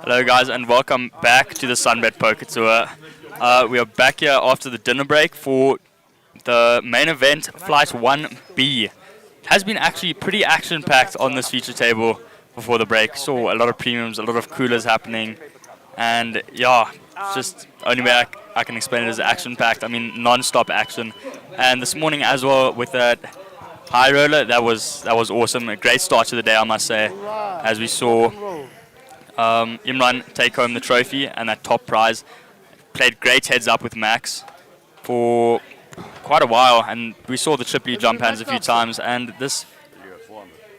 Hello guys and welcome back to the SunBet Poker Tour. We are back here after the dinner break for the main event, Flight 1B. It has been actually pretty action-packed on this feature table before the break. Saw a lot of premiums, a lot of coolers happening, and yeah, it's just only way I can explain it is action-packed. I mean, non-stop action. And this morning as well with that high roller, that was awesome. A great start to the day, I must say, as we saw Imran take home the trophy and that top prize. Played great heads up with Max for quite a while, and we saw the triple jump hands a few times, and this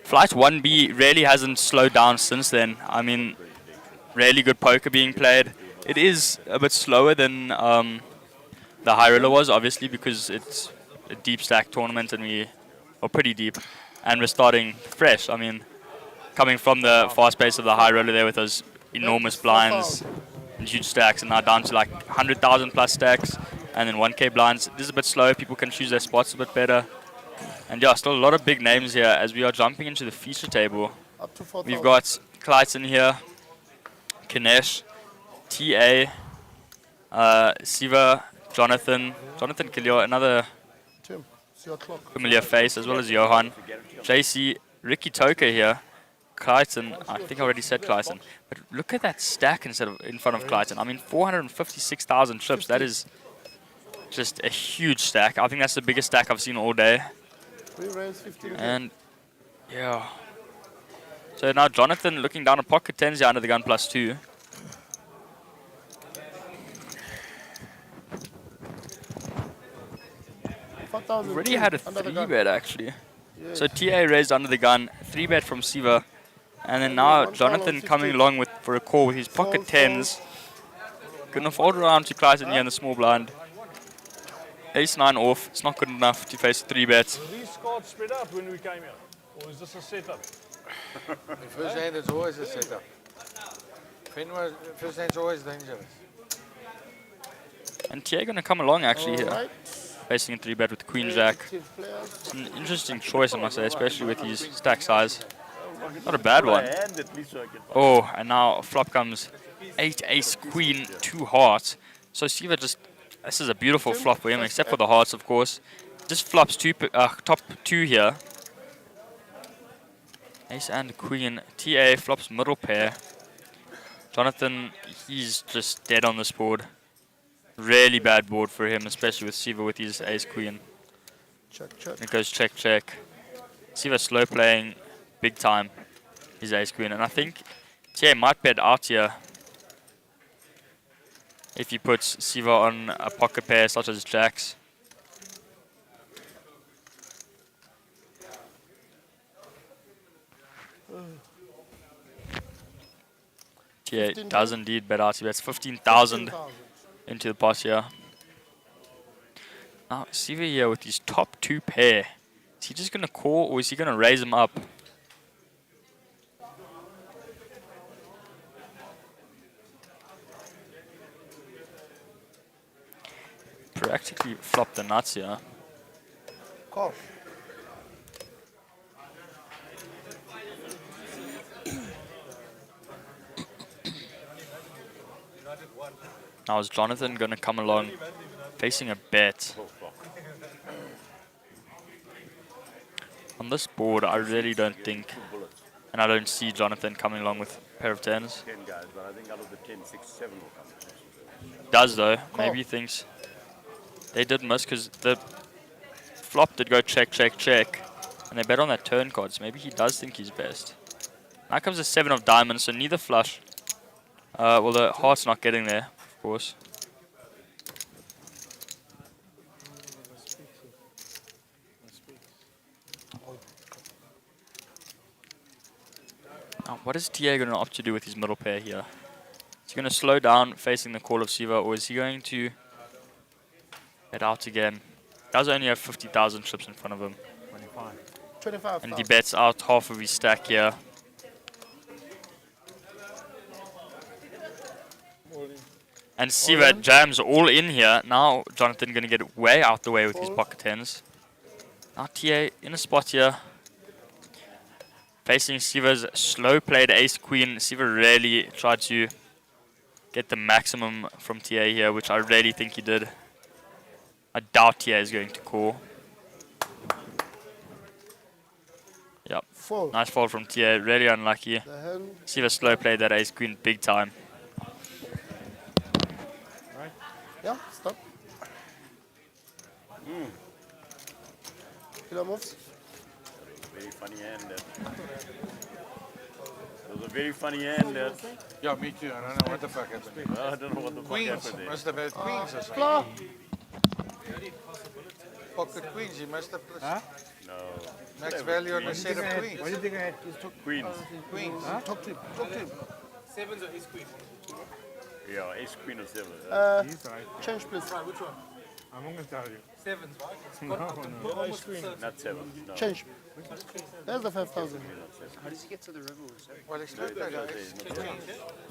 Flight 1B really hasn't slowed down since then. I mean, really good poker being played. It is a bit slower than the high roller was, obviously, because it's a deep stack tournament and we are pretty deep, and we're starting fresh. I mean, coming from the fast pace of the high roller there with those enormous blinds and huge stacks, and now down to like 100,000 plus stacks and then 1K blinds. This is a bit slow. People can choose their spots a bit better. And yeah, still a lot of big names here as we are jumping into the feature table. We've got Clayton here, Ganesh, TA, Siva, Jonathan Kilio, another familiar face, as well as Johan, JC, Ricky Toka here, Clayton. I think I already said Clayton, but look at that stack in front of Clayton. I mean, 456,000 chips. That is just a huge stack. I think that's the biggest stack I've seen all day. And yeah, so now Jonathan looking down at pocket tens here under the gun +2. Already had a 3-bet actually. So TA raised under the gun, 3-bet from Siva. And then now Jonathan coming along for a call with his pocket tens. Gonna fold around to Clayton here in the small blind. Ace-9 off. It's not good enough to face 3-bets. Were these cards spread out when we came here? Or is this a setup? First hand is always a setup. First hand's always dangerous. And TA gonna come along actually here. Facing a 3-bet with Queen Jack. It's an interesting choice, I must say, especially with his stack size. Not a bad one. Oh, and now flop comes 8 ace queen 2 hearts. So Siva just, this is a beautiful flop for him, except for the hearts, of course. Just flops top 2 here. Ace and queen. TA flops middle pair. Jonathan, he's just dead on this board. Really bad board for him, especially with Siva with his ace queen. It goes check check. Siva slow playing big time his ace queen, and I think TA might bet out here if he puts Siva on a pocket pair such as jacks. TA does indeed bet out. He bets 15,000 into the pot here. Now Siva here with his top 2 pair. Is he just going to call, or is he going to raise him up? Practically flopped the nuts here. Call. Now is Jonathan going to come along facing a bet? On this board, I really don't think, and I don't see Jonathan coming along with a pair of tens. Does though. Maybe he thinks they did miss because the flop did go check, check, check, and they bet on that turn card. So maybe he does think he's best. Now comes a 7 of diamonds, so neither flush. Well, the heart's not getting there, of course. Now, what is TA going to opt to do with his middle pair here? Is he going to slow down facing the call of Siva, or is he going to bet out again? Does only have 50,000 chips in front of him. 25. And he bets out half of his stack here. And Siva jams all in here. Now Jonathan going to get way out the way with his pocket tens. Now TA in a spot here. Facing Siva's slow played ace queen. Siva really tried to get the maximum from TA here, which I really think he did. I doubt TA is going to call. Yep. Fold. Nice fold from TA. Really unlucky. The hand. Siva slow played that ace queen big time. Right. Yeah, stop. Killer moves. Very funny hand. That was a very funny hand. Yeah, me too. I don't know what the fuck happened. I don't know what the fuck Queens. happened there. Must have had queens or something. Pocket queens. He must have put max value on a set of queens. What do you think I had? Queens. Queens. Talk to him. Talk to him. Sevens or ace queen? Yeah, ace queen or seven. He's right. Change please. Right, which one? I'm not going to tell you. Sevens, right? It's No, got- no. got almost the- Not seven. No. Change. There's the 5,000. How does he get to the river with that? Well, explain that, guys.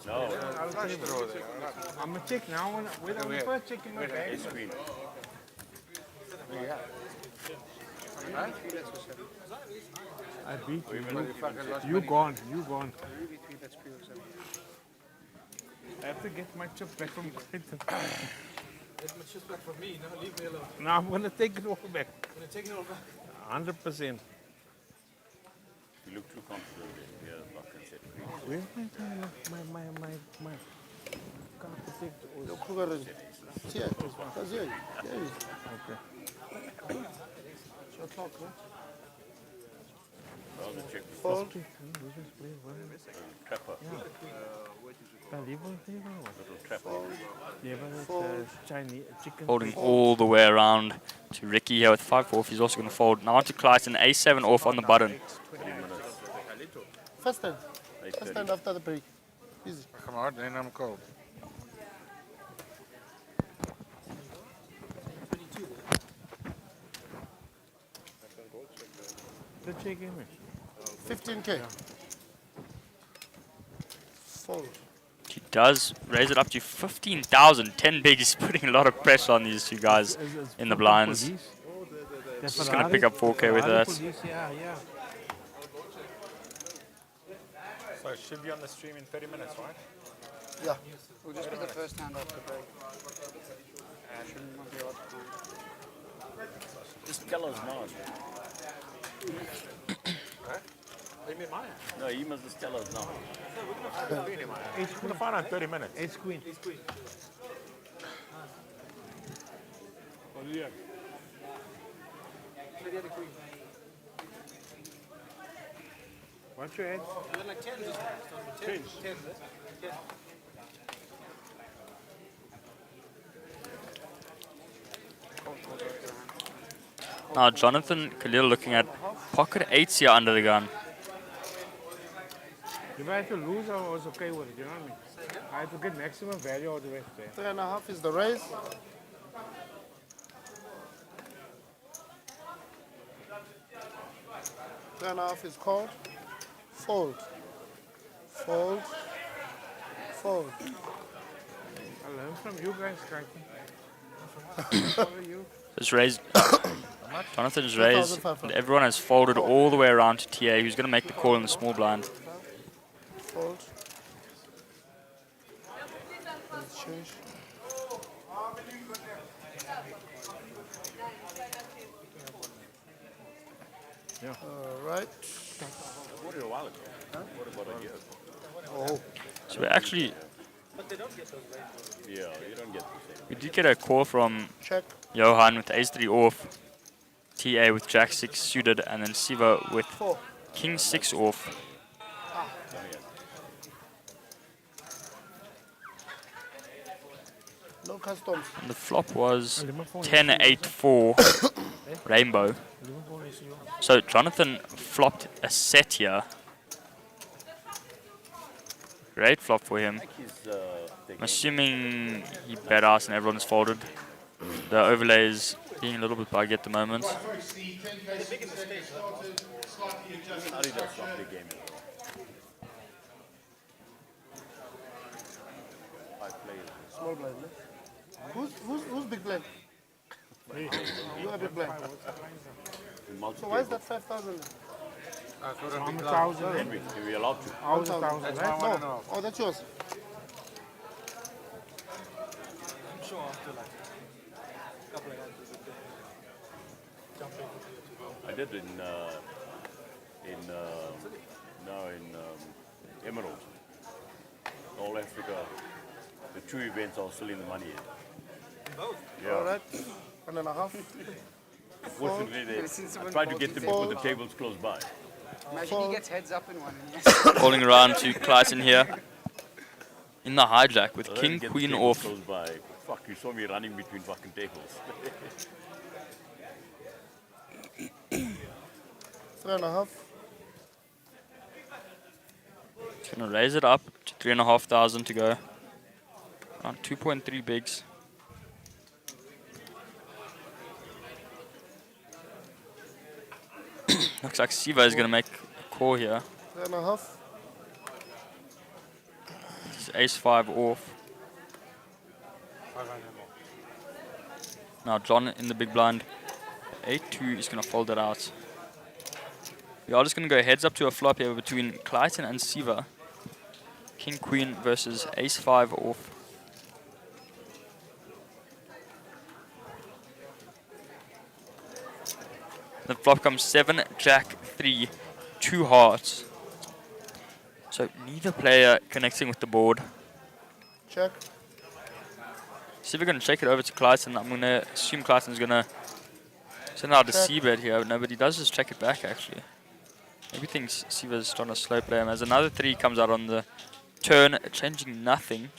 No, Flush draw there. I'm going to check now. Wait, I'm Where? first checking my bag. ace queen. Yeah. Right? I beat you. Fucking lost You money. gone. You gone. Ruby 3 bets pre or 7. I have to get my chip back from Clayton. Get my chips back from me, no, leave me alone. Now I'm going to take it all back. I'm gonna take it over. 100%. You look too comfortable there. Yeah, fucking set queen. Where's my car protector? Yo, Kruger is here. That's here. There he is. Okay. Shot clock, huh? Well, the check Fold. trapper. Trapper. Chinese chicken. Folding all the way around to Ricky here with 5-4. He's also going to fold. Now on to Clayton. A7 off on the button. 30 minutes. First time. First time 8:30. after the break. Easy. Come on, then I'm cold. 22 there. The chicken. 15K. Fold. He does raise it up to 15,000. 10 big. He's putting a lot of pressure on these two guys in the blinds. Just going to pick up 4K with that. Yeah, yeah. So it should be on the stream in 30 minutes, right? Yeah. We'll just be the first hand after break. Shouldn't not be hard to do. Just tell us now. You mean mine? No, he must just tell us now. We're going to find out in 30 minutes. Ace queen. What do you have? Play the other queen. What's your edge? You had like 10 just now. Start with 10. 10, eh? 10. Now Jonathan Khalil looking at pocket 8s here under the gun. If I had to lose, I was okay with it, you know what I mean? I had to get maximum value out of the rest there. 3.5 is the raise. Three and a half is called. Fold. Fold. Fold. I learned from you guys, Clayton. Follow you. It's raised. Jonathan's raised. And everyone has folded all the way around to TA, who's going to make the call in the small blind. Fold. Let's change. Yeah. All right. What a while ago. What about a year ago? Oh, So we actually, Yeah, you don't get the same. we did get a call from check. Johan with ace 3 off, TA with jack 6 suited, and then Siva with 4. king 6 off. No customs. And the flop was 10-8-4 rainbow. So Jonathan flopped a set here. Great flop for him. I'm assuming he bet us and everyone's folded. The overlay is being a little bit buggy at the moment. How did that stop the game? 5 players. Small blind. No? Who's big blind? You are big blind. So why is that 5,000? I'm 1,000. Can we allow to? I was 1,000, right? No. Oh, that's yours. I did in Emerald, All Africa. The two events I was still in the money in. Both. Yeah. All right. 1.5. Fortunately, We've seen I someone tried to both get them in to put there. the tables close by. Imagine he gets heads up in one and he has Falling around to Clayton here. In the hijack with I tried to king, get the queen tables off. Close by. Fuck, you saw me running between fucking tables. 3.5. He's gonna raise it up to 3,500 to go. Around 2.3 bigs. Looks like Siva is gonna make a call here. 3.5. It's ace-5 off. Now John in the big blind. 8-2 is gonna fold it out. We are just gonna go heads up to a flop here between Clayton and Siva. King Queen versus ace-5 off. The flop comes 7, Jack, 3, 2 hearts. So neither player connecting with the board. Check. See if we're going to check it over to Clayton. I'm going to assume Clayton's going to send out a Check. C-bet here. No, but he does just check it back, actually. Maybe thinks Siva's trying to slow play him. As another 3 comes out on the turn, changing nothing.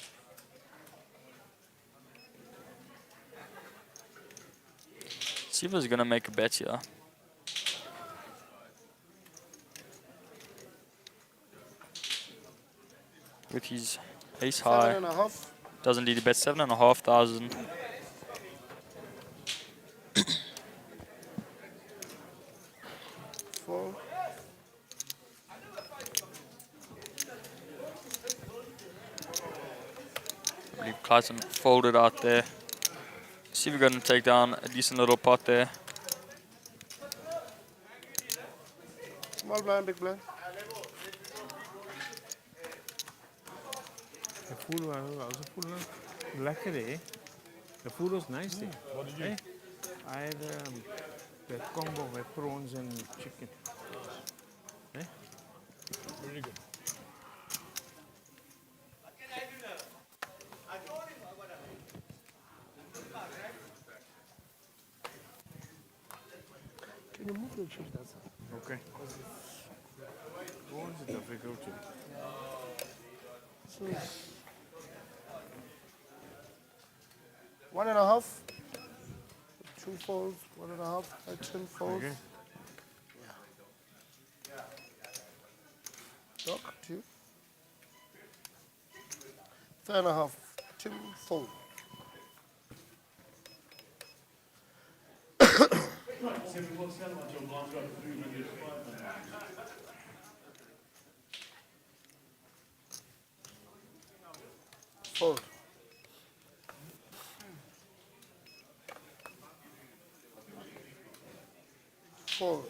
Siva's going to make a bet here. With his ace high. 7.5. Doesn't need to bet 7,500. Fold. I believe Clayton folded out there. See if we're going to take down a decent little pot there. Small blind, big blind. The food was also full of lekker, eh? The food was nice, eh? What did you Eh? I had that combo with prawns and chicken. Eh? Very good. Can you move your chips? That's Okay. Prawns is difficult too. so. 1.5. 2 folds. 1.5. Action folds. Okay. Dock 2. 3.5. 2 fold. Fold. Fold.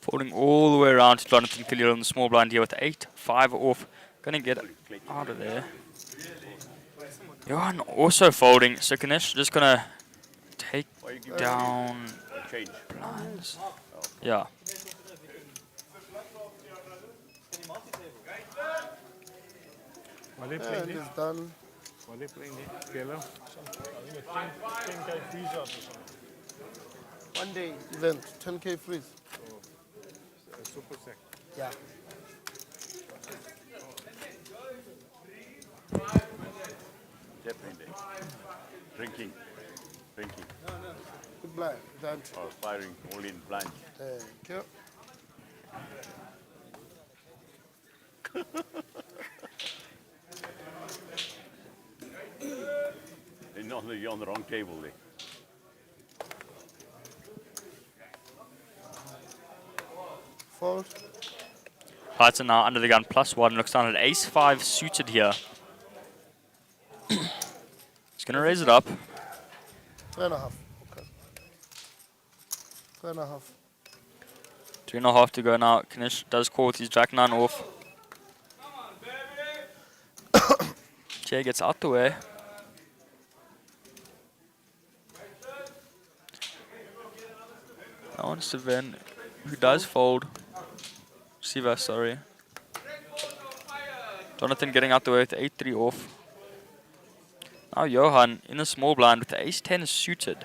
Folding all the way around to Jonathan Killier on the small blind here with 8-5 off. Gonna get out of there. Johan also folding. So Ganesh just gonna take down Change. blinds. Yeah. What are they playing And there? it's done. What are they playing there? Yellow? I think a 10K freeze out or something. 1 day event. 10K freeze. Super sec. Yeah. Definitely. Drinking. Drinking. Good blind. Done. Or firing all in blind. Thank you. You're on the wrong table there. Fold. Clayton now under the gun +1. Looks down at ace-5 suited here. He's gonna raise it up. 3.5. Okay. 3.5. 3.5 to go now. Ganesh does call with his Jack 9 off. Chair gets out the way. Now on Sven, who does fold. Siva, sorry. Jonathan getting out the way with 8-3 off. Now Johan in a small blind with the ace-10 suited.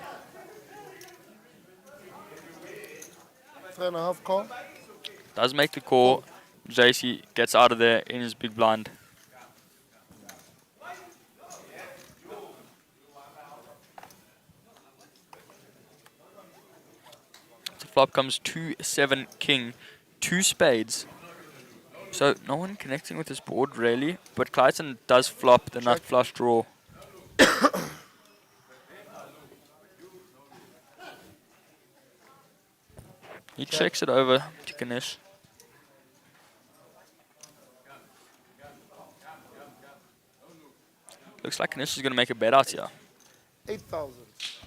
3.5 call. Does make the call. JC gets out of there in his big blind. The flop comes 2-7 king, 2 spades. So no one connecting with his board really, but Clayton does flop the nut flush draw. He checks it over to Ganesh. Looks like Ganesh is going to make a bet out here. 8,000.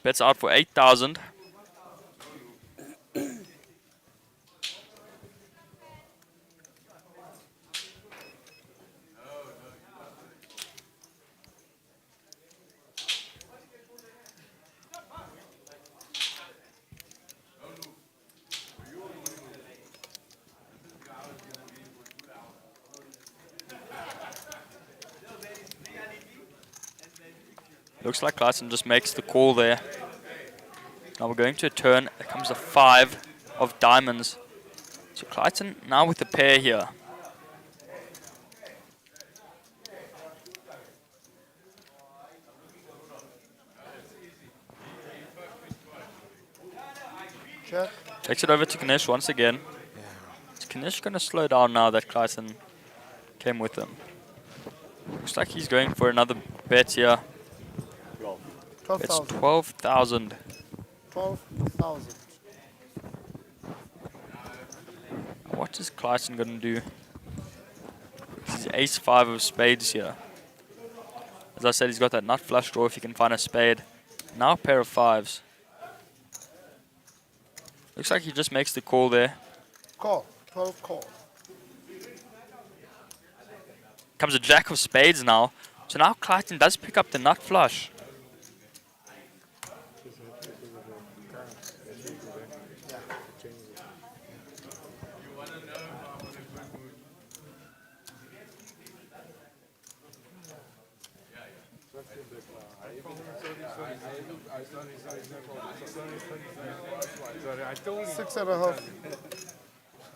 Bets out for 8,000. Looks like Clayton just makes the call there. Now we're going to a turn. There comes a 5 of diamonds. So Clayton now with a pair here. Check. Takes it over to Ganesh once again. Is Ganesh going to slow down now that Clayton came with him? Looks like he's going for another bet here. It's 12,000. 12,000. 12,000. What is Clayton going to do? He's ace-5 of spades here. As I said, he's got that nut flush draw if he can find a spade. Now a pair of 5s. Looks like he just makes the call there. Call. 12 call. Comes a jack of spades now. So now Clayton does pick up the nut flush. Sorry, 6.5.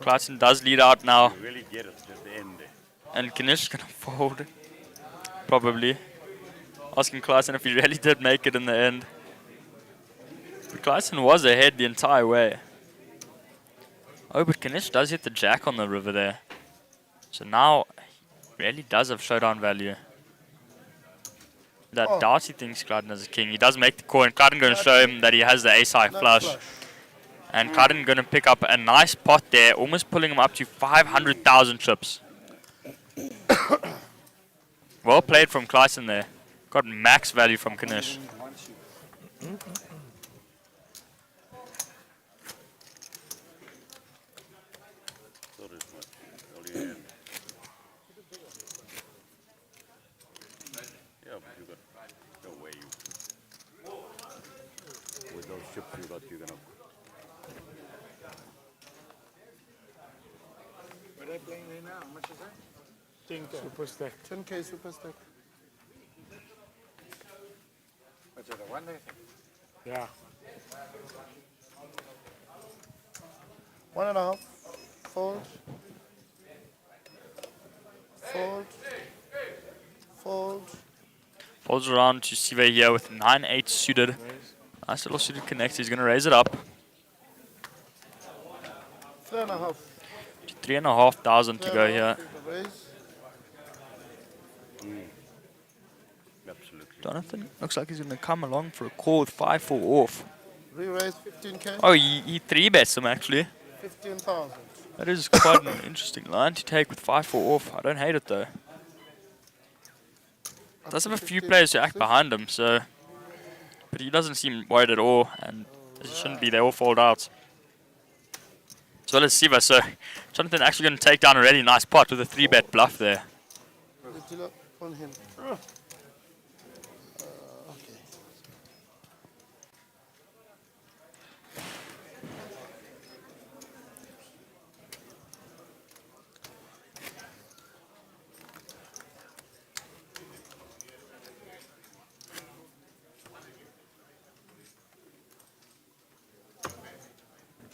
Clayton does lead out now. You really get it at the end there. And Ganesh is going to fold. Probably. Asking Clayton if he really did make it in the end. But Clayton was ahead the entire way. Oh, but Ganesh does hit the jack on the river there. So now he really does have showdown value. That Darcy thinks Clayton is a king. He does make the call, and Clayton going to show him that he has the ace-high flush. And Clayton going to pick up a nice pot there, almost pulling him up to 500,000 chips. Well played from Clayton there. Got max value from Ganesh. Not as much. Only hand. Yeah, but you got no way you. With those chips you got, you're gonna. What are they playing there now? How much is that? Super stack. 10K super stack. What's it, a one day thing? Yeah. 1.5. Fold. Fold. Fold. Folds around to Siva here with 9-8 suited. Nice little suited connect. He's going to raise it up 3.5. to 3,500 to go here. Raise. Absolutely. Jonathan looks like he's going to come along for a call with 5-4 off. Re-raise 15K. Oh, he 3-bets him actually. 15,000. That is quite an interesting line to take with 5-4 off. I don't hate it though. Does have a few players to act behind him, so. But he doesn't seem worried at all, and it shouldn't be. They all fold out. As well as Siva, so Jonathan actually going to take down a really nice pot with a 3-bet bluff there. The dealer on him. Okay.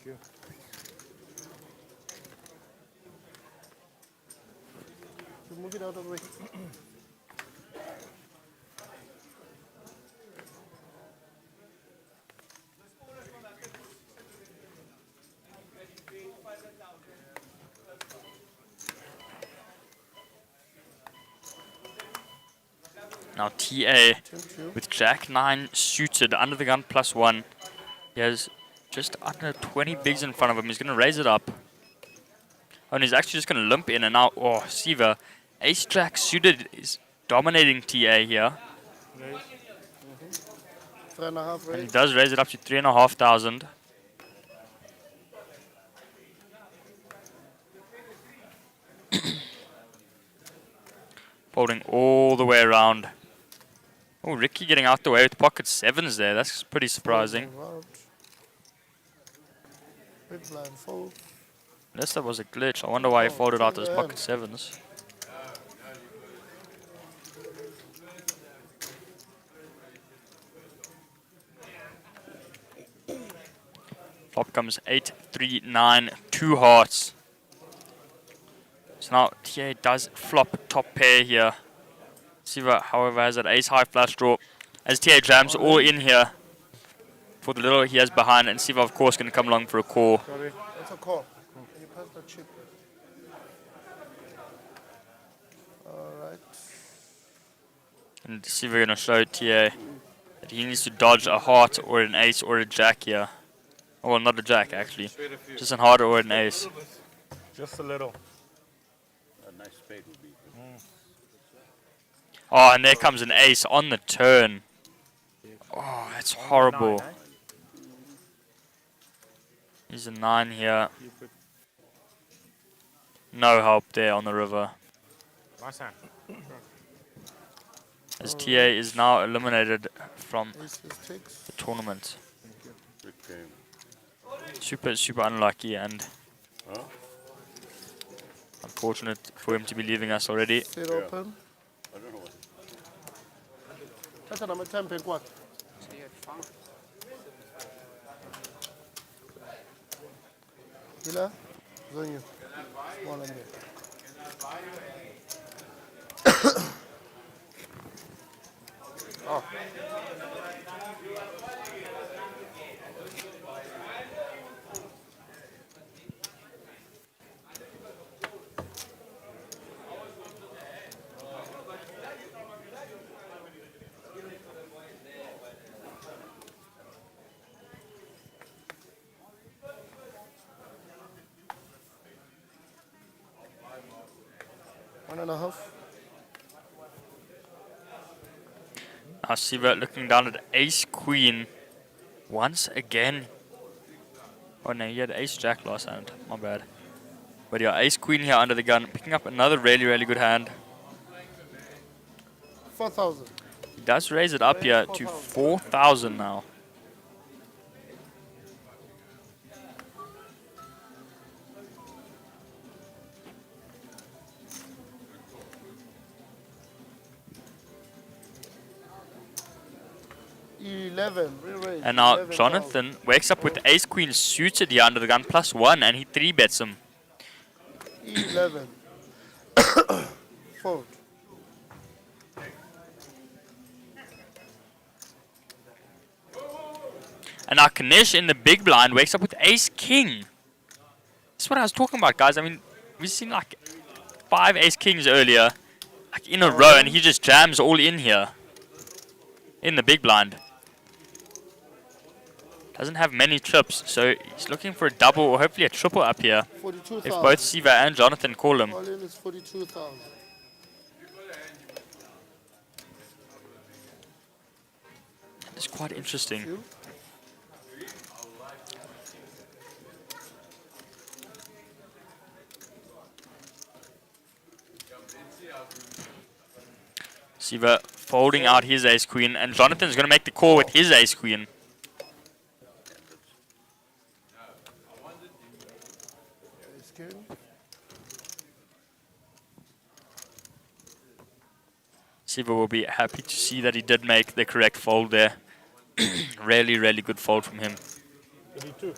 you. You move it out of the way. Now TA Thank you. with Jack 9 suited under the gun +1. He has just under 20 bigs in front of him. He's going to raise it up. Oh, and he's actually just going to limp in and now. Oh, Siva. Ace Jack suited is dominating TA here. Raise. 3.5 And he raise. does raise it up to 3,500. Folding all the way around. Oh, Ricky getting out the way with pocket 7s there. That's pretty surprising. Folding out. Big blind fold. Unless that was a glitch. I wonder why he folded out those pocket 7s. Flop comes 8, 3, 9, 2 hearts. So now TA does flop top pair here. Siva, however, has that ace high flush draw. As TA jams all in here for the little he has behind, and Siva, of course, going to come along for a call. Sorry. That's a call. Can you pass the chip? Alright. And Siva going to show TA that he needs to dodge a heart or an ace or a jack here. Oh, well, not a jack, actually. Just a heart or an ace. Just a little. A nice spade would be. Oh, and there comes an ace on the turn. Oh, that's horrible. 9, eh? He's a 9 here. You put No help there on the river. last hand. As TA is now eliminated from Ace is takes. the tournament. Good game. Super unlucky and Huh? unfortunate for him to be leaving us already. Sit open. I don't know what. That's a number 10 pin what? See it fine. Hila? Zone you. Small and there. Oh. One and a half. Now Siva looking down at ace queen once again. Oh no, he had ace jack last hand. My bad. But yeah, ace queen here under the gun, picking up another really good hand. 4,000. He does raise it up here to 4,000 now. Re-raise. And now 11,000. Jonathan wakes up with ace queen suited here under the gun +1 and he 3-bets him. 11. Fold. And now Ganesh in the big blind wakes up with ace king. That's what I was talking about, guys. I mean, we've seen like 5 ace kings earlier, like in a row, and he just jams all in here. In the big blind. Doesn't have many trips, so he's looking for a double or hopefully a triple up here. 42,000. If both Siva and Jonathan call him. All in is 42,000. It's quite interesting. You? Siva folding out his ace queen, and Jonathan's going to make the call with his ace queen. Ace king. Siva will be happy to see that he did make the correct fold there. Really good fold from him. 32.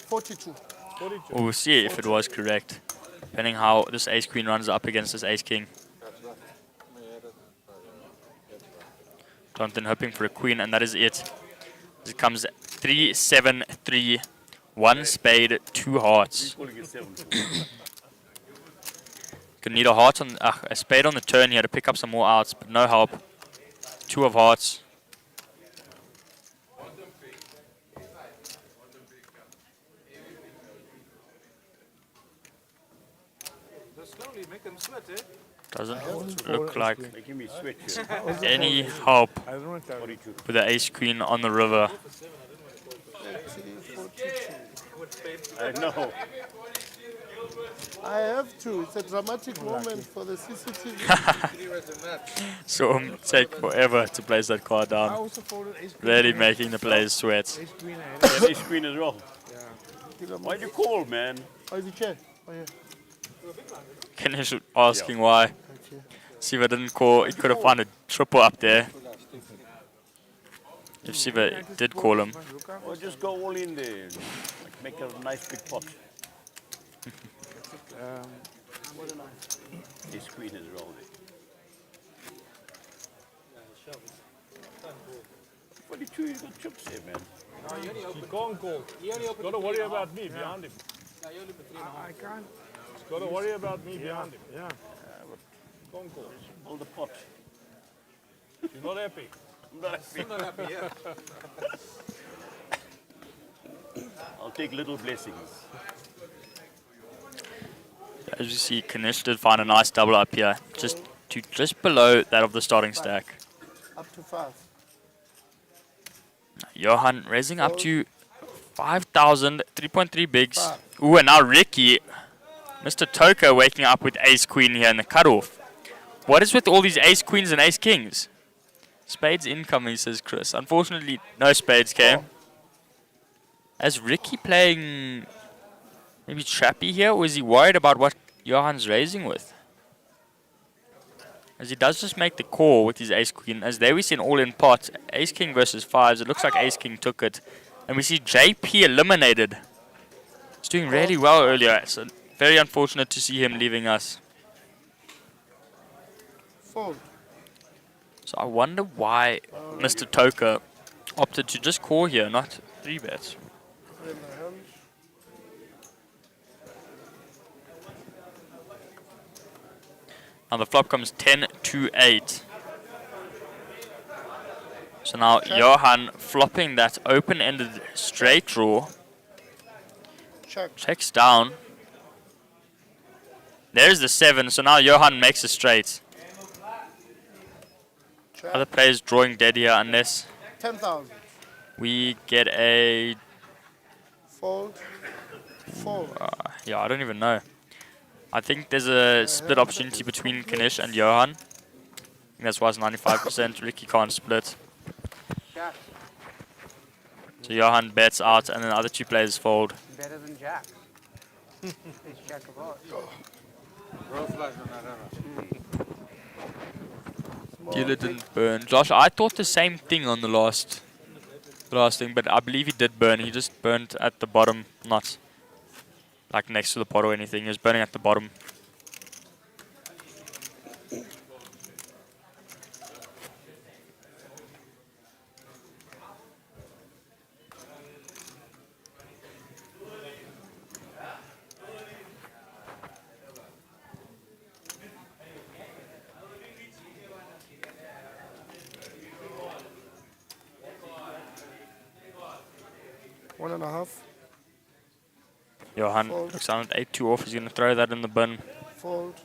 42. 42. We'll see if it was correct, depending how this ace queen runs up against this ace king. Jonathan hoping for a queen, and that is it. It comes 3, 7, 3, 1 spade, 2 hearts. Calling it 7. Gonna need a spade on the turn here to pick up some more outs, but no help. 2 of hearts. Just slowly make them sweat, eh? Doesn't look like Making me sweat here. any help I don't want that. 42. with the ace queen on the river. 42. I know. I have to. It's a dramatic moment for the CCTV. So take forever to place that card I down. also folded ace queen. Really making the players sweat. Ace queen. I had That ace queen as well. Why'd you call, man? Oh, is it chair? Oh, yeah. Ganesh asking why. Okay. Siva didn't call. He could have found a triple up there. If Siva did call him. Or just go all in there. Like make a nice big pot. Ace queen as well. 42, you got chips here, man. No, you only open. He can't call. You only open. Got to worry about me behind him. No, you only open 3.5. I can't. Got to worry about me behind him. Yeah. Can't call. Hold the pot. You're not happy. I'm not happy. I'm not happy, yeah. I'll take little blessings. As you see, Ganesh did find a nice double up here. Just below that of the starting stack. Up to 5. Johan raising up to 5,000, 3.3 bigs. Ooh, and now Ricky, Mr. Toka waking up with ace queen here in the cutoff. What is with all these ace queens and ace kings? Spades incoming, says Chris. Unfortunately, no spades came. Is Ricky playing maybe trappy here, or is he worried about what Johan's raising with? As he does just make the call with his ace queen. As there we see an all-in pot. Ace king versus 5s. It looks like ace king took it. And we see JP eliminated. He's doing really well earlier. So very unfortunate to see him leaving us. Fold. So I wonder why Mr. Toka opted to just call here, not 3 bets. In the hand. Now the flop comes 10 to 8. So now Johan flopping that open-ended straight draw. Check. Checks down. There's the 7. So now Johan makes a straight. Check. Other players drawing dead here unless 10,000. we get a... Fold. Fold. yeah, I don't even know. I think there's a split opportunity between Ganesh and Johan. I think that's why it's 95%. Ricky can't split. Jack. So Johan bets out and then the other 2 players fold. Better than Jack. It's Jack of hearts. Dealer didn't burn. Josh, I thought the same thing on the last thing, but I believe he did burn. He just burned at the bottom, not like next to the pot or anything. He was burning at the bottom. One and a half. Johan Fold. looks down at 8-2 off. He's going to throw that in the bin. Fold.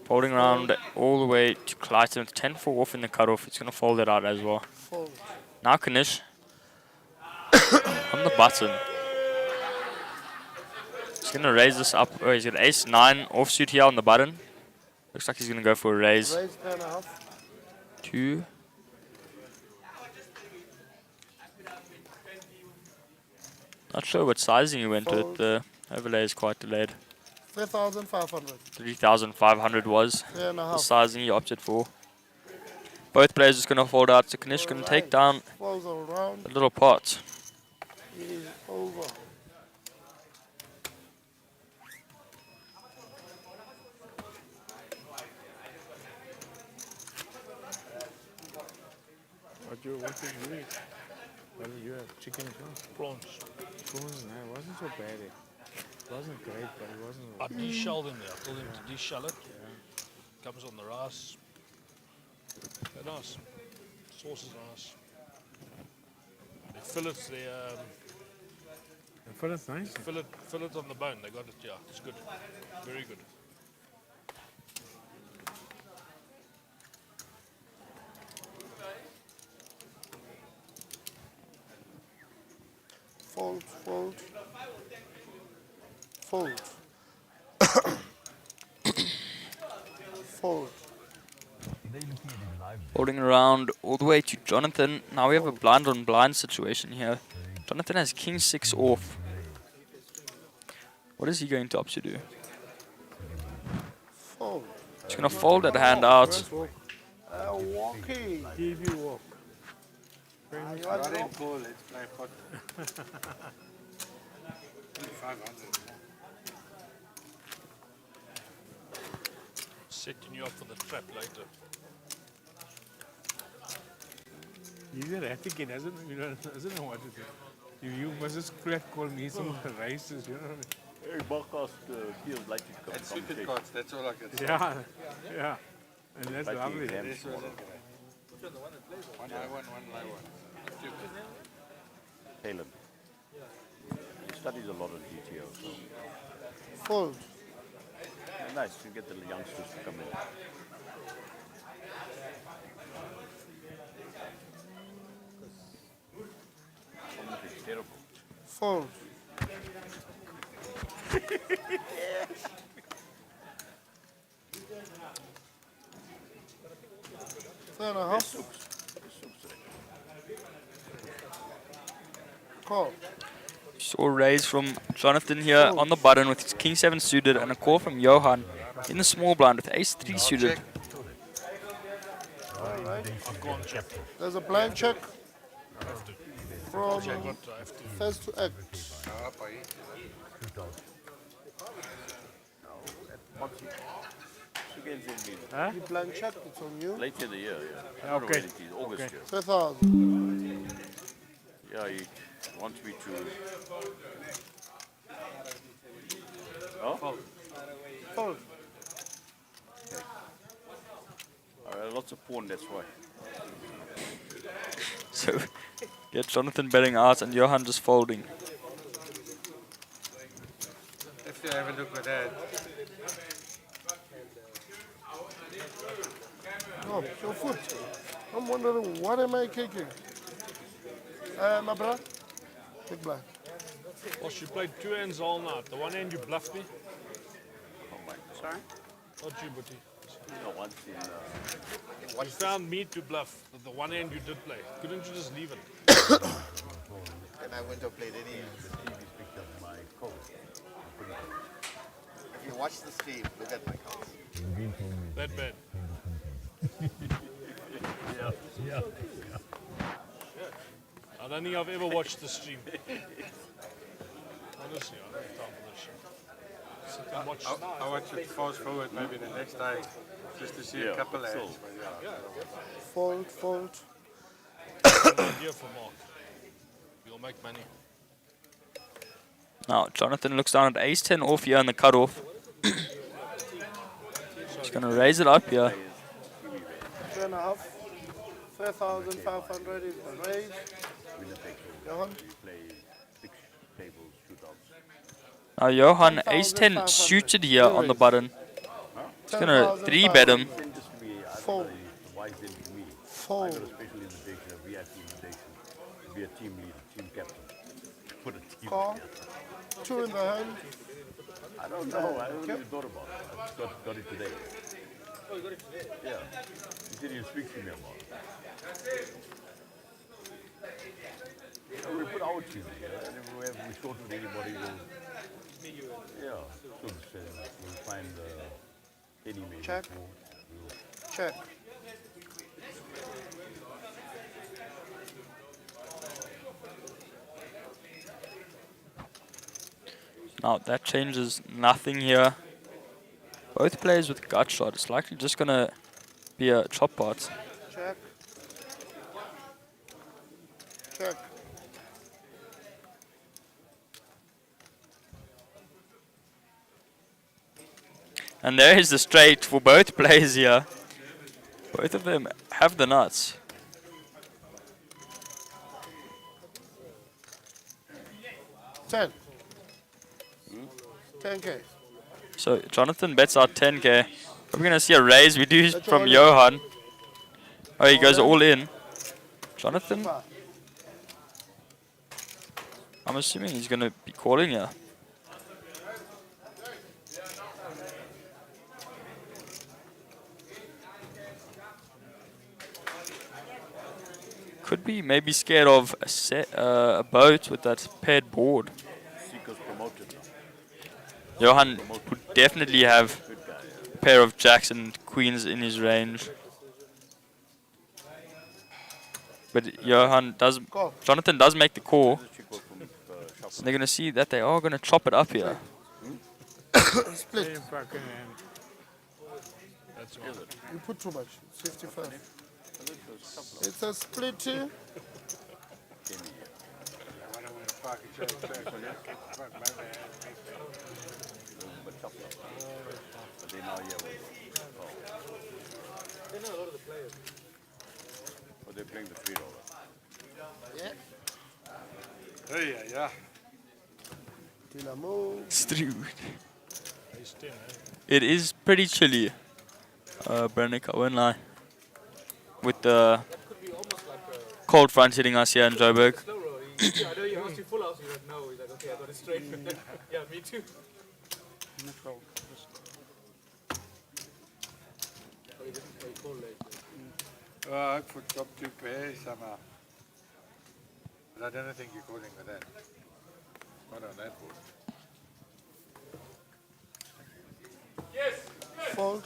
Folding around all the way to Clayton. It's 10-4 off in the cutoff. He's going to fold it out as well. Fold. Now Ganesh on the button. He's going to raise this up. Oh, he's got ace-9 offsuit here on the button. Looks like he's going to go for a raise. Raise 10 and a half. 2. Not sure what sizing he went with. The overlay is quite delayed. 3,500. 3,500 was 3 and a the half. sizing he opted for. Both players just going to fold out. So Ganesh going to take down Falls around. the little pot. Is over. What did you eat? What did you have? Chicken as well? Prawns. Prawns, no, it wasn't so bad. It wasn't great, but it wasn't. I de-shelled them there. I told them to de-shell it. Comes on the rice. They're nice. Sauce is nice. They fillets, they The fillet's nice. fillet on the bone. They got it, yeah. It's good. Very good. Fold, fold. Fold. Fold. Holding around all the way to Jonathan. Now we have a blind on blind situation here. Jonathan has king 6 off. What is he going to opt to do? Fold. He's going to fold that hand out. First walk. Walkie. Give you walk. You want to go? Cool, let's play pot. 500. Setting you up for the trap later. He's erratic, he doesn't know what to do. You must just call me some races, you know what I mean? Hey, Barkas feels like it's got It's stupid competition. cards, that's all I can say. Yeah, yeah. And that's Like the lovely. exam This was smaller. it. One I one one. Stupid. Talent. He studies a lot of GTO, so Fold. nice to get the youngsters to come in. It's terrible. Fold. Three and a half. Call. Saw a raise from Jonathan here on the button with his king 7 suited and a call from Johan in the small blind with ace 3 suited. I can't check. There's a blind check from I have to. first to X. Ah, boy. You blind check, it's on you. Late in the year, yeah. Not Okay. already, it's August Okay. year. 3,000. Yeah, he wants me to. Oh? Fold. Lots of pawn, that's why. So get Jonathan betting out and Johan just folding. If you have a look at that, Oh, your foot. I'm wondering, what am I kicking? My brother? Big blind. Well, she played 2 hands all night. The one hand you bluffed me. sorry? Not you, Butti. No, once in. You found me to bluff. The one hand you did play. Couldn't you just leave it? And I wouldn't have played any. If you watch the stream, look at my cards. That bad. I don't think I've ever watched the stream. Honestly, I don't have time for this shit. Sit and watch. I watch it fast forward maybe the next day just to see a couple of hands. But yeah. Fold, fold. An idea for Mark. You'll make money. Now Jonathan looks down at ace 10 off here in the cutoff. He's going to raise it up here. 3.5. 3,500 is the raise. Johan. Play 6 tables, shootouts. Now Johan ace 10 suited here on the button. He's going to 3-bet him. Send this to me. I don't Fold. know why it's sent to me. I Fold. got a special invitation, a VIP invitation, to be a team leader, team captain. Put a team Call. together. 2 in the hand. I don't know. I haven't even thought about it. I just got it today. Oh, you got it today? Yeah. He said he'll speak to me about it. We put our team together, and if we short with anybody, we'll find any maybe. Check. We'll Check. Now that changes nothing here. Both players with gut shot. It's likely just going to be a chop pot. Check. And there is the straight for both players here. Both of them have the nuts. $10. 10K. So Jonathan bets out 10K. We're going to see a raise. We do That's from all in. Johan. Oh, he All goes in. all in. Jonathan, 65. I'm assuming he's going to be calling here. Could be maybe scared of a boat with that paired board. Seeker's promoted now. Johan would definitely have a pair of jacks and queens in his range. But Jonathan does make the call. And they're going to see that they are going to chop it up here. Split. Same fucking hand. That's one. You put too much. 65. It's a split. I don't want to fucking check. Fuck my man. But they now, They know a lot of the players. but they're playing the $3. Yeah. Hey, yeah. Till I move. Ace 10, eh? It is pretty chilly, Brennick, I won't lie. With the That could be almost like a cold front hitting us here in Joburg. slow roll. I know you asked you full house. You're like, no. He's like, okay, I got it straight. Yeah, me too. Neutral. Oh, he didn't play full late. I put top 2 pairs somehow. But I don't think you're calling for that. Not on that board. Fold.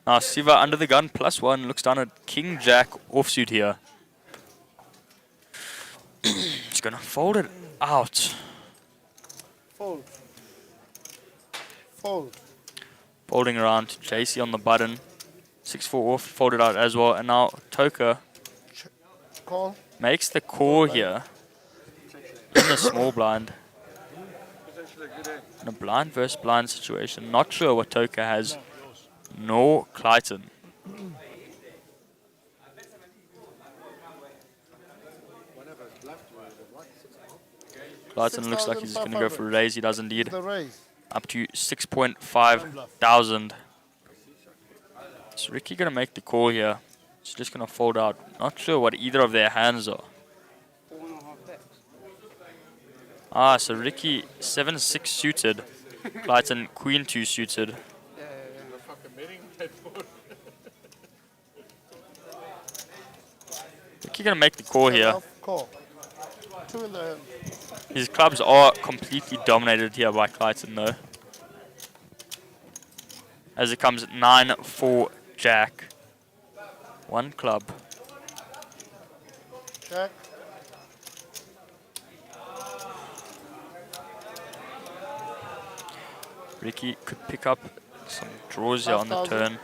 Now Siva under the gun, +1, looks down at King Jack offsuit here. He's gonna fold it out. Fold. Fold. Folding around to JC on the button. 6-4 off, folded out as well. And now Toka Call. makes the call here. In the small blind. In a blind versus blind situation. Not sure what Toka has. Nor Clayton. Clayton looks like he's going to go for a raise. He does indeed. The raise. Up to 6.5 thousand. So Ricky going to make the call here. He's just going to fold out. Not sure what either of their hands are. 4.5 bets. Ah, so Ricky 7-6 suited. Clayton Queen 2 suited. The fucking betting platform. Ricky going to make the call here. Off, call. 2 in the hand. His clubs are completely dominated here by Clayton though. As it comes 9-4 Jack. 1 club. Jack. Ricky could pick up some draws here on the 5,000. turn.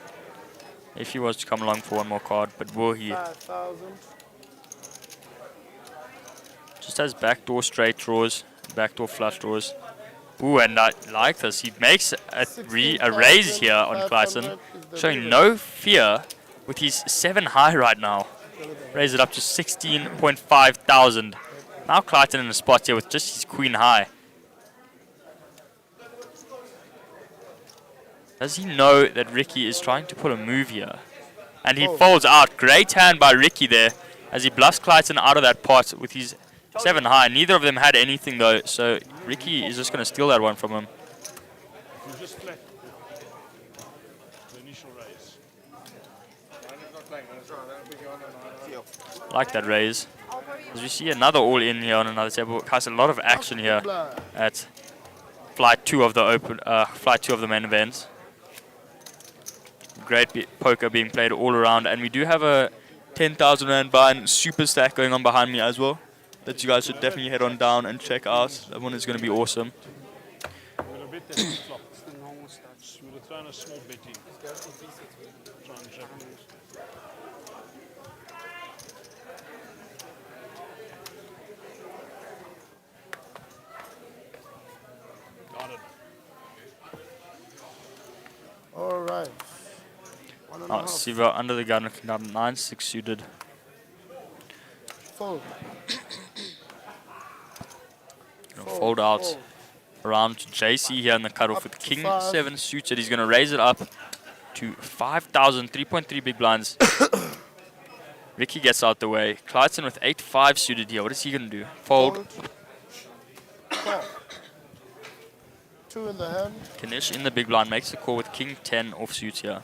If he was to come along for one more card, but will he? 5,000. Just has backdoor straight draws, backdoor flush draws. Ooh, and I like this. He makes a raise here on Clayton, showing no fear with his 7 high right now. Raise it up to 16.5 thousand. Now Clayton in the spot here with just his queen high. Does he know that Ricky is trying to pull a move here? And he folds out. Great hand by Ricky there as he bluffs Clayton out of that pot with his 7 high. Neither of them had anything though, so Ricky is just going to steal that one from him. You just flat the initial raise. Like that raise. As we see another all-in here on another table. Has a lot of action here at flight 2 of the main event. Great poker being played all around, and we do have a 10,000 rand buy-in super stack going on behind me as well. That you guys should definitely head on down and check out. That one is going to be awesome. I'm going to bet that it's flop. It's the normal stats. We'll throw in a small bet in. Try and check. Got it. 1.5. Siva under the gun, looking down 9-6 suited. Fold. Gonna fold out around to JC here in the cutoff Up with to King 5. 7 suited. He's gonna raise it up to 5,000, 3.3 big blinds. Ricky gets out the way. Clayton with 8-5 suited here. What is he gonna do? Fold. Call. 2 in the hand. Ganesh in the big blind makes the call with King 10 offsuit here.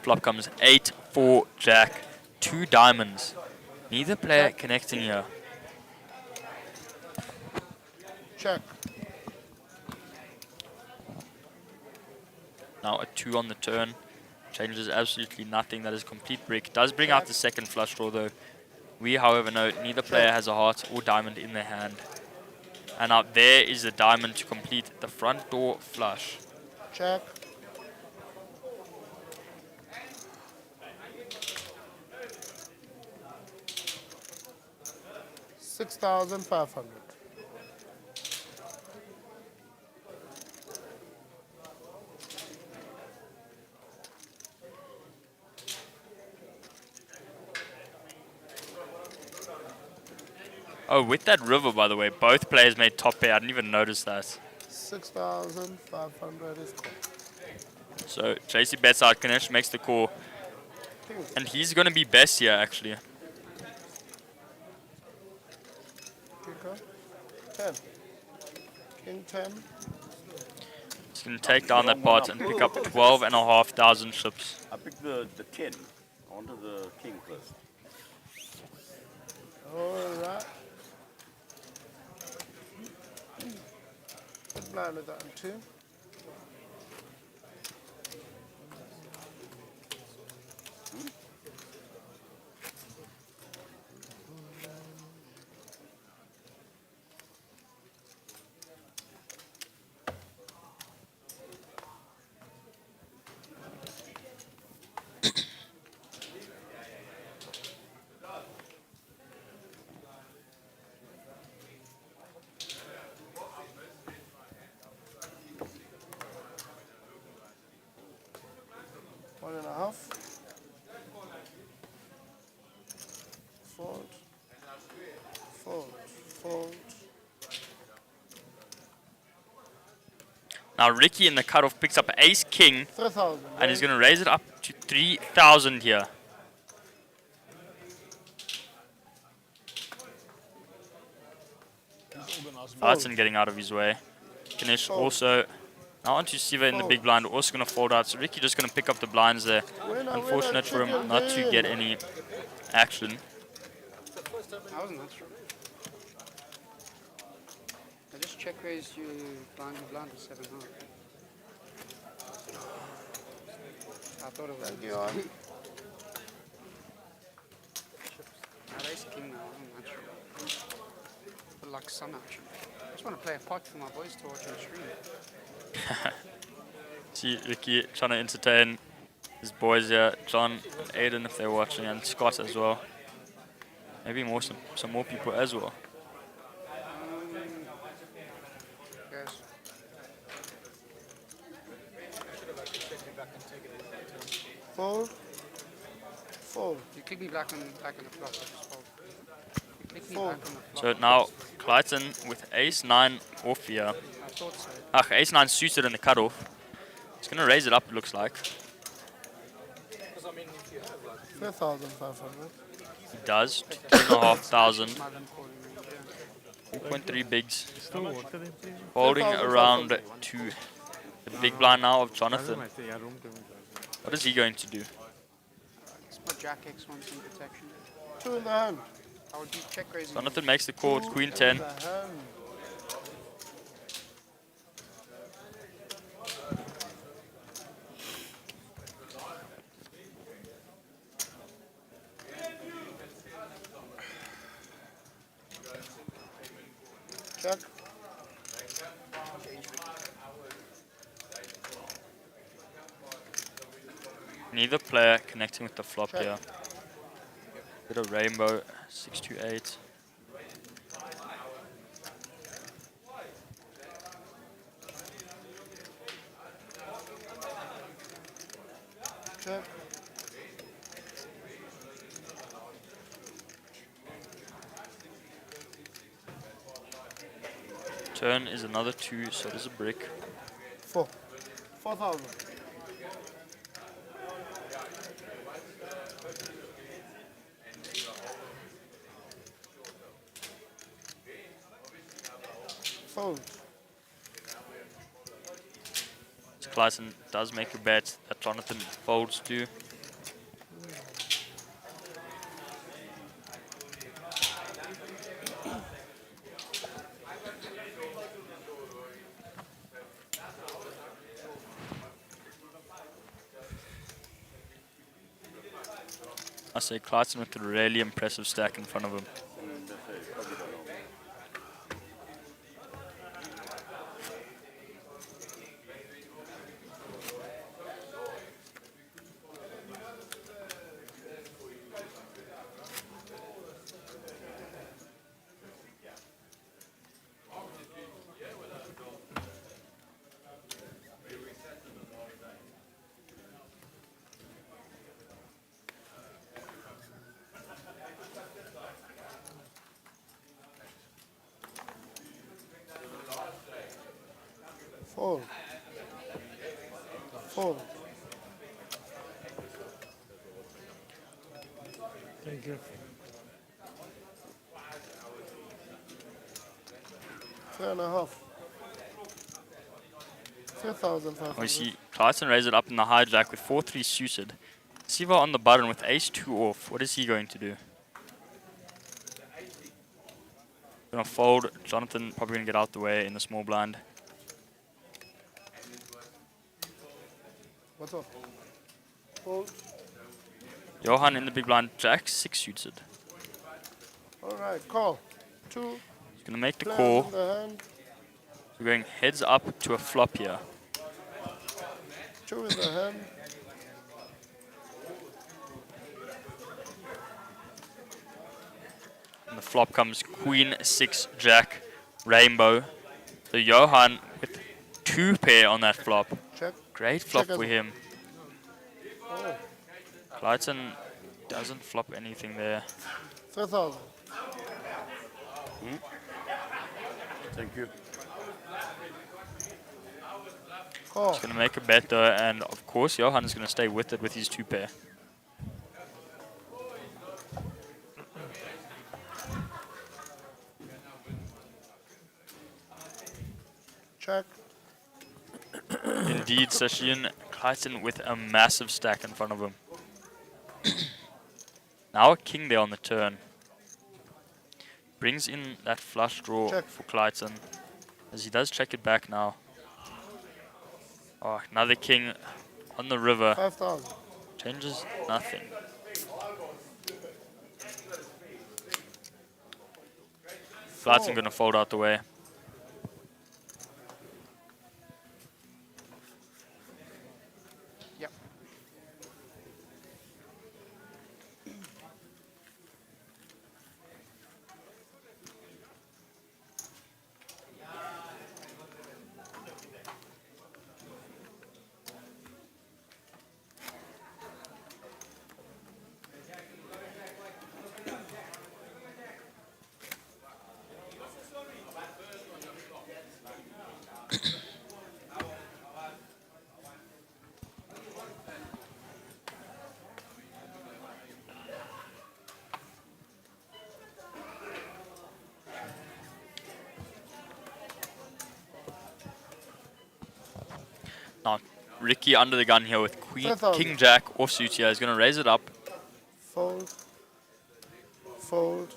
Flop comes 8, 4, Jack, 2 diamonds. Neither player connecting here. Check. Now a 2 on the turn. Changes absolutely nothing. That is complete brick. Does bring out the second flush draw though. We, however, know neither player has a heart or diamond in their hand. And now there is a diamond to complete the front door flush. Check. $6,500. Oh, with that river, by the way, both players made top pair. I didn't even notice that. 6,500 is called. So JC bets out. Ganesh makes the call. And he's going to be best here, actually. Kicker. 10. King 10. He's going to take down that pot and pick up 12,500 chips. I picked the 10. I wanted the king first. Alright. Blind with that one too. One and a half. Fold. Fold. Fold. Now Ricky in the cutoff picks up ace king 3,000. and he's going to raise it up to 3,000 here. Hudson getting out of his way. Ganesh also now onto Siva in the big blind, also going to fold out. So Ricky just going to pick up the blinds there. Unfortunate for him not to get any action. I wasn't that sure. I just check raised you blind with 7 half. I thought it was. Thank you, Arnie. I raised king now, I'm not sure. But like some action. I just want to play a pot for my boys to watch on stream. See Ricky trying to entertain his boys here, John, Aiden if they're watching, and Scott as well. Maybe some more people as well. Yes. Fold. Fold. You click me back on the flop. Just fold. You click me Fold. back on the So flop. now Clayton with ace 9 off here. I thought so. Ace 9 suited in the cutoff. He's going to raise it up, it looks like. 3,500. He does. 2,500. My limp calling range, yeah. 4.3 bigs. Folding around to the big blind now of Jonathan. What is he going to do? It's my Jack X wants some protection. 2 in the hand. I would do check raising. Jonathan makes the call with Queen 10. In the hand. Check. Neither player connecting with the flop Check. here. Bit of rainbow, 6 to 8. Check. Turn is another 2, so does a brick. 4. 4,000. Fold. So Clayton does make a bet that Jonathan folds to. I say Clayton with a really impressive stack in front of him. Fold. Fold. Thank you. 3.5. We 3,500. see Clayton raise it up in the hijack with 4-3 suited. Siva on the button with ace-2 off. What is he going to do? Gonna fold. Jonathan probably gonna get out the way in the small blind. What's up? Fold. Johan in the big blind, jack-6 suited. Alright, call. 2. He's gonna make the Plans call. in the hand. We're going heads up to a flop here. 2 in the hand. And the flop comes queen, 6, jack, rainbow. So Johan with 2 pair on that flop. Check. Great flop Check for as- him. Oh. Clayton doesn't flop anything there. 3,000. Thank you. Call. He's gonna make a bet though, and of course Johan is gonna stay with it with his 2 pair. Check. Indeed, Sashin. Clayton with a massive stack in front of him. Now a king there on the turn. Brings in that flush draw Check. for Clayton, as he does check it back now. Oh, another king on the river. 5,000. Changes nothing. Clayton gonna fold out the way. Yep. Now, Ricky under the gun here with queen, 10,000. king jack offsuit here. He's gonna raise it up. Fold. Fold.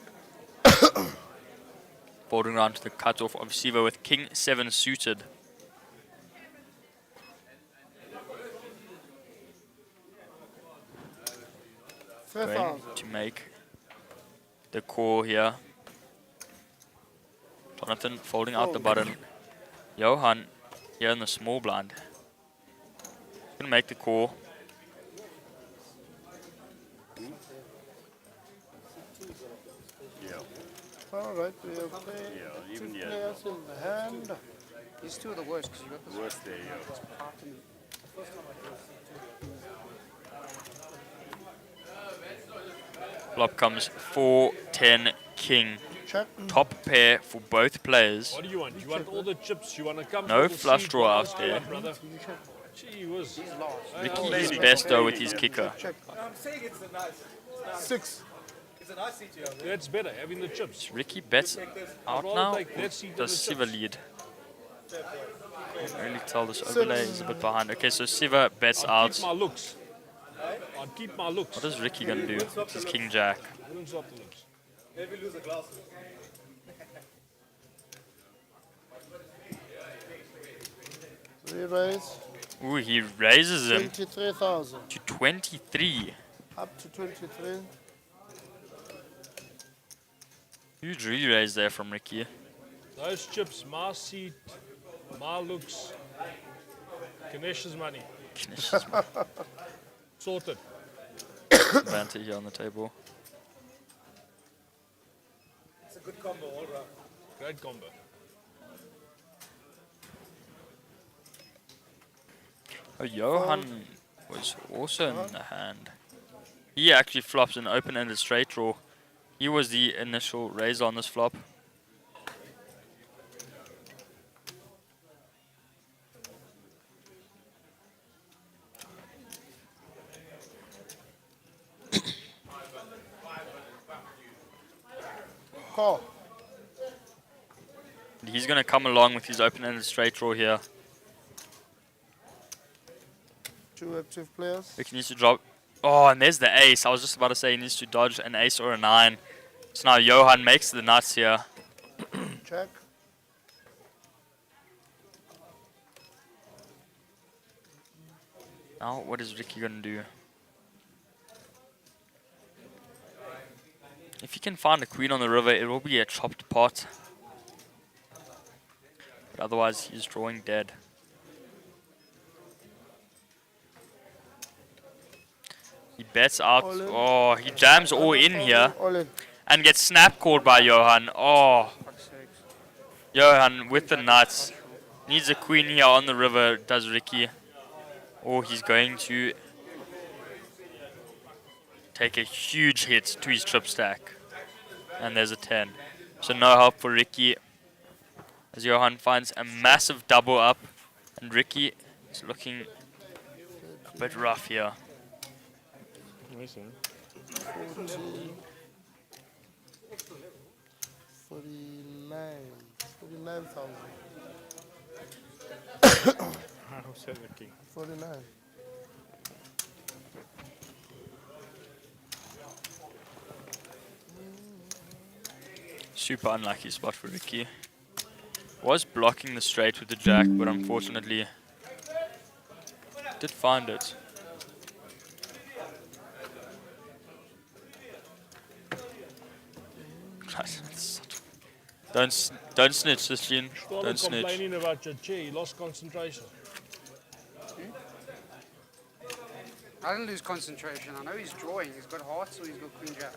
Folding around to the cutoff of Siva with king 7 suited. Going 3,000. to make the call here. Jonathan folding out the Fold. button. Johan here in the small blind. Gonna make the call. Yeah. Alright, we have play, Yeah, two even yeah. players in the hand. These two are the worst because you got this Worst there, yeah. part in Flop comes 4, 10, king. Check. Top pair for both players. What do you want? You want all the chips? You want to come? No for the flush seed? draw What out else do you there. want, brother? Gee whiz. Ricky is best though with his kicker. Check. I'm saying it's a nice. 6. It's a nice seat you have. That's better, having the chips. Ricky bets out rather now. take that seat than Does the Siva chips. lead? I can only tell this overlay is a bit behind. Okay, so Siva bets out. Keep my looks. I'd keep my looks. What is Ricky gonna do with his king jack? Wouldn't swap the looks. Maybe lose a glass. Re-raise. Ooh, he raises him 23,000. to 23. Up to 23. Huge re-raise there from Ricky. Those chips, my seat, my looks, Ganesh's money. Sorted. Banter here on the table. It's a good combo all round. Great combo. Oh, Johan was also in the hand. He actually flops an open-ended straight draw. He was the initial raiser on this flop. Call. He's going to come along with his open-ended straight draw here. 2 active players. Ricky needs to drop. Oh, and there's the ace. I was just about to say he needs to dodge an ace or a 9. So now Johan makes the nuts here. Check. Now, what is Ricky going to do? If he can find a queen on the river, it will be a chopped pot. But otherwise, he's drawing dead. He bets out. All in. Oh, he jams all in here All in. and gets snap called by Johan. Oh, Fuck's sakes. Johan with the nuts. Needs a queen here on the river, does Ricky. Or he's going to take a huge hit to his trip stack. And there's a 10. So no help for Ricky. As Johan finds a massive double up. And Ricky is looking a bit rough here. 40, 49. 49,000. 49. Super unlucky spot for Ricky. Was blocking the straight with the jack, but unfortunately did find it. Don't snitch this, Gene. Started Don't snitch. complaining about your chair. He lost concentration. I didn't lose concentration. I know he's drawing. He's got hearts or he's got queen jack.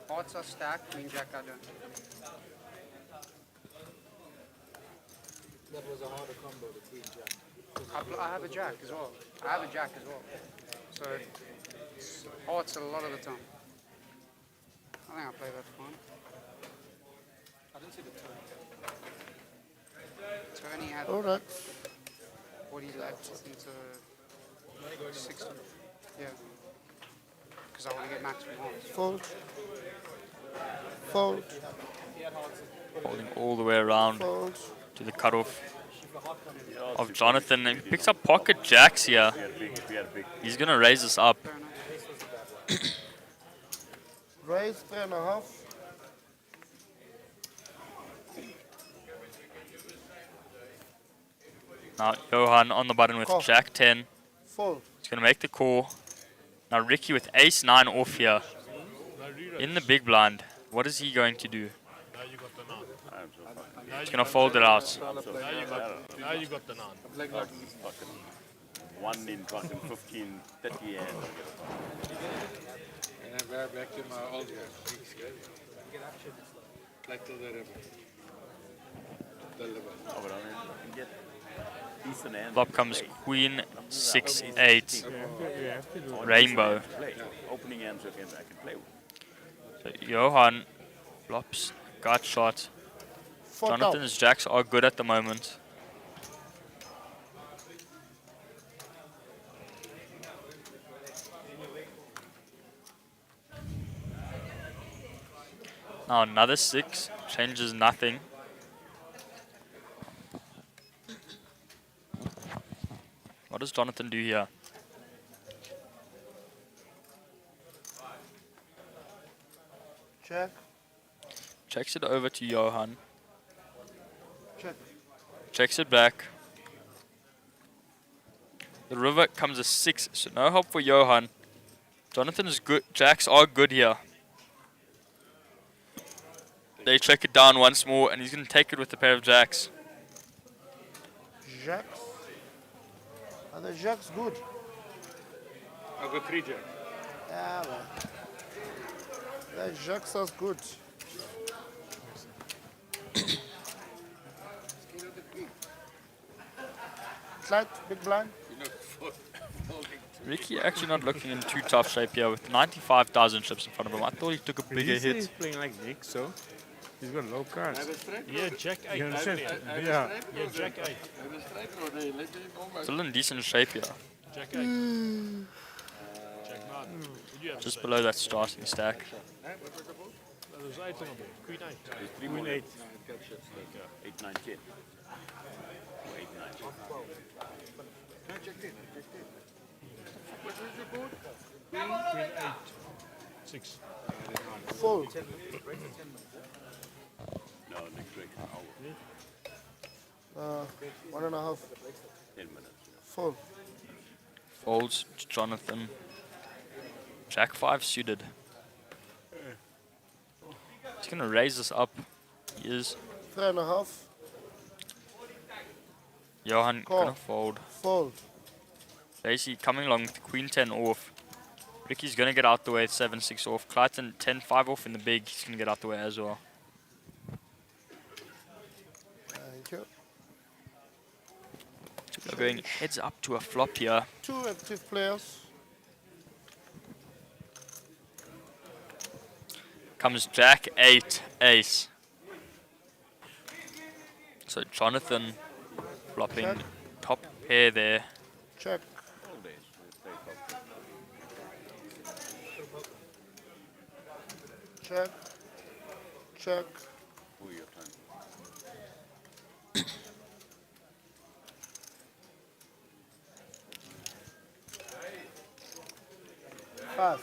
Hearts are stacked, queen jack I don't. That was a harder combo, the queen jack. I have a jack as well. I have a jack as well. So it's hearts a lot of the time. I think I play that fine. I didn't see the turn. Tony had Alright. 40 left into 60. Yeah. Because I want to get maximum hearts. Fold. Fold. Holding all the way around Fold. to the cutoff of Jonathan. And he picks up pocket jacks here. He's going to raise this up. Fair enough. Raise 3.5. Now Johan on the button with Call. jack 10. Fold. He's going to make the call. Now Ricky with ace 9 off here. No re-raise. In the big blind. What is he going to do? Now you got the 9. He's going to fold it out. Now you got the 9. Fucking 1 in fucking 15, 30 and And I'm back to my old game. Like till that ever. Deliver. oh, but I mean, you can get decent hands. Flop comes queen 6 8 rainbow. Play. Opening hands I can play with. So Johan flops, gut shot. 4,000. Jonathan's jacks are good at the moment. Now another 6 changes nothing. What does Jonathan do here? Check. Checks it over to Johan. Check. Checks it back. The river comes a 6, so no help for Johan. Jonathan is good. Jacks are good here. They check it down once more, and he's going to take it with a pair of jacks. Jacks. Are the jacks good? I've got 3 jacks. Yeah, man. The jacks are good. Clyde, big blind. Ricky actually not looking in too tough shape here with 95,000 chips in front of him. I thought he took a bigger He's hit. playing like Nick, so he's got low cards. Yeah, Jack 8. You understand? Yeah, Yeah. Jack 8. Still in decent shape here. Jack 8. Jack 9. Would you have Just below that starting stack. There's 8 on the board. Queen 8. Queen 8. 8, 9, 10. 8, 9, Queen 8. 6. Fold. No, next week. 1.5. 10 minutes. Fold. Folds to Jonathan. Jack 5 suited. He's going to raise this up. He is. 3.5. Johan Call. going to fold. Fold. Lacey coming along with Queen 10 off. Ricky's going to get out the way at 7-6 off. Clayton 10-5 off in the big. He's going to get out the way as well. Thank you. We're going heads up to a flop here. 2 active players. Comes Jack 8 ace. So Jonathan flopping Check. top pair there. Check. Check. Check. Who your time? Pass.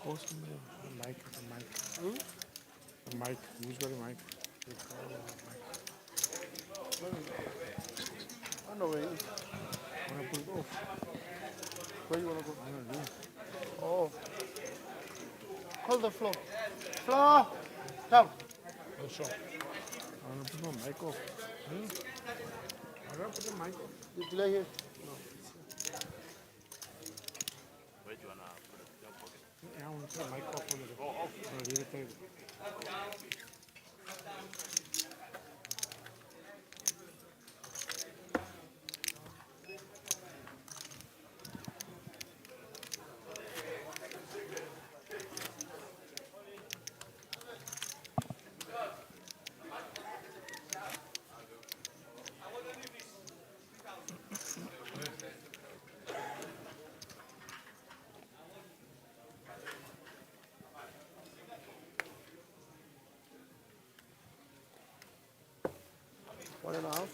Awesome. The mic. The mic. Who's got a mic? I know where he is. I'm gonna put it off. Where you want to go? I'm gonna do. Oh. Call the floor. Floor. Down. Oh, sure. I'm gonna put my mic off. I'm gonna put the mic off. You delay here. Yeah, I want to put the mic off on the I'm gonna leave it there. One and a half.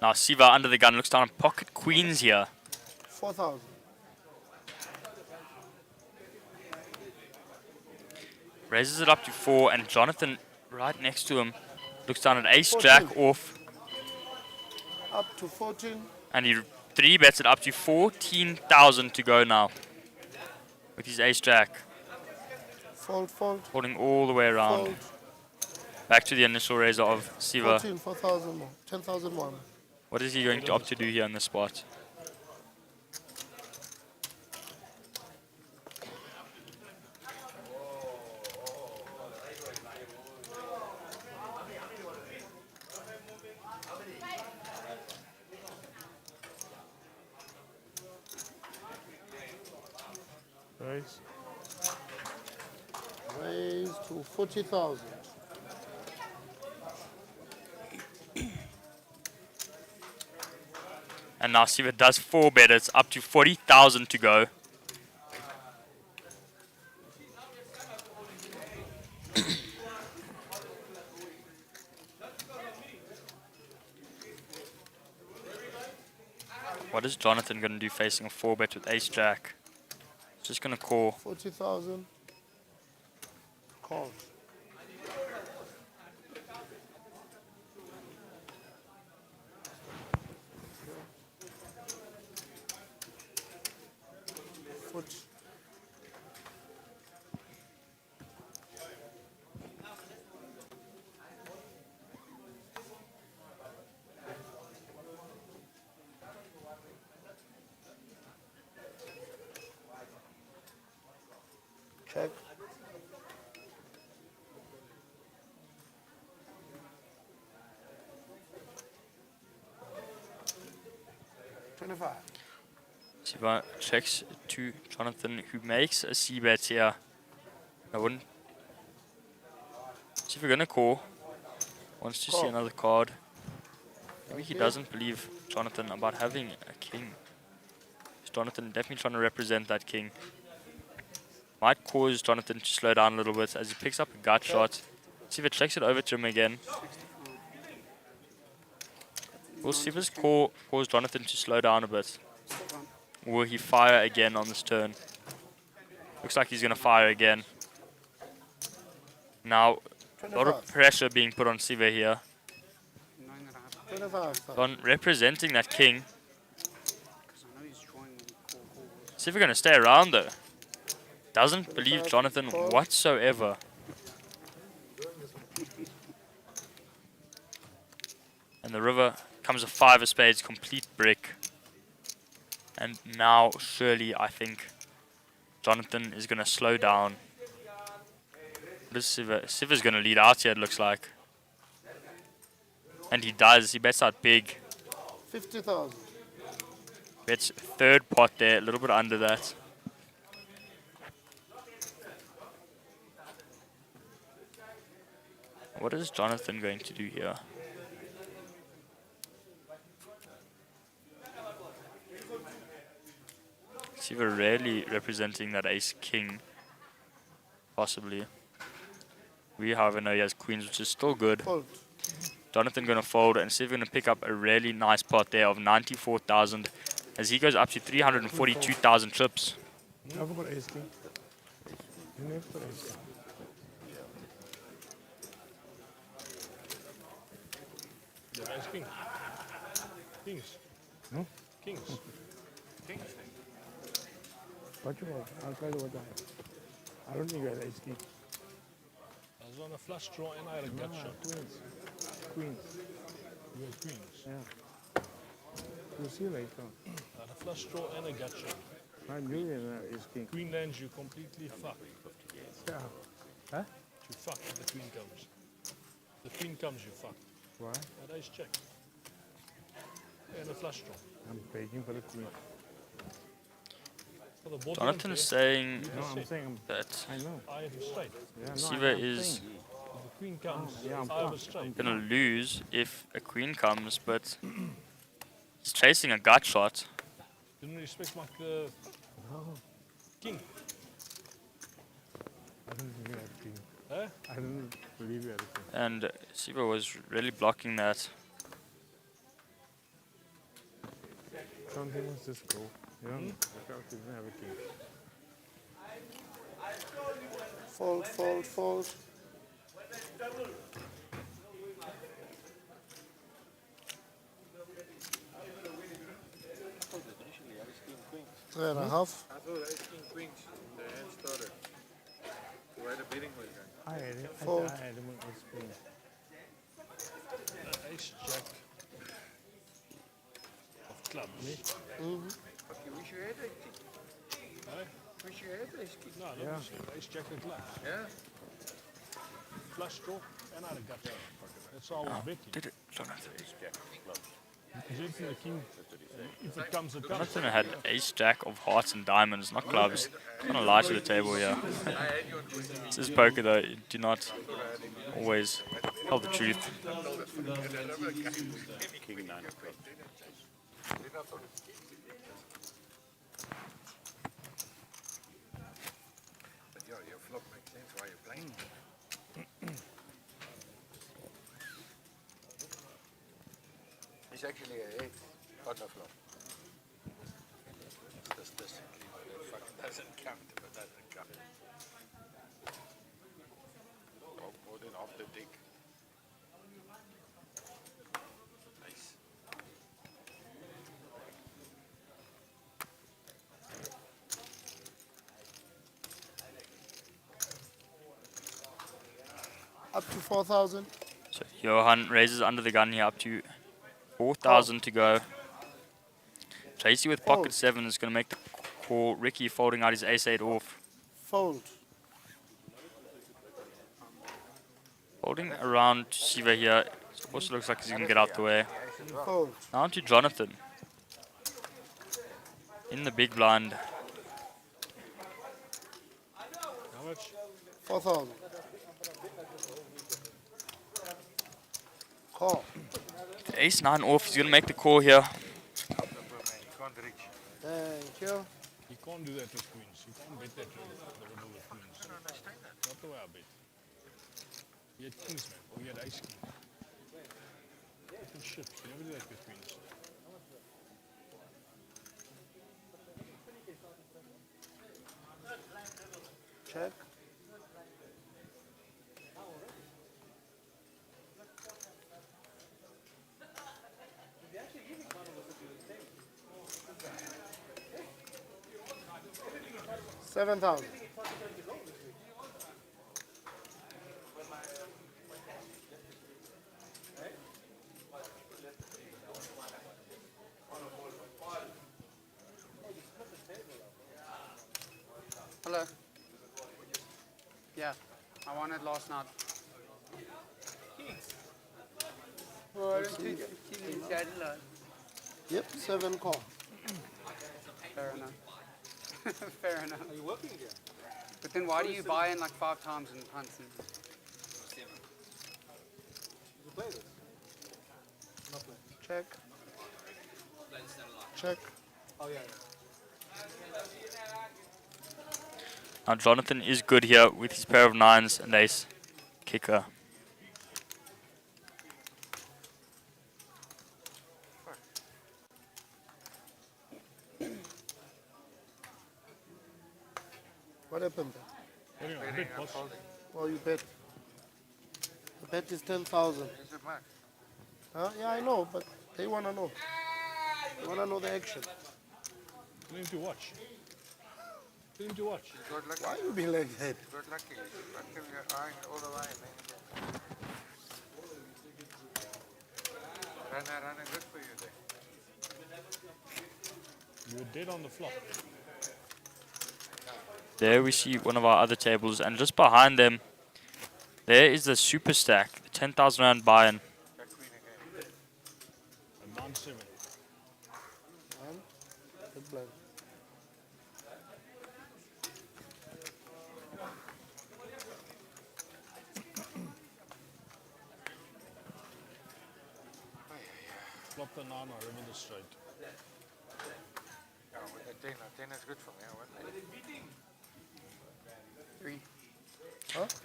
Now Siva under the gun looks down at pocket queens here. 4,000. Raises it up to 4 and Jonathan right next to him looks down at ace jack 14. off Up to 14. and he 3-bets it up to 14,000 to go now with his ace jack. Fold, fold. Holding all the way around. Fold. Back to the initial raiser of Siva. 14, 4,000 more. 10,001. What is he going to opt to do here in this spot? Raise. Raise to 40,000. And now Siva does 4-bet. It's up to 40,000 to go. What is Jonathan going to do facing a 4-bet with ace-jack? Just going to call. 40,000. Call. Foot. Check. Siva checks to Jonathan, who makes a c-bet here. I wouldn't. Siva going to call. Wants to see another card. Maybe he doesn't believe Jonathan about having a king. Jonathan definitely trying to represent that king. Might cause Jonathan to slow down a little bit as he picks up a gut shot. Siva checks it over to him again. Will Siva's call cause Jonathan to slow down a bit? Will he fire again on this turn? Looks like he's going to fire again. Now, a lot of pressure being put on Siva here. 9.5. On representing that king. Because I know he's drawing when he calls. Siva going to stay around though. Doesn't believe Jonathan whatsoever. And the river comes a 5 of spades, complete brick. And now, surely, I think Jonathan is going to slow down. What is Siva? Siva's going to lead out here, it looks like. And he does. He bets out big. 50,000. Bets third pot there, a little bit under that. What is Jonathan going to do here? Siva rarely representing that ace-king. Possibly. We, however, know he has queens, which is still good. Fold. Jonathan going to fold, and Siva going to pick up a really nice pot there of 94,000 as he goes up to 342,000 chips. Never got ace king. You never got ace king. Yeah, ace king. Kings. No? Kings. What you want? I'll tell you what I have. I don't think I had ace king. I was on a flush draw and I had a gut shot. Queens. Queens. You had queens. Yeah. You see later. I had a flush draw and a gut shot. I knew that ace king. Queen lands, you completely fuck. Yeah. Huh? You fuck if the queen comes. The queen comes, you fuck. Why? At ace check. And a flush draw. I'm begging for the queen. For the board Jonathan is saying No, I'm saying that I know. I have a straight. Yeah, no, Siva I'm is saying. If the queen comes, yeah, I'm I have a fucked. straight. going to lose if a queen comes, but he's chasing a gut shot. Didn't respect my No, king. I don't think you had king. Huh? I don't believe you had a king. And Siva was really blocking that. Something must just go. You know, I felt you didn't have a king. Fold, fold, fold. Three and a half. I thought ace king queens. The hand started. The way the betting was going. I had him. Fold. I had him with ace queen. Ace jack of clubs. Fuck, you wish you had ace king. Huh? Wish you had ace king. No, Yeah. not ace jack of clubs. Yeah? Flush draw and I had a gut shot. That's all I was betting. Did it, Jonathan? Rejecting the king. If it comes, it comes. Jonathan had ace jack of hearts and diamonds, not clubs. Kind of lie to the table here. This is poker though. You do not always tell the truth. King 9 of clubs. But yeah, your flop makes sense why you're playing. It's actually a 8, not a flop. Statistically, but it fucking doesn't count if it doesn't count. Oh, more than half the deck. Nice. Up to 4,000. So Johan raises under the gun here up to 4,000 to go. Tracy with pocket 7 is going to make the call. Ricky folding out his ace-8 off. Fold. Holding around Shiva here. Also looks like he's going to get out the way. Fold. Now to Jonathan. In the big blind. How much? 4,000. Call. The ace-9 off. He's going to make the call here. You can't reach. Thank you. You can't do that with queens. You can't bet that the river with queens. Not the way I bet. You had kings, man. Or you had ace king. Fucking shit. You never do that with queens. Check. $7,000. Hello. Yeah, I won it last night. Yep, 7 call. Fair enough. Fair enough. Are you working again? But then why do you buy in like 5 times and punts? And... Check. Check. Now Jonathan is good here with his pair of 9s and ace kicker. What happened? Anyway, I bet, boss. Well, you bet. The bet is 10,000. Is it much? Huh? Yeah, I know, but they want to know. They want to know the action. Tell him to watch. Tell him to watch. Got lucky. Why you be like that? Got lucky. Lucky your eye all the way, man. Running good for you there. You were dead on the flop. There we see one of our other tables, and just behind them, there is the super stack, the 10,000 rand buy-in. Jack queen again. A 9-7. And good blind. Flop the 9 or river the straight. Yeah, with the 10. 10 is good for me. What? 3.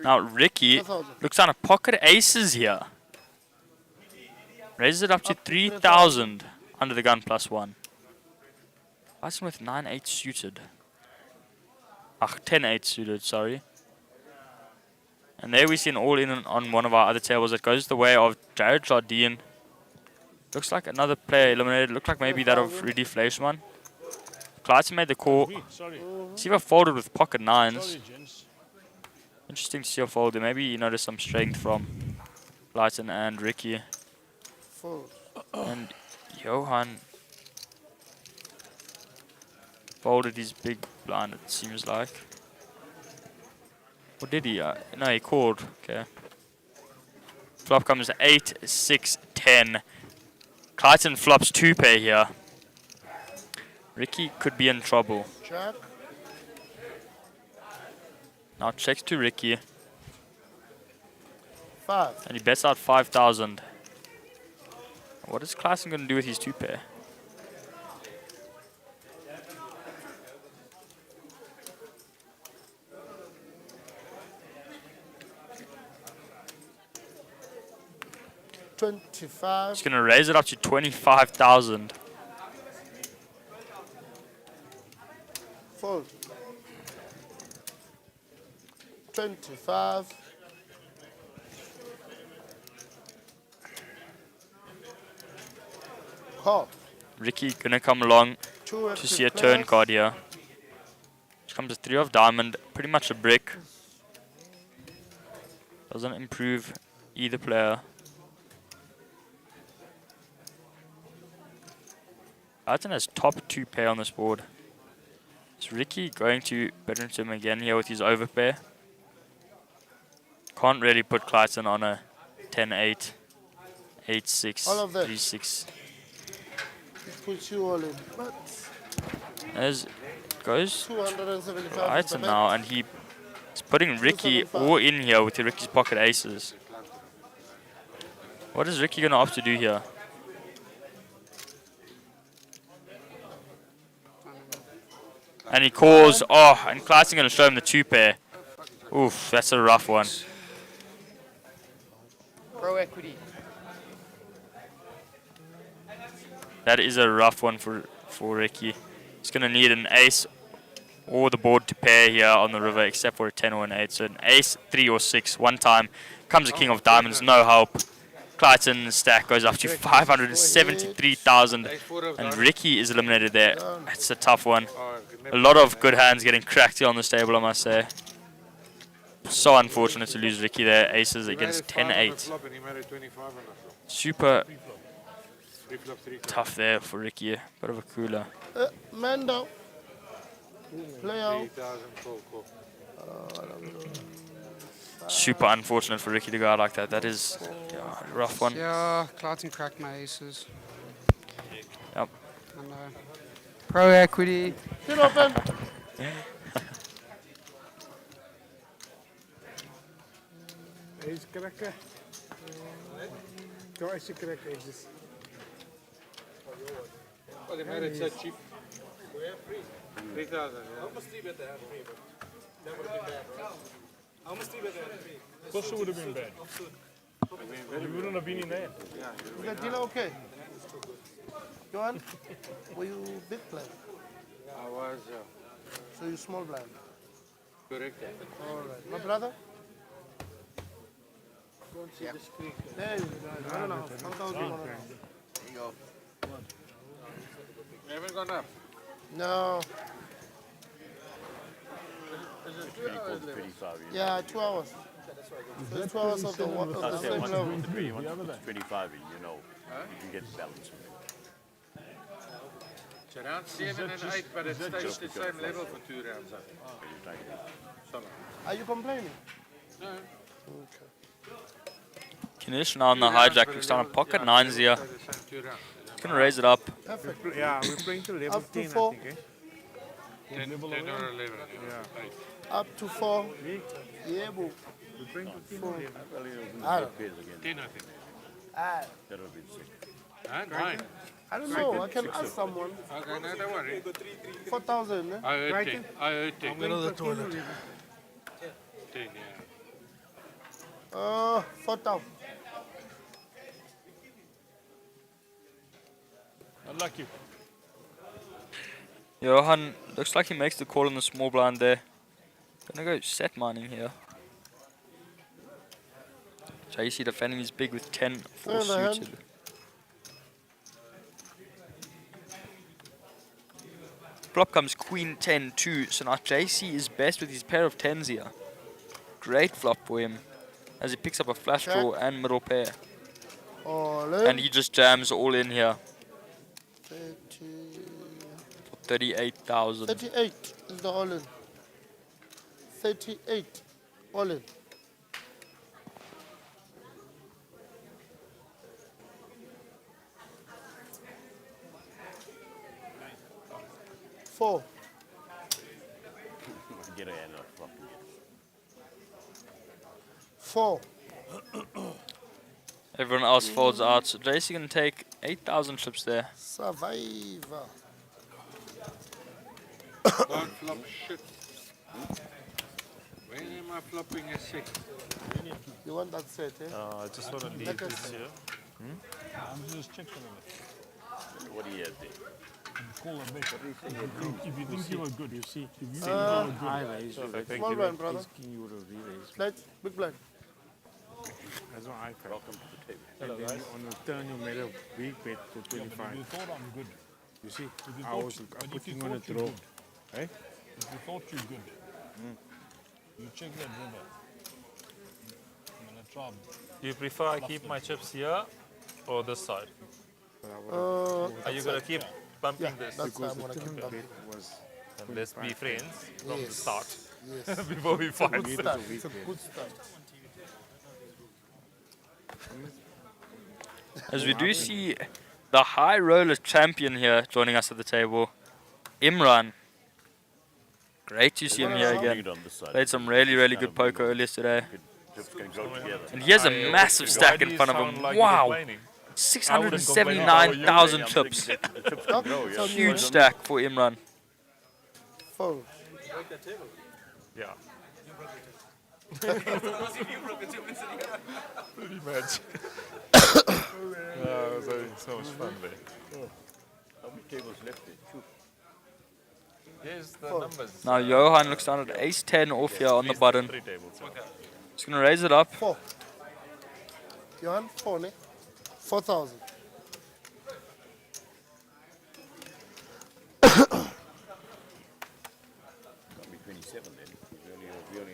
Now Ricky 4,000. looks on a pocket aces here. Raises it up to 3,000 under the gun +1. Bison with 9-8 suited. 10-8 suited, sorry. And there we see an all-in on one of our other tables that goes the way of Jared Jardine. Looks like another player eliminated. Looked like maybe that of Rudy Fleischmann. Clayton made the call. Sorry. Siva folded with pocket 9s. Sorry, gents. Interesting to see a fold there. Maybe you noticed some strength from Clayton and Ricky. Fold. And Johan folded his big blind, it seems like. Or did he? No, he called. Okay. Flop comes 8, 6, 10. Clayton flops 2 pair here. Ricky could be in trouble. Check. Now checks to Ricky. 5. And he bets out 5,000. What is Clayton going to do with his 2 pair? He's 25. going to raise it up to 25,000. Fold. 25. Call. Ricky going to come along 2 to see a turn card here. Which comes a 3 of diamond, pretty much a brick. Doesn't improve either player. Clayton has top 2 pair on this board. Is Ricky going to bet into him again here with his overpair? Can't really put Clayton on a 10-8, 8-6, All of that. 3-6. It puts you all in. But As goes 275. Clayton now, and he's putting Ricky all in here with Ricky's pocket aces. What is Ricky going to opt to do here? And he calls, and Clayton going to show him the 2 pair. Oof, that's a rough one. Pro equity. That is a rough one for Ricky. He's going to need an ace or the board to pair here on the river, except for a 10 or an 8. So an ace, 3 or 6. One time comes a king of diamonds, no help. Clayton's stack goes up to 573,000. And Ricky is eliminated there. That's a tough one. A lot of good hands getting cracked here on this table, I must say. So unfortunate to lose Ricky there. Aces against 10-8. Super tough there for Ricky. Bit of a cooler. Man down. Play out. Super unfortunate for Ricky to go out like that. That is a rough one. Yeah, Clayton cracked my aces. Yep. And, pro equity. Get open. Ace cracker. Go ace cracker aces. Oh, they made it so cheap. 3,000, yeah. How much three bet they had free, but that would have been bad, right? How much three bet they had free? Of course it would have been bad. You wouldn't have been in there. Is that dealer okay? Johan, were you big blind? I was So you small blind? correct. All right. My brother? Don't see the screen. There you go. I don't know. 1,000. There you go. You haven't gone up. No. Is it 2 hours left? 25. Yeah, 2 hours. So it's 2 hours of the same Once level. you win 3, once you put 25 in, you know, you can get balance. It's around 7 and 8, but it stays the same level for 2 rounds. Solid. Are you complaining? No. Ganesh now on the hijack. Looks down a pocket 9s here. Stay the same 2 rounds. Going to raise it up. Perfect. Yeah, we're playing to level Up to 10, 4. I think, 10 or 11. Yeah. 8. Up to 4. Yeah, boo. We're playing to 10 or 11. I don't, 10, I think. I, That would have been sick. Huh? 9. I don't know. I can ask someone. Okay, no, don't worry. 4,000. Eh? I heard 10. I heard 10. Playing to 10 or 11. 10, yeah. 4,000. Unlucky. Johan looks like he makes the call on the small blind there. Gonna go set mining here. JC defending his big with 10 4 Fair hand. suited. Flop comes queen 10 2. So now JC is best with his pair of 10s here. Great flop for him as he picks up a flash Check. draw and middle pair. All in. And he just jams all in here 30, for 38,000. 38 is the all in. 38 all in. 4. Get a hand on flop again. 4. Everyone else folds out. So JC can take 8,000 chips there. Survivor. Don't flop shit. When am I flopping a 6? You want that set, eh? I just want to leave Like I this said. here. I'm just checking it. What do you have there? Call a bet. If you think you were good, You see, if you I raised you. Thank Small you. blind, brother. King, you would have re-raised. Blind, big blind. That's what I felt. Welcome to the table. And then on the turn, you made a big bet to if you 25. thought I'm good, You see, if you I thought, was but if you putting on a thought you're draw. good, Eh? if you thought you're good, you check that river. I'm gonna try. Do you prefer I keep my chips here or this side? But I would have Are you going to keep bumping Yeah, this? that's why I'm going to the keep them. bet was And let's be friends from the Yes. start Yes. before we fight. Good start. weak It's a bet. good start. As we do see the high roller champion here joining us at the table, Imran. Great to see him here Bring again. it on this side. Played some really, really good poker earlier today. Chips can go together. And he has a massive stack in front of him. Wow! 679,000 chips. The chips can grow, yeah. Huge stack for Imran. Fold. Yeah. Pretty much. I was having so much fun there. How many tables left there? Two. Here's the numbers. Now Johan looks down at ace 10 off here on the button. 3 tables. He's going to raise it up. 4. Johan, 4, ne? 4,000. Can't be 27 then. We only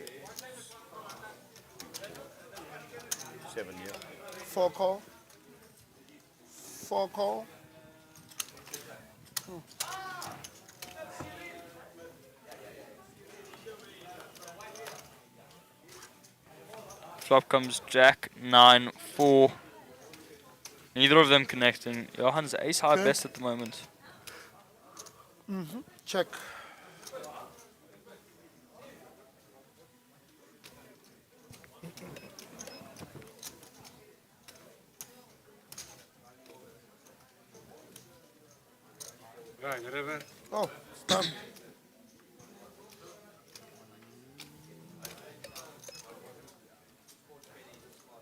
7 years. 4 call. 4 call. Flop comes Jack 9 4. Neither of them connecting. Johan's ace high Okay. best at the moment. Check. Right, river. Oh, stop.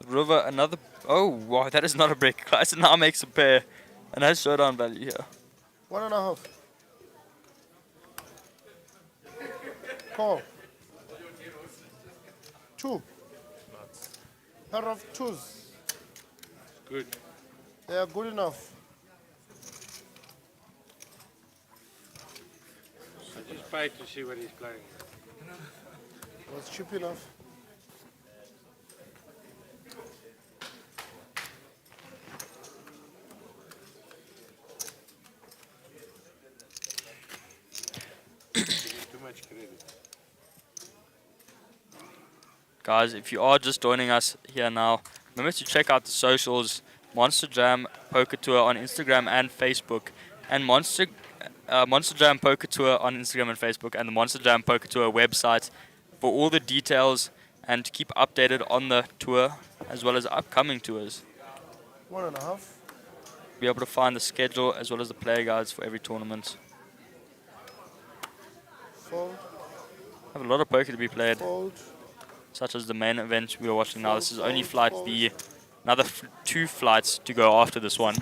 River another. Oh wow, that is not a break. Clayton now makes a pair and has showdown value here. 1.5. Call. 2. Pair of 2s. Good. They are good enough. I just paid to see what he's playing. Was cheap enough. Too much credit. Guys, if you are just joining us here now, remember to check out the socials. Monster Jam Poker Tour on Instagram and Facebook, and Monster Jam Poker Tour on Instagram and Facebook, and the Monster Jam Poker Tour website for all the details and to keep updated on the tour as well as upcoming tours. 1.5. Be able to find the schedule as well as the player guides for every tournament. Fold. Have a lot of poker to be played, Fold. such as the main event we are watching now. This is only flight B. Another 2 flights to go after this one.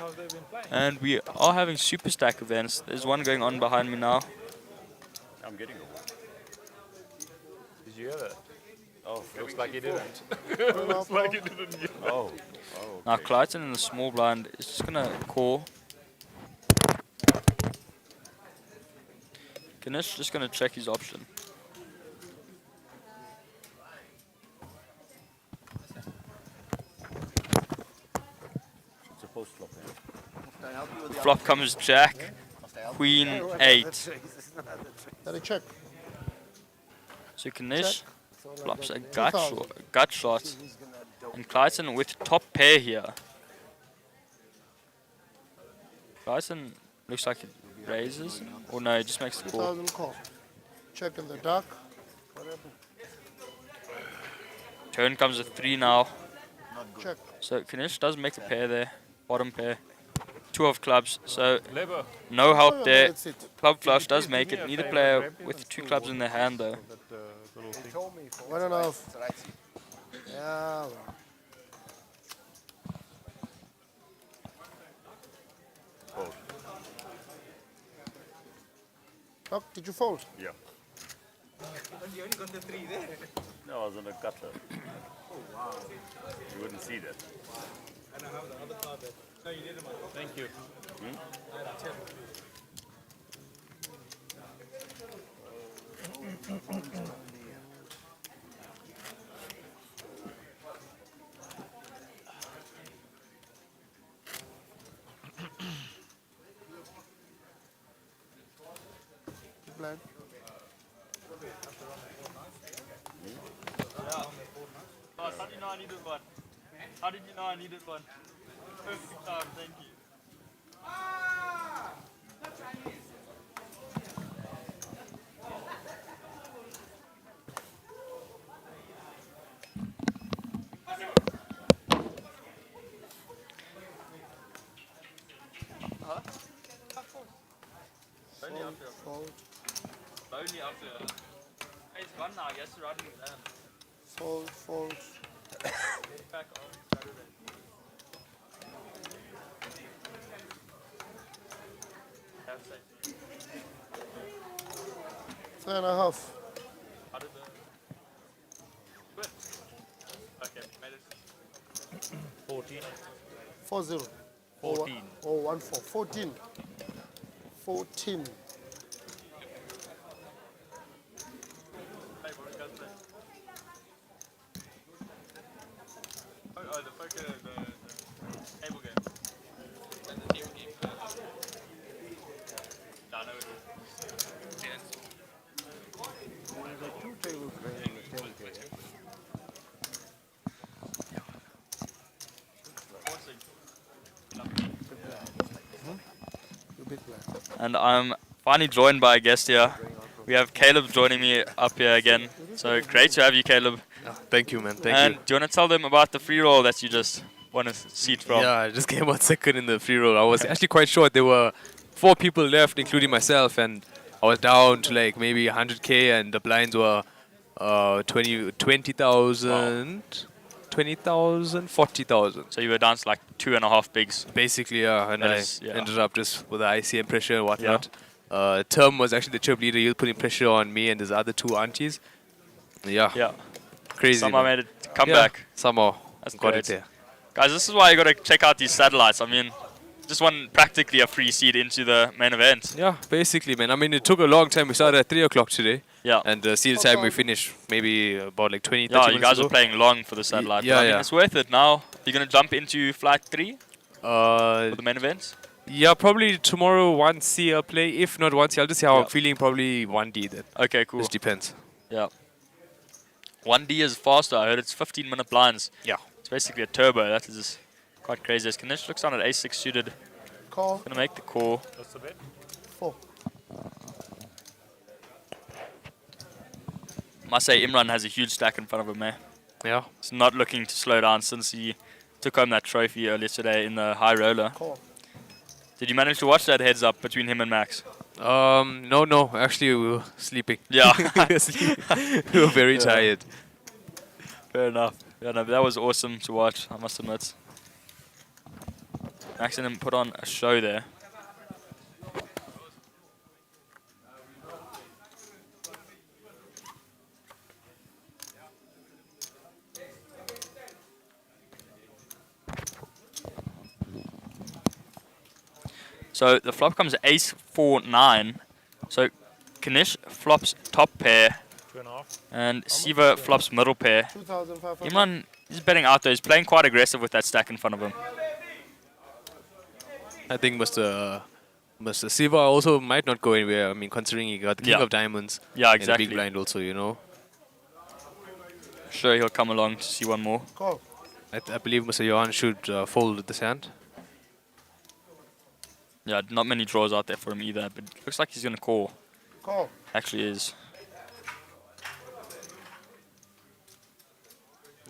And we are having super stack events. There's one going on behind me now. I'm getting a one. Did you hear that? Oh, Looks like you didn't. Looks like you didn't hear. Oh. Now Clayton in the small blind is just gonna call. Ganesh just gonna check his option. It's a post flop. Flop comes Jack, Queen 8. Let it check. So Ganesh flops a gut shot. And Clayton with top pair here. Clayton looks like raises. Or no, he just makes the call. 2000 call. Check in the dark. Turn comes with 3 now. Check. So Ganesh does make a pair there. Bottom pair. 2 of clubs. So Labor. no help no, there. that's it. Club flush does Please make do me it. a Neither favor, player grab me with the 2 stool clubs in their hand though. That little thing. 1.5. Yeah. Well. Fold. Doc, did you fold? Yeah. But you only got the 3 there. No, I was on a gutter. Oh, wow. You wouldn't see that. And I have the other card there. No, you didn't. Thank you. I had 10. Blind. How did you know I needed one? How did you know I needed one? Perfect time, thank you. Fold. Only after. Hey, it's gone now. I guess you're riding with them. Fold. Fold. Back on Saturday. Have safe. 3.5. How did the. Good. Okay, made it. 14. 4-0. 14. Oh, 1-4. 14. 14. Hey, what goes there? Oh, the poker, the table game. And the table game. I know it is. You big blind. And I'm finally joined by a guest here. We have Caleb joining me up here again. So great to have you, Caleb. Thank you, man. Thank And you. do you want to tell them about the free roll that you just won a seat from? Yeah, I just came out second in the free roll. I was actually quite short. There were 4 people left, including myself, and I was down to like maybe 100k, and the blinds were 20,000, 20,000, 40,000. So you were down to like 2.5 bigs. Basically, yeah, and That I is- yeah. ended up just with the ICM pressure and whatnot. Term was actually the chip leader. He was putting pressure on me and his other 2 aunties. Yeah, Yeah. crazy. Somehow man. made it come Yeah, back. Somehow That's got great. it there. Guys, this is why you got to check out these satellites. I mean, just won practically a free seat into the main event. Yeah, basically, man. I mean, it took a long time. We started at 3 o'clock today. Yeah. And see the time we finished maybe about like 20, 30 Yeah, you minutes guys ago. are playing long for the satellite. yeah, but I mean, yeah. it's worth it now. You're going to jump into flight 3 for the main event? Yeah, probably tomorrow 1C I'll play. If not 1C, I'll just see how Yeah. I'm feeling. Probably 1D then. Okay, cool. Just depends. Yeah. 1D is faster. I heard it's 15-minute blinds. Yeah. It's basically a turbo. That is quite crazy. As Ganesh looks on at A6 suited. Call. Going to make the call. What's the bet? 4. Must say Imran has a huge stack in front of him, eh? Yeah. He's not looking to slow down since he took home that trophy earlier today in the high roller. Call. Did you manage to watch that heads up between him and Max? No. Actually, we were sleeping. Yeah. We were very tired. Fair enough. Yeah, no, but that was awesome to watch, I must admit. Max and him put on a show there. So the flop comes ace 4-9. So Ganesh flops top pair 2.5. and Siva flops middle pair. 2,500. Imran is betting out though. He's playing quite aggressive with that stack in front of him. I think Mr. Siva also might not go anywhere. I mean, considering he got the king Yeah. of diamonds. Yeah, And exactly. the big blind also, you know. Sure, he'll come along to see one more. Call. I believe Mr. Johan should fold this hand. Yeah, not many draws out there for him either, but looks like he's going to call. Call. Actually is.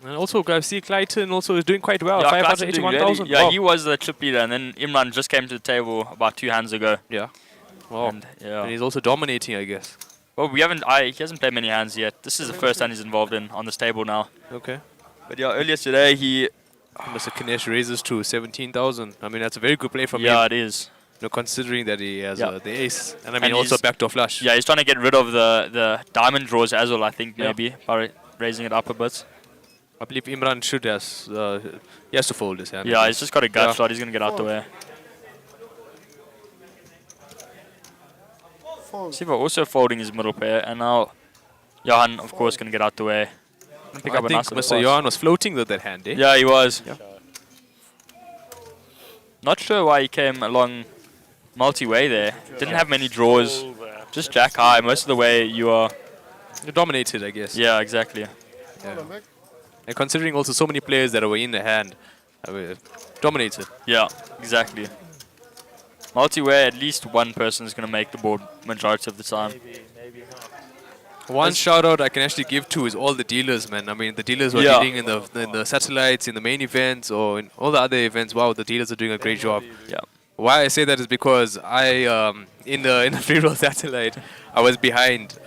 And also, I see Clayton also is doing quite well. Yeah, Clayton doing really, 581,000. yeah, Wow. he was the chip leader, and then Imran just came to the table about 2 hands ago. Yeah. Wow. And, yeah. And he's also dominating, I guess. Well, he hasn't played many hands yet. This is the first hand he's involved in on this table now. Okay. But yeah, earlier today he... Mr. Ganesh raises to 17,000. I mean, that's a very good play from him. Yeah, it is. You know, considering that he has Yeah. the ace. And I mean, And also he's- backdoor flush. Yeah, he's trying to get rid of the diamond draws as well, I think, Yeah. maybe, by raising it up a bit. I believe Imran should he has to fold this hand. Yeah, he's just got a gut Yeah. shot. He's going to get out the way. Fold. Siva also folding his middle pair, and now Johan, of course, going to get out the way. Gonna pick I up a think nice little Mr. pass. Johan was floating with that hand, eh? Yeah, he was. Yeah. Not sure why he came along multi-way there. Didn't have many draws. Just jack high. Most of the way you are... You dominated, I guess. Yeah, exactly. Hold on, Vic. And considering also so many players that were in the hand, dominated. Yeah, exactly. Multi-way, at least one person is going to make the board majority of the time. One shout out I can actually give to is all the dealers, man. I mean, the dealers who are Yeah. dealing in the satellites, in the main events, or in all the other events. Wow, the dealers are doing a great job. Yeah. Why I say that is because in the free roll satellite, I was behind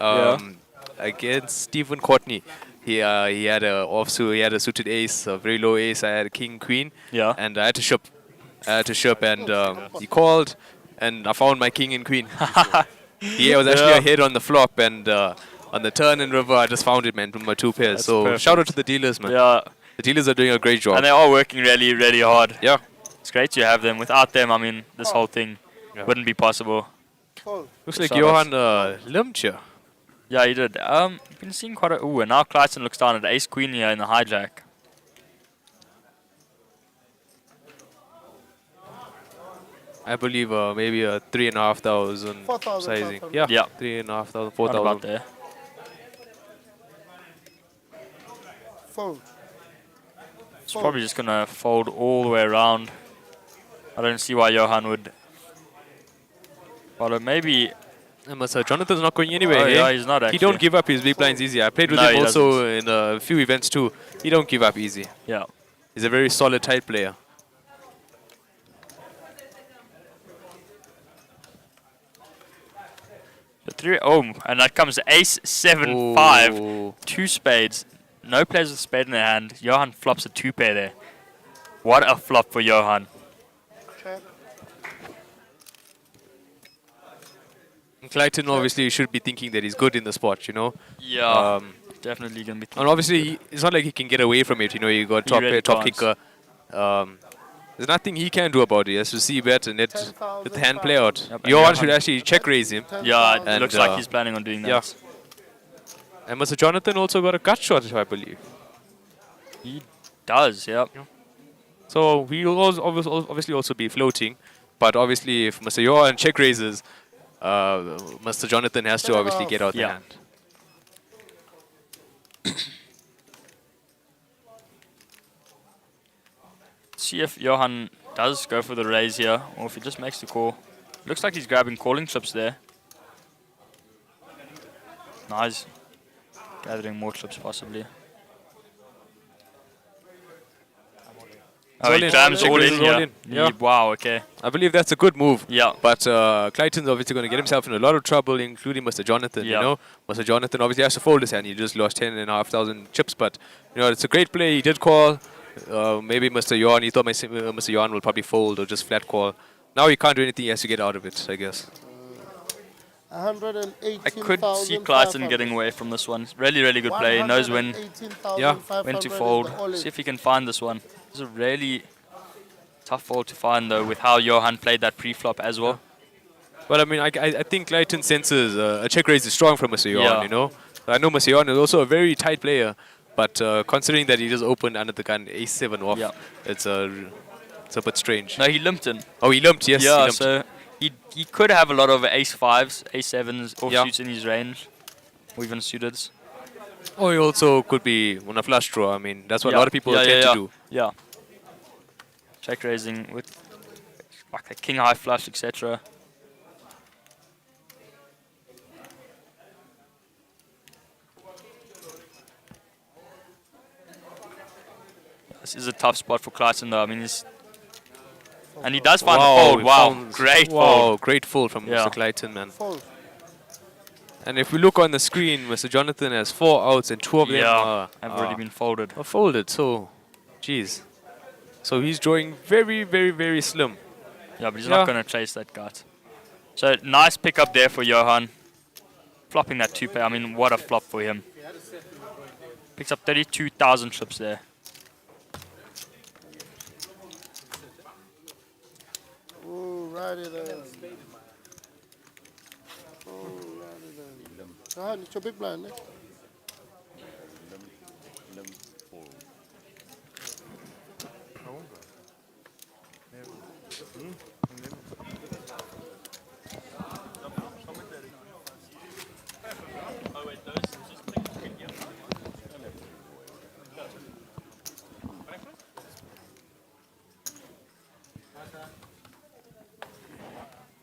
against Stephen Courtney. He had a suited ace, a very low ace. I had a king queen, Yeah. and I had to ship. And he called, and I found my king and queen. He was actually Yeah. ahead on the flop, and on the turn and river, I just found it, man, with my 2 pairs. That's So perfect. shout out to the dealers, man. Yeah. The dealers are doing a great job. And they are working really, really hard. Yeah. It's great to have them. Without them, I mean, this whole thing Yeah. wouldn't be possible. Fold. Looks like Shout Johan limped here. Yeah, he did. You've been seeing quite a... Ooh, and now Clayton looks down at ace-queen here in the hijack. I believe maybe a 3,500 4,000 sizing. something. Yeah, Yeah. 3,500, Not about 4,000. there. Fold. It's probably just going to fold all the way around. I don't see why Johan would follow. Maybe... And Mr. Jonathan's not going anywhere. Oh, eh? yeah, he's not He actually. don't give up his big blinds easy. I played with No, him he also in a few events too. He don't give up easy. Yeah. He's a very solid, tight player. The 3... Oh, and that comes ace, 7, 5. Ooh. 2 spades. No players with spade in their hand. Johan flops a 2-pair there. What a flop for Johan. Check. And Clayton obviously should be thinking that he's good in the spot, you know. Yeah. Definitely going to be... And obviously, it's not like he can get away from it. You know, you got He top really top can't. kicker. There's nothing he can do about it. He has to see bet and let the hand play out. Yep, and Johan Johan- should actually check raise him. Yeah, it And, looks like he's planning on doing that. yeah. And Mr. Jonathan also got a gut shot, I believe. He does, yeah. So he will obviously also be floating. But obviously, if Mr. Johan check raises, Mr. Jonathan has to obviously get out the Yeah. hand. See if Johan does go for the raise here, or if he just makes the call. Looks like he's grabbing calling chips there. Nice. Gathering more chips possibly. Oh, all he in. jams Check all raises in all here. in. Yeah. Wow, okay. I believe that's a good move. Yeah. But Clayton's obviously going to get himself in a lot of trouble, including Mr. Jonathan. Yeah. You know, Mr. Jonathan obviously has to fold his hand. He just lost 10,500 chips, but you know it's a great play. He did call. Maybe Mr. Johan. He thought Mr. Johan will probably fold or just flat call. Now he can't do anything. He has to get out of it, I guess. 118,500. I could see Clayton getting away from this one. Really, really good play. He knows when to fold. See if he can find this one. This is a really tough fold to find though, with how Johan played that pre-flop as well. Well, I mean, I think Clayton senses a check raise is strong from Mr. Johan. Yeah. You know, I know Mr. Johan is also a very tight player, but considering that he just opened under the gun ace-7 off, Yeah. it's a bit strange. No, he limped in. Oh, he limped. Yes, he Yeah, limped. so he could have a lot of ace-5s, ace-7s, Yeah. offsuits in his range, or even suiteds. Or he also could be on a flush draw. I mean, that's what Yeah. a lot of people tend to do. Yeah. Check raising with like a king high flush, etc. This is a tough spot for Clayton though. I mean, and he does find the fold. he Wow, found- great wow, fold. great fold from Yeah. Mr. Clayton, man. Fold. And if we look on the screen, Mr. Jonathan has 4 outs and 2 of them Yeah, have already been folded. are folded. So, jeez. So he's drawing very, very, very slim. Yeah, but he's Yeah. not going to chase that gut. So nice pick up there for Johan. Flopping that 2-pair. I mean, what a flop for him. Picks up 32,000 chips there. Oh, righty then. Oh, righty then. Ah, it's your big blind, eh?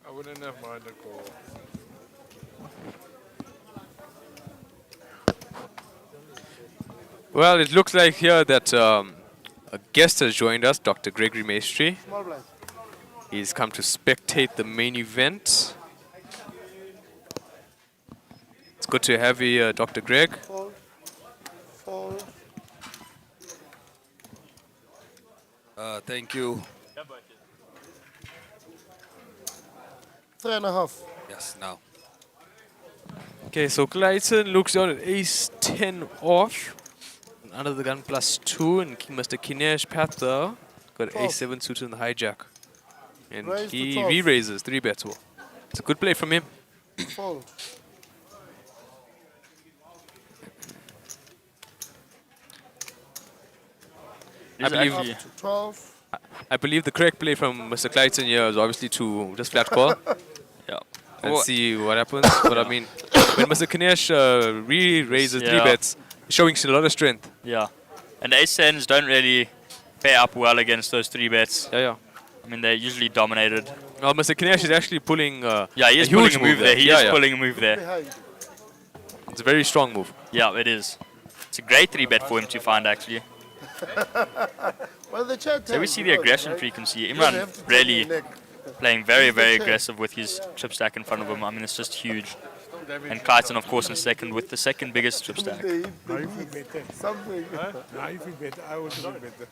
I wouldn't have minded a call. Well, it looks like here that a guest has joined us, Dr. Gregory Maestri. Small blind. He's come to spectate the main event. It's good to have you here, Dr. Greg. Fold. Fold. Thank you. 3.5. Yes, now. Okay, so Clayton looks down at ace-10 off. Under the gun +2, and Mr. Ganesh Patha got Twelve. ace-7 suited in the hijack. And Raise to he 12. re-raises 3 bets. Well, it's a good play from him. Fold. I believe, actually- Up to 12. I believe the correct play from Mr. Clayton here is obviously to just flat call Yeah. and Well, see what happens. But I mean, when Mr. Ganesh re-raises 3 Yeah. bets, showing a lot of strength. yeah. And ace-10s don't really pair up well against those 3 bets. Yeah, yeah. I mean, they're usually dominated. Well, Mr. Ganesh is actually pulling Yeah, he a is huge pulling a move there. He Yeah, is yeah. pulling a move there. Behind. It's a very strong move. Yeah, it is. It's a great 3-bet for him to find, actually. Well, the chat So we tells see you the what, aggression right? frequency. You don't Imran have to take really your neck. playing very, very check. aggressive with his chip stack in front of him. I mean, it's just huge. And Clayton, of course, in second with the second biggest chip stack. They Now you feel better. something. Now you feel better. I also feel better.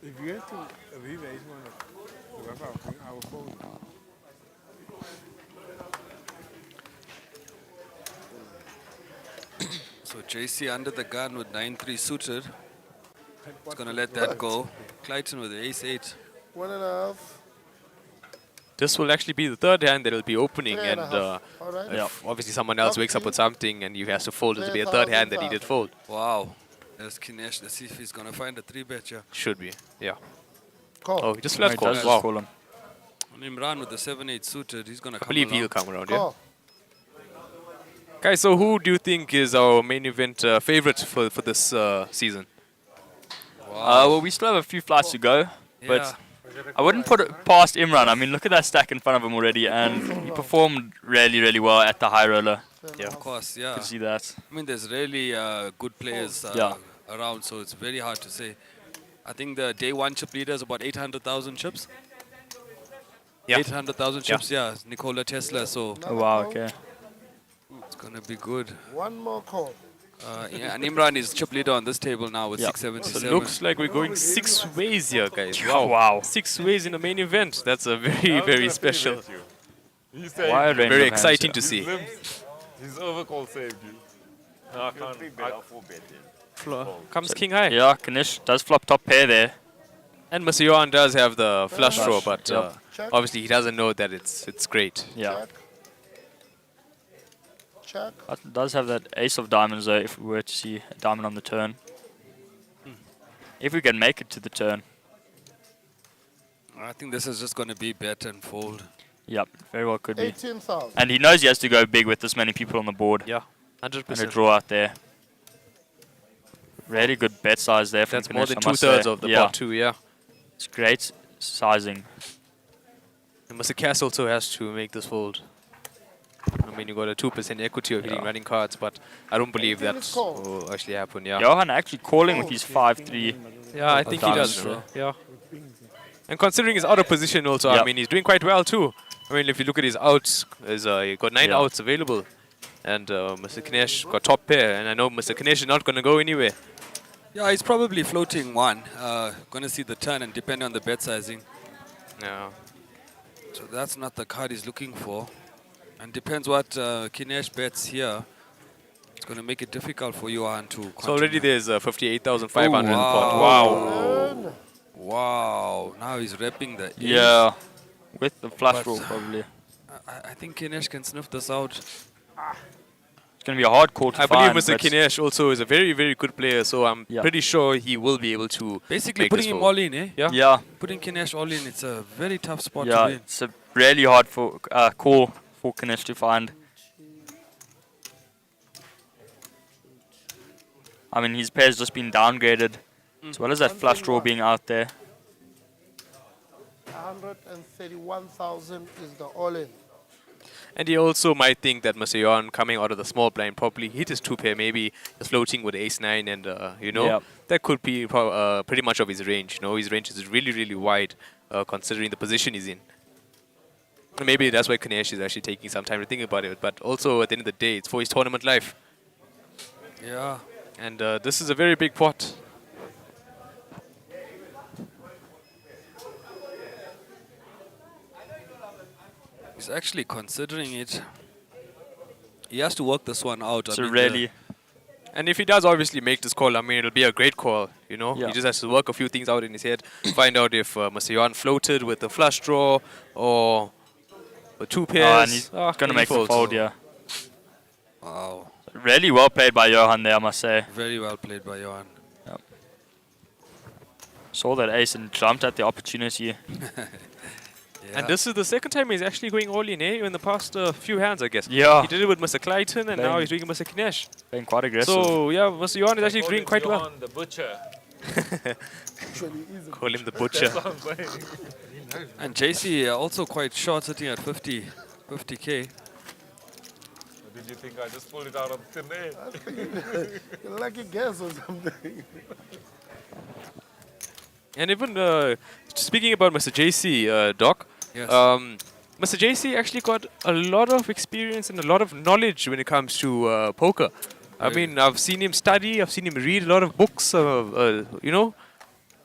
If you have to re-raise one of whoever, I will fold. So JC under the gun with 9-3 suited. He's going to let that go. Clayton with the ace-8. 1.5. This will actually be the third hand that will be opening, Three and and a half. All right. if obviously someone else wakes up with something and you have to fold, it'll be a third hand that he did fold. Wow. There's Ganesh. Let's see if he's going to find a 3-bet here. Should be, yeah. Call. Oh, he just No, flat he calls. does Wow. just call him. And Imran with the 7-8 suited. He's going to I come believe along. he'll come around, yeah. Call. Guys, so who do you think is our main event favorite for this season? Well, we still have a few flights to go, but Yeah. I wouldn't put it past Imran. I mean, look at that stack in front of him already, and he performed really, really well at the high roller. Of course, yeah. You can see that. I mean, there's really good players Yeah. around, so it's very hard to say. I think the day 1 chip leader is about 800,000 chips. Yeah. 800,000 chips, yeah. Nikola Tesla, so Oh, wow, okay. it's going to be good. One more call. Yeah, and Imran is chip leader on this table now with Yeah. 677. So looks like we're going 6 ways here, guys. Oh, wow. 6 ways in the main event. That's a very, very special. He's saying Wide range Very of hands, exciting yeah. to see. his overcall saved you. No, I can't. Comes king high. Yeah, Ganesh does flop top pair there. And Mr. Johan does have the flush draw, but yeah. Check. obviously he doesn't know that it's great. Yeah. Check. Check. But does have that ace of diamonds though, if we were to see a diamond on the turn. If we can make it to the turn. I think this is just going to be bet and fold. Yep, very well could be. 18,000. And he knows he has to go big with this many people on the board. Yeah, And a 100%. draw out there. Really good bet size there from That's more than Ganesh, I must 2/3 say. of the Yeah. pot too, yeah. It's great sizing. And Mr. Cass also has to make this fold. I mean, you got a 2% equity of hitting running cards, but I don't believe that will actually happen. Yeah. Johan actually calling with his 5-3. Yeah, I think he does. Diamond. Yeah. And considering his out of position also, I mean, he's doing quite well too. I mean, if you look at his outs, he got 9 outs available. And Mr. Ganesh got top pair. And I know Mr. Ganesh is not going to go anywhere. Yeah, he's probably floating one. Going to see the turn and depend on the bet sizing. Yeah. So that's not the card he's looking for. And depends what Ganesh bets here. It's going to make it difficult for Johan to continue. So already there's 58,500 in the wow. pot. Wow. Wow. Now he's repping the ace. Yeah. With the flush draw, probably. I think Ganesh can sniff this out. It's going to be a hard call to I find. believe Mr. Ganesh also is a very, very good player, so I'm pretty sure he will be able to basically make putting this him fold. all in, eh? Yeah. Yeah. Putting Ganesh all in, it's a very tough spot to Yeah, win. it's a really hard for call for Ganesh to find. I mean, his pair's just been downgraded, as well as that flush draw being out there. 131,000 is the all-in. And he also might think that Mr. Johan coming out of the small blind probably hit his 2 pair, maybe just floating with ace-9 and, you know, that could be pretty much of his range. You know, his range is really, really wide considering the position he's in. And maybe that's why Ganesh is actually taking some time to think about it. But also, at the end of the day, it's for his tournament life. Yeah. And this is a very big pot. He's actually considering it. He has to work this one out. So really... And if he does obviously make this call, I mean, it'll be a great call, you know. Yeah. He just has to work a few things out in his head, find out if Mr. Johan floated with a flush draw or 2 pairs. And he's going to make the fold, yeah. Wow. Really well played by Johan there, I must say. Very well played by Johan. Yep. Saw that ace and jumped at the opportunity. And this is the second time he's actually going all in, in the past few hands, I guess. Yeah. He did it with Mr. Clayton, and now he's doing it with Mr. Ganesh. Playing quite aggressive. So, yeah, Mr. Johan is actually doing quite well. the butcher. Call him the butcher. And JC also quite short, sitting at 50k. Did you think I just pulled it out of thin air? Lucky guess or something. And even speaking about Mr. JC, Doc, yes. Mr. JC actually got a lot of experience and a lot of knowledge when it comes to poker. I mean, I've seen him study, I've seen him read a lot of books, you know,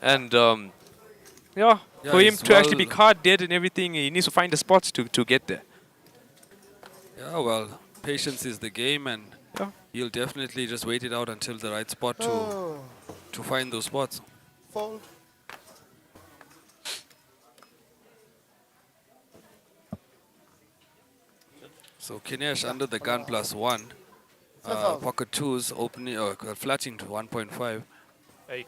and for him to actually be card dead and everything, he needs to find the spots to get there. Yeah, well, patience is the game, and he'll definitely just wait it out until the right spot to find those spots. Fold. So Ganesh under the gun +1. Pocket 2s opening, flatting to 1.5. 8.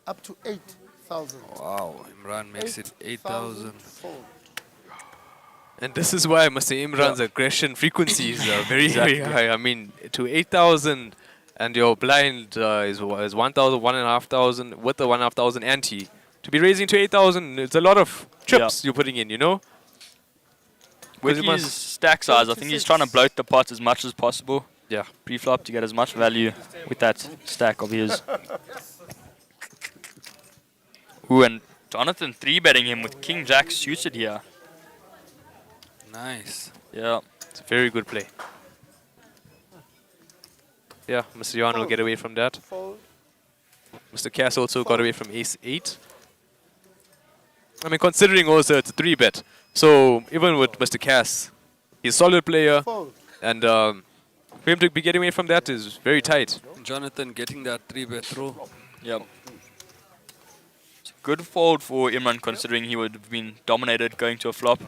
Up to 8,000. Wow, Imran makes it 8,000. And this is why Mr. Imran's aggression frequency is very, very high. I mean, to 8,000 and your blind is 1,000, 1,500 with the 1,500 ante. To be raising to 8,000, it's a lot of chips you're putting in, you know? With his stack size, I think he's trying to bloat the pot as much as possible. Yeah. Pre-flop to get as much value with that stack of his. Ooh, and Jonathan 3-betting him with King Jack suited here. Nice. Yeah. It's a very good play. Yeah, Mr. Johan will get away from that. Mr. Cass also got away from ace-8. I mean, considering also it's a 3-bet. So, even with Mr. Cass, he's a solid player. And for him to be getting away from that is very tight. Jonathan getting that 3-bet throw. Yep. It's a good fold for Imran considering he would have been dominated going to a flop.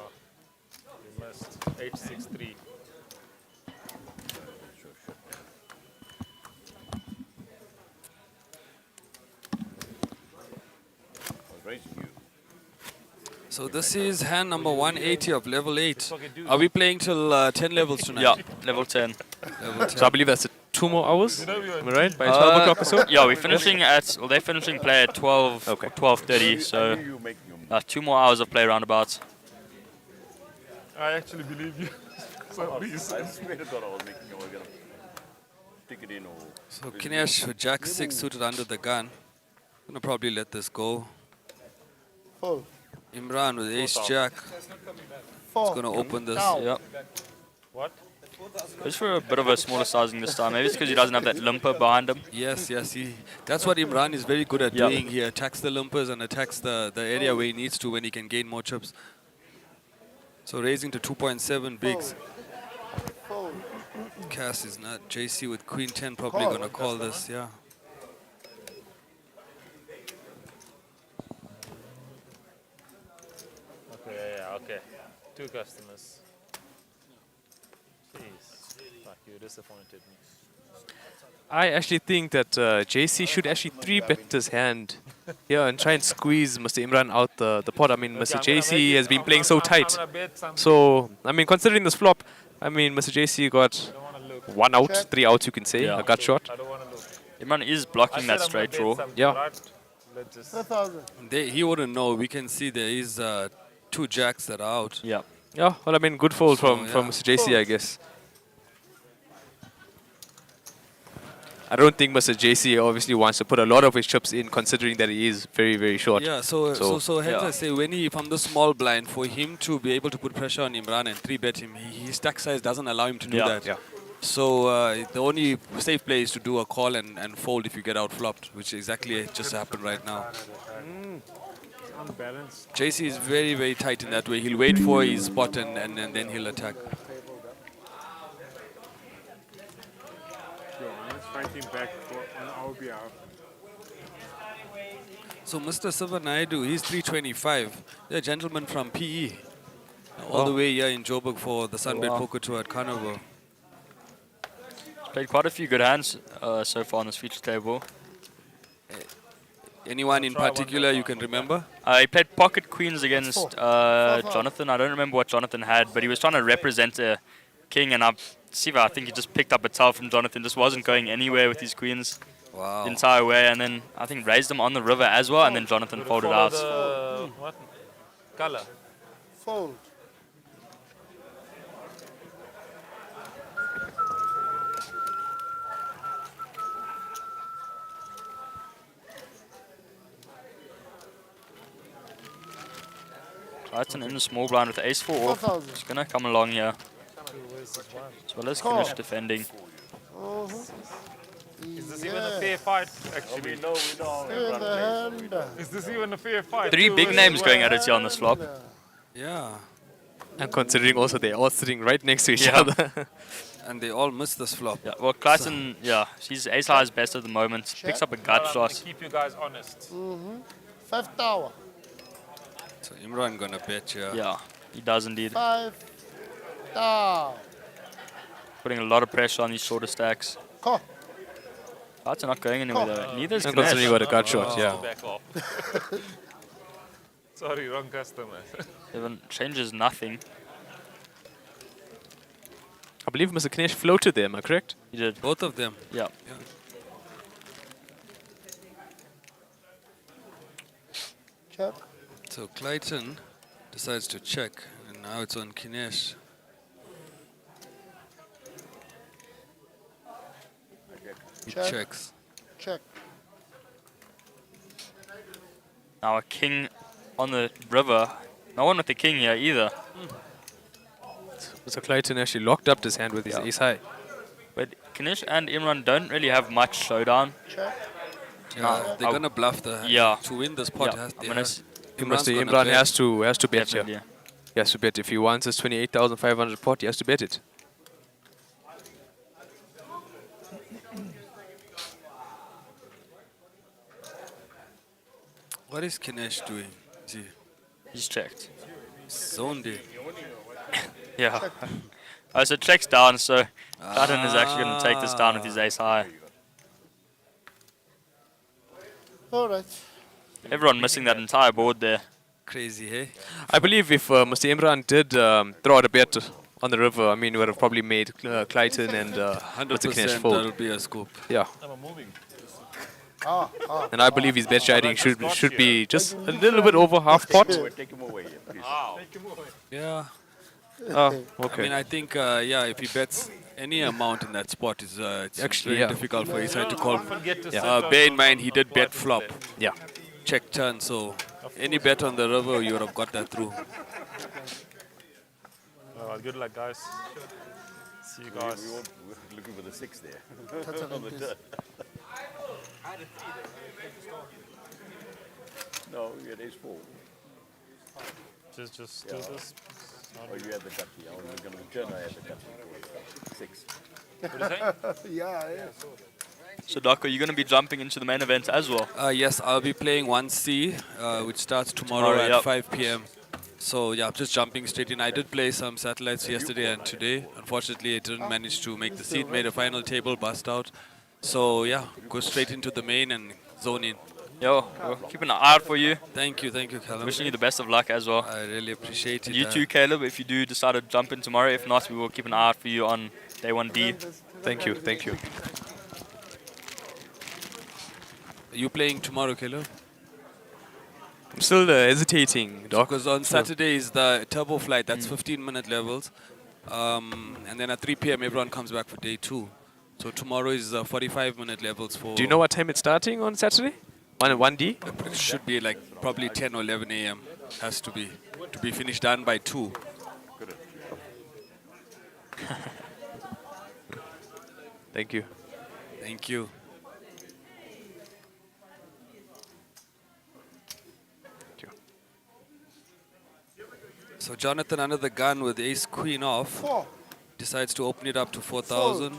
8-6-3. So this is hand number 180 of level 8. Are we playing till 10 levels tonight? Yeah, level 10. Level 10. So I believe that's a 2 more hours. Am I right? By 12 o'clock or so. Yeah, we're finishing at. Well, they're finishing play at 12. Okay. 12:30. So 2 more hours of play roundabouts. I actually believe you. So please. I swear to God I was making I was gonna stick it in or So Ganesh with Jack 6 suited under the gun. Gonna probably let this go. Fold. Imran with Ace Jack. Four. It's gonna open this. Down. Yep. What? Goes for a bit of a smaller sizing this time. Maybe it's because he doesn't have that limper behind him. Yes, that's what Imran is very good at Yep. doing. He attacks the limpers and attacks the area where he needs to when he can gain more chips. So raising to 2.7 bigs. Fold. Cass is not. JC with Queen 10 probably Call. gonna call this, yeah. Okay, yeah, okay. 2 customers. Jeez. Fuck, you disappointed me. I actually think that JC should actually 3-bet his hand here and try and squeeze Mr. Imran out the pot. I mean, Mr. JC has been playing so tight. So, I mean, considering this flop, I mean, Mr. JC got 1 out, 3 outs, you can say, Yeah. a gut shot. I don't want to look. Imran is blocking that straight draw. Yeah. Let's just 4,000. He wouldn't know. We can see there is 2 jacks that are out. Yeah. Yeah, well, I mean, good fold from yeah. Mr. JC, I guess. I don't think Mr. JC obviously wants to put a lot of his chips in, considering that he is very, very short. Yeah, so hence yeah. I say when he from the small blind, for him to be able to put pressure on Imran and 3-bet him, his stack size doesn't allow him to do Yeah. that. Yeah. So the only safe play is to do a call and fold if you get out flopped, which exactly just happened right now. Unbalanced. JC is very, very tight in that way. He'll wait for his spot and then he'll attack. Yo, let's fight him back on our behalf. So Mr. Sivanaidu, he's 325. They're a gentleman from PE. All the way here in Joburg for the SunBet wow. Poker Tour at Carnival. Played quite a few good hands so far on this feature table. Anyone in particular you can remember? He played pocket queens against Jonathan. I don't remember what Jonathan had, but he was trying to represent a king, and Siva, I think he just picked up a towel from Jonathan. Just wasn't going anywhere with his queens Wow. the entire way, and then I think raised them on the river as well, and then Jonathan folded follow out. the what? Color. Fold. Clayton in the small blind with ace 4 off. 4,000. He's going to come along here, Where's this one? as well as Call. finish defending. Is this even a fair fight, actually? we know In the hand. Is this even a fair fight? 3 Two big versus names one. going at it here on this flop. Yeah. And considering also they're all sitting right next to each Yeah. other. And they all missed this flop. Yeah, well, Clayton, yeah, he's ace high is best at the moment. Picks up a gut I'm shot. gonna keep you guys honest. 5 tower. So Imran gonna bet, yeah. Yeah, he does indeed. 5 down. Putting a lot of pressure on these shorter stacks. Call. Clayton not going anywhere though. Neither is And considering you Ganesh. got a gut shot, yeah. Back off. Sorry, wrong customer. Even changes nothing. I believe Mr. Ganesh floated there, am I correct? He did. Both of them. Yeah. Check. So Clayton decides to check, and now it's on Ganesh. He Check. checks. Check. Now a king on the river. No one with the king here either. So Clayton actually locked up his hand with his Yeah. ace high. But Ganesh and Imran don't really have much showdown. Check. Yeah, they're I'll- gonna bluff the Yeah. to win this pot. Yeah, Has, I'm they gonna has- Mr. gonna Imran bet. has to bet here. Definitely. He has to bet. If he wants his 28,500 pot, he has to bet it. What is Ganesh doing? Is he He's checked. zoned in? Yeah. Oh, so checks down, so Clayton is actually going to take this down with his ace high. All right. Everyone missing that entire board there. Crazy, hey? I believe if Mr. Imran did throw out a bet on the river, I mean, would have probably made Clayton and Mr. Ganesh 100% fold. that'll be a scoop. Yeah. I'm moving. And I believe his bet strategy should be just a little bit over half pot. Take him away, please. Yeah. Oh, I okay. mean, I think, yeah, if he bets any amount in that spot, it's Actually, very yeah. difficult for his side to call. Forget to Bear in mind, he did bet flop. Yeah. Check turn, so any bet on the river, you would have got that through. Good luck, guys. See you guys. We're looking for the 6 there. Touch on On the this. turn. No, we had ace 4. Just do Yeah. this. Oh, you had the gutsy. I was going to turn, I had the gutsy. 6. Yeah. So, Doc, are you going to be jumping into the main event as well? Yes, I'll be playing 1C, which starts tomorrow at yep. 5 p.m. So yeah, I'm just jumping straight in. I did play some satellites yesterday and today. Unfortunately, I didn't manage to make the seat, made a final table, bust out. So yeah, go straight into the main and zone in. Yo, we're keeping an eye out for you. Thank you, Callum. Wishing you the best of luck as well. I really appreciate it. You too, Caleb, if you do decide to jump in tomorrow. If not, we will keep an eye out for you on day 1D. Thank you. Thank you. Are you playing tomorrow, Caleb? I'm still hesitating, Doc. Because on Saturday is the turbo flight, that's 15-minute levels. And then at 3 p.m. everyone comes back for day 2. So tomorrow is 45-minute levels for... Do you know what time it's starting on Saturday? 1D? It should be like probably 10 or 11 a.m. Has to be finished done by 2. Thank you. Thank you. So Jonathan under the gun with ace queen off decides to open it up to 4,000.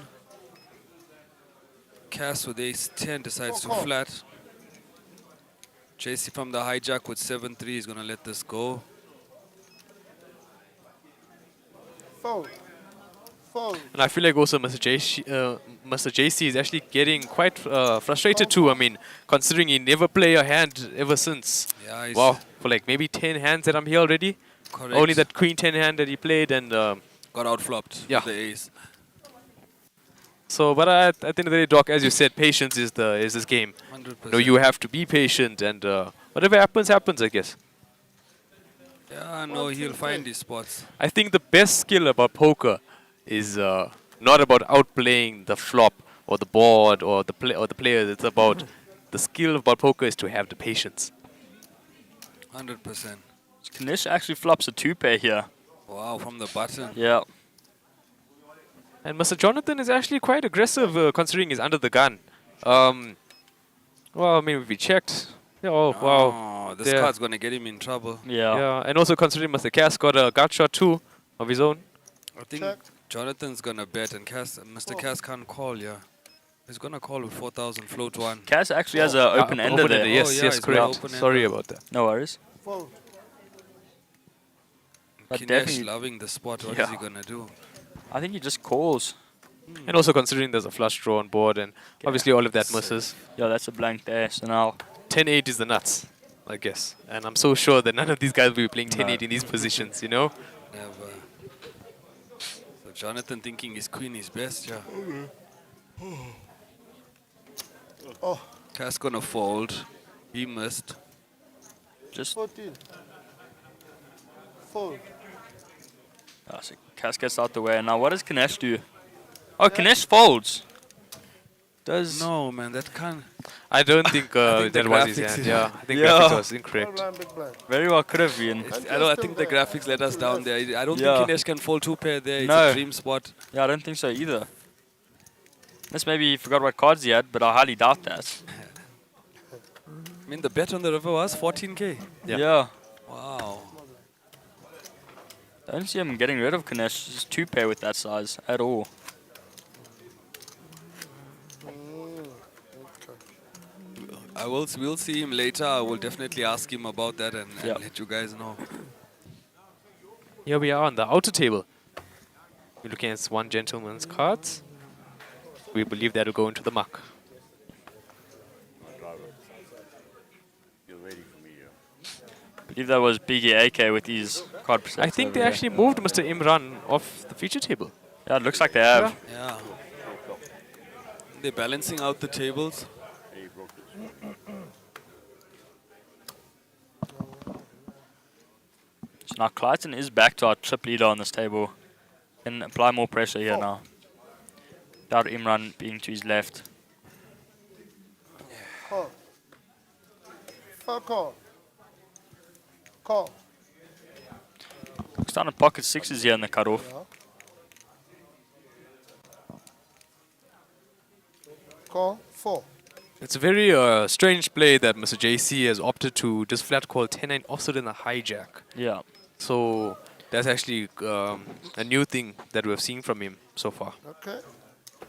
Cass with ace 10 decides to flat. JC from the hijack with 7-3 is going to let this go. Fold. And I feel like also Mr. JC is actually getting quite frustrated too. I mean, considering he never played a hand ever since. Yeah, he's wow, for like maybe 10 hands that I'm here already. correct. Only that queen 10 hand that he played and... got outflopped yeah. with the ace. So, but at the end of the day, Doc, as you said, patience is this game. 100%. No, you have to be patient and whatever happens, happens, I guess. Yeah, no, he'll find these spots. I think the best skill about poker is not about outplaying the flop or the board or the players. It's about the skill about poker is to have the patience. 100%. Ganesh actually flops a 2-pair here. Wow, from the button. Yeah. And Mr. Jonathan is actually quite aggressive considering he's under the gun. Well, I mean, if we checked... Yeah, oh, wow. This card's going to get him in trouble. Yeah, and also considering Mr. Cass got a gut shot too of his own. I think Jonathan's going to bet and Mr. Cass can't call, yeah. He's going to call with 4,000 float 1. Cass actually has an open-ender there. Yes, yeah, yes, he's got an correct. open-ender. Sorry about that. No worries. Fold. But Ganesh definitely, loving the spot. What is Yeah. he going to do? I think he just calls. And also considering there's a flush draw on board and obviously all of that misses. Yeah, that's a blank there. So now 10-8 is the nuts, I guess. And I'm so sure that none of these guys will be playing 10-8 in these positions, you know? Never. So Jonathan thinking his queen is best, yeah. Oh, Cass going to fold. He missed. just 14. Fold. so Cass gets out the way. Now what does Ganesh do? Oh, Ganesh folds. Does No, man, that can't... I don't think, think the that was his graphics hand. is- Yeah, I think Yeah. graphics was Small incorrect. blind, big blind. very well could have been. I think the graphics let us down there. I don't Yeah. think Ganesh can fold 2-pair there. It's No. a dream spot. Yeah, I don't think so either. Unless maybe he forgot what cards he had, but I highly doubt that. I mean, the bet on the river was 14K. Yeah. Wow. I don't see him getting rid of Ganesh's 2-pair with that size at all. We'll see him later. I will definitely ask him about that and Yep. let you guys know. Here we are on the outer table. We're looking at one gentleman's cards. We believe that will go into the muck. You're waiting for me here. believe that was Biggie AK with his card protector. I think they over there. actually moved Mr. Imran off the feature table. Yeah, it looks like they have. Yeah. They're balancing out the tables. So now Clayton is back to our trip leader on this table. Can apply more pressure here now. Without Imran being to his left. Call. Fuck call. Call. Looks down at pocket sixes here in the cutoff. Yeah. Call 4. It's a very strange play that Mr. JC has opted to just flat call 10-9 offsuit in the hijack. Yeah. So that's actually a new thing that we've seen from him so far. Okay.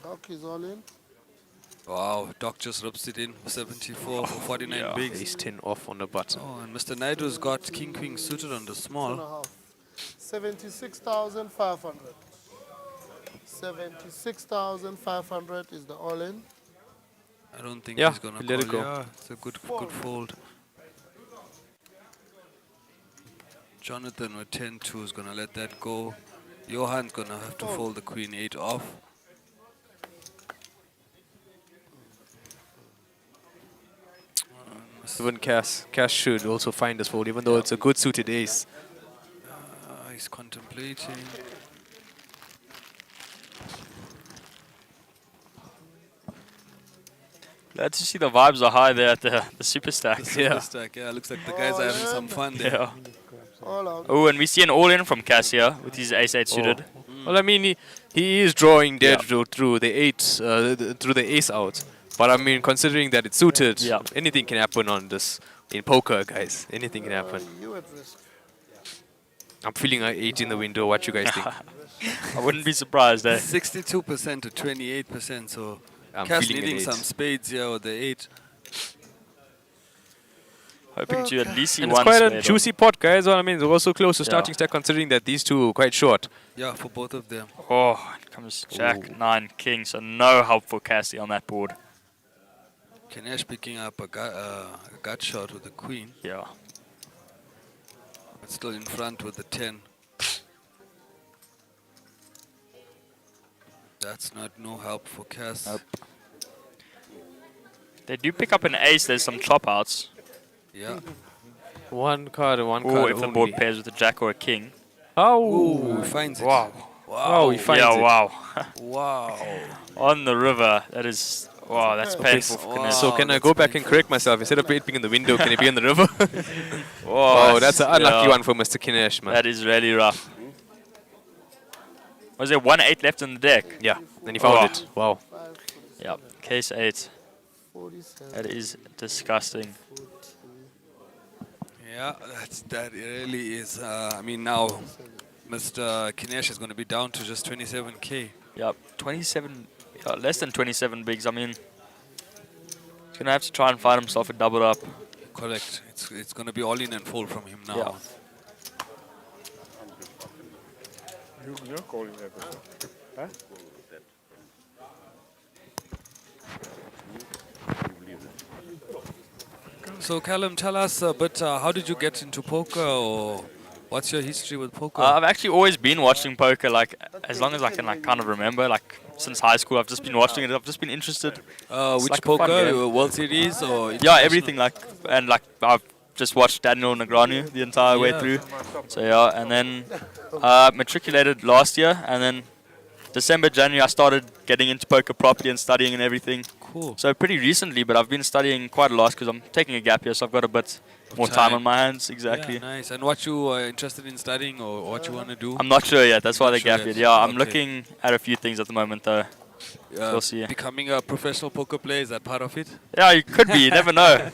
Doc is all in. Wow, Doc just rips it in. 74 for 49 Yeah, bigs. ace 10 off on the button. Oh, and Mr. Naidu's got king queen suited on the small. 2.5. 76,500. 76,500 is the all in. I don't think Yeah, he's gonna let it call. go. Yeah, it's a good fold. Jonathan with 10-2 is gonna let that go. Johan's gonna have to fold the queen 8 off. Even Cass should also find this fold, even though it's a good suited ace. He's contemplating. Glad to see the vibes are high there at the super stack. The super stack, yeah, looks like the guys are having some fun there. Yeah. All out. Oh, and we see an all-in from Cass here with his ace-8 suited. Well, I mean, he is drawing dead through the through the ace out. But I mean, considering that it's suited, anything can happen on this in poker, guys. Anything can happen. You at risk. I'm feeling an 8 in the window. What you guys think? I wouldn't be surprised, eh? 62% to 28%, so I'm Cass feeling an needing 8. some spades here with the 8. Hoping to at least see And one it's quite spade a on. juicy pot, guys. Well, I mean, it's also close to Yeah. starting stack, considering that these two are quite short. Yeah, for both of them. Oh, it comes Jack, 9, King, so no help for Cassie on that board. Ganesh picking up a gut shot with the queen. Yeah. But still in front with the 10. That's not no help for Cass. Nope. They do pick up an ace, there's some chop outs. Yeah. One card and one Or card if the only. board pairs with a jack or a king. Oh, he finds it. Wow. Wow, he finds yeah, it. wow. Wow. On the river, that is, wow, that's painful for Ganesh. So can I go back and correct myself? Instead of it being in the window, can it be in the river? Oh, that's an unlucky one for Mr. Ganesh, man. That is really rough. Was there 1-8 left in the deck? Yeah, and he found it. Wow. Yeah, case 8. 47. That is disgusting. Yeah, that really is. I mean, now Mr. Ganesh is going to be down to just 27k. Yep, 27, less than 27 bigs. I mean, he's going to have to try and find himself a double up. Correct. It's going to be all in and fold from him now. Yeah. You're calling that. Huh? So Callum, tell us a bit, how did you get into poker, or what's your history with poker? I've actually always been watching poker, like, as long as I can, like, kind of remember. Like, since high school, I've just been watching it. I've just been interested. It's Which like a fun poker? game. World Series or? Yeah, everything, like, and, like, I've just watched Daniel Negreanu the entire way through. So, yeah, and then matriculated last year, and then December, January, I started getting into poker properly and studying and everything. Cool. So pretty recently, but I've been studying quite a lot because I'm taking a gap year, so I've got a bit more time on my hands. Exactly. Yeah, nice. And what you are interested in studying, or what you want to do? I'm not sure yet. That's why Not the sure gap yet. year. Yeah, I'm Okay. looking at a few things at the moment, though. We'll see. Becoming a professional poker player, is that part of it? Yeah, you could be. You never know.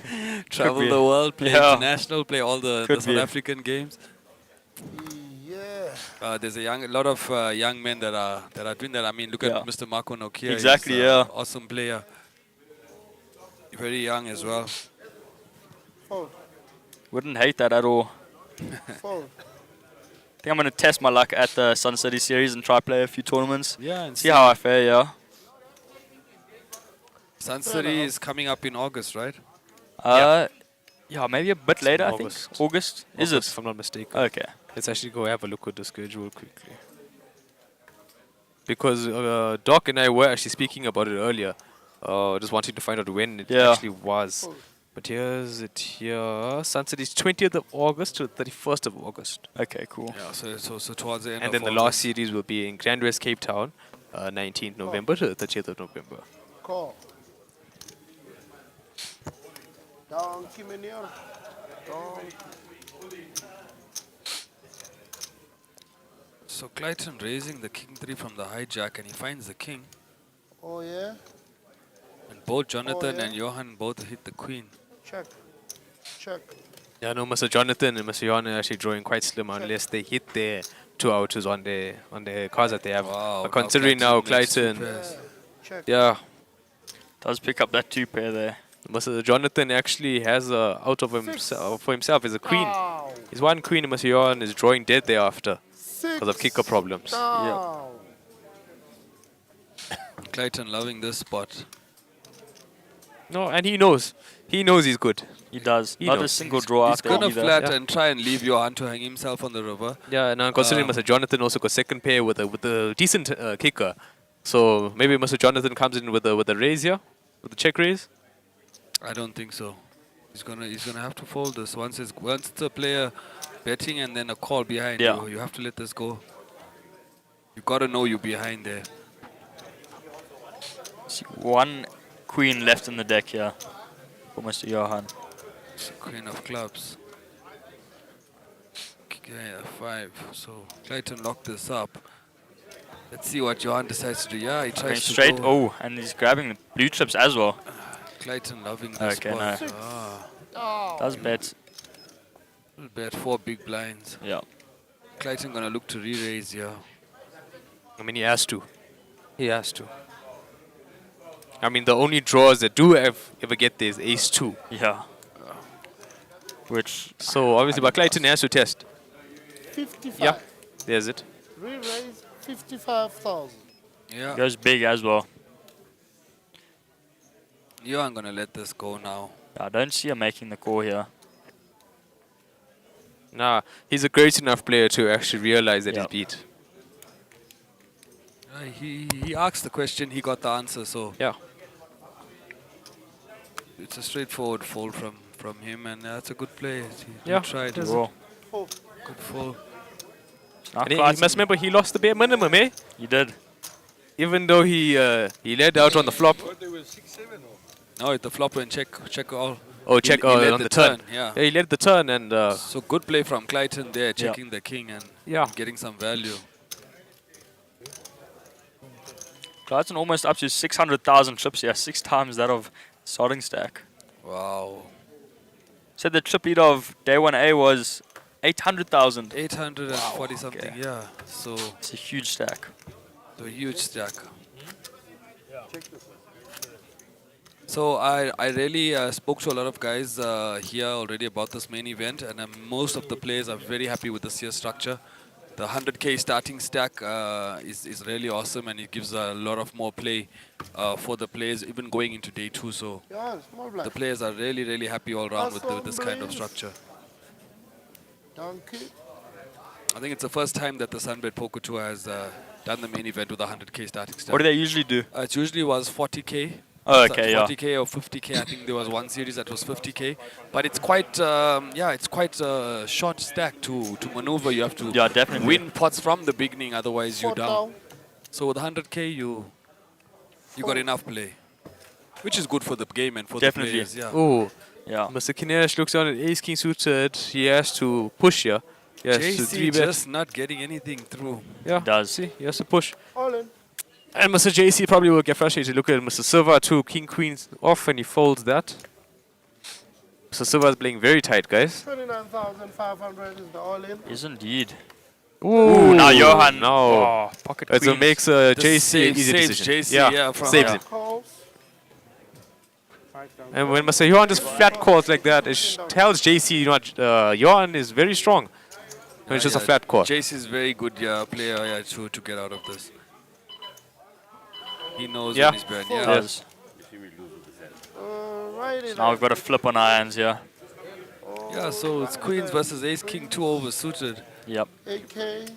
Travel be. the world, play Yeah. international, play all the Could South be. African games. Yeah. There's a lot of young men that are doing that. I mean, look Yeah. at Mr. Marco Nokia. Exactly, He's, yeah. Awesome player. Very young as well. Fold. Wouldn't hate that at all. Fold. I think I'm going to test my luck at the Sun City Series and try play a few tournaments. Yeah, and See how I fare, yeah. Sun City is coming up in August, right? Yeah, maybe a bit later, I think. August. August? Is August, it? if I'm not mistaken. Okay. Let's actually go have a look at the schedule quickly. Because Doc and I were actually speaking about it earlier. Just wanting to find out when it actually was. But here's it here. Sunset is 20th of August to 31st of August. Okay, cool. Yeah, so towards the end And of then the last August. series will be in Grand West Cape Town, 19th November to 30th of November. Call. Donkey manure. Donkey. So Clayton raising the king 3 from the hijack, and he finds the king. Oh, yeah? And both Jonathan yeah. and Johan both hit the queen. Check. Check. Yeah, no, Mr. Jonathan and Mr. Johan are actually drawing quite slim unless they hit their 2 outs on their cards that they have. Wow, But considering now Clayton Clayton, makes 2 pairs. Check. yeah, Does pick up that 2 pair there. Mr. Jonathan actually has a out of himself for himself is a queen. Ow. His one queen, and Mr. Johan is drawing dead thereafter because of kicker problems. Down. Clayton loving this spot. No, and he knows he's good. He does. He Not a knows. single draw He's out there gonna either. flat Yeah. and try and leave Johan to hang himself on the river. Yeah, and considering Mr. Jonathan also got second pair with a decent kicker, so maybe Mr. Jonathan comes in with a raise here, with the check raise. I don't think so. He's gonna have to fold this once it's a player betting and then a call behind. Yeah. You have to let this go. You gotta know you're behind there. See, 1 queen left in the deck here for Mr. Johan. It's the queen of clubs. Okay, 5. So Clayton locked this up. Let's see what Johan decides to do. Yeah, he Going tries to straight. go. Oh, and he's grabbing the blue chips as well. Clayton loving this Okay, spot. no. Ah, Does bet. we'll bet 4 big blinds. Yeah. Clayton gonna look to re-raise here. I mean, he has to. He has to. I mean, the only draws that do ever get there is ace 2. Yeah. Which, So obviously, but Clayton has to test. 55. Yeah, there's it. Re-raise 55,000. Yeah, goes big as well. Johan gonna let this go now. I don't see him making the call here. Nah, he's a great enough player to actually realize that Yep. he's beat. He asked the question, he got the answer, so Yeah. it's a straightforward fold from him, and that's a good play. He Yeah, tried. it is. Draw. Good fold. Not And he quite- must remember he lost the bare minimum, eh? He did. Even though he led out on the flop. What, they were 6-7 or? No, the flop and check all. Oh, check he led on the turn. Yeah. Yeah, he led the turn and So good play from Clayton there, checking the king and yeah. getting some value. Clayton almost up to 600,000 chips here, 6 times that of starting stack. Wow. Said the chip lead of day 1A was 800,000. 840 something, okay. yeah. So It's a huge stack. a huge stack. So I really spoke to a lot of guys here already about this main event, and most of the players are very happy with this year's structure. The 100k starting stack is really awesome, and it gives a lot of more play for the players, even going into day 2. So Yeah, small blind. the players are really happy all around with this kind of structure. Donkey. I think it's the first time that the SunBet Poker Tour has done the main event with a 100k starting stack. What do they usually do? It usually was 40k. Oh, okay, yeah. 40k or 50k. I think there was one series that was 50k. But it's quite, it's quite a short stack to maneuver. You have to definitely win pots from the beginning, otherwise you're 4 down. down. So with 100k, you got enough play, which is good for the game and for Definitely. the players. Yeah. Oh, Yeah. Mr. Ganesh looks down at ace king suited. He has to push here. He has to JC 3-bet. just not getting anything through. Yeah, Does. see, he has to push. All in. And Mr. JC probably will get frustrated. Look at Mr. Silva too. King Queen's off and he folds that. Mr. Silva is playing very tight, guys. 29,500 is the all in. Is indeed. Ooh, now Johan. No. Oh, pocket It queens. makes This JC an easy saves decision. JC, yeah, from- saves yeah. him. Calls. 5 down. And when Mr. Johan just flat calls like that, it tells JC, Johan is very strong. When it's just a flat call. JC is very good player to get out of this. He knows Yeah. when he's bad. Yeah. Does. Right in. Now we've got a flip on our hands here. Yeah, so it's queens versus ace king, 2 oversuited. Yep. 8K.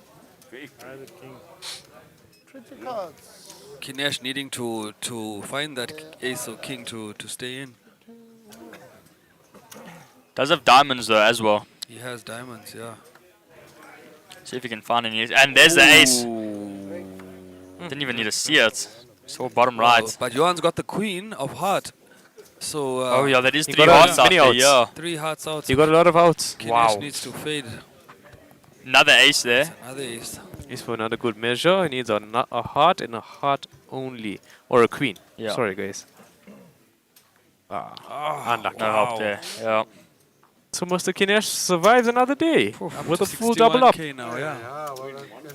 20 cards. Ganesh needing to find that ace or king to stay in. Does have diamonds though as well. He has diamonds, yeah. See if he can find any. And there's the ace. Didn't even need to see it. Saw bottom right. But Johan's got the queen of heart. So Oh yeah, that is he 3 got hearts out many there. outs. Yeah. 3 hearts out. He got a lot of outs. Ganesh needs to fade. Another ace there. Another ace. He's for another good measure. He needs a heart and a heart only. Or a queen. Yeah. Sorry, guys. Unlucky. No help there. Yeah. So Mr. Ganesh survives another day with a full double up. 61K now, yeah.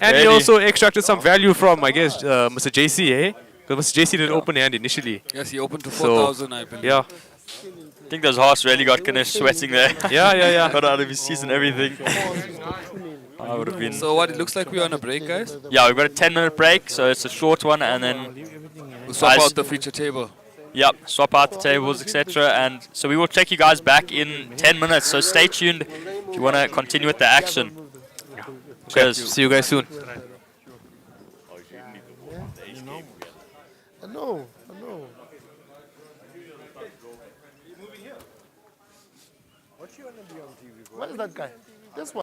And he Ready. also extracted some value from, I guess, Mr. JC, eh? Because Mr. JC did open hand initially. Yes, he opened to So, 4,000, I believe. Yeah. I think those hearts really got Ganesh sweating there. Yeah. Got out of his season, everything. I would have been. So what, it looks like we're on a break, guys? Yeah, we've got a 10-minute break, so it's a short one, and then We'll swap Guys- out the feature table. yep, swap out the tables, etc. And so we will check you guys back in 10 minutes. So stay tuned if you want to continue with the action. Cheers. See you guys soon. I know. Where is that guy? This one.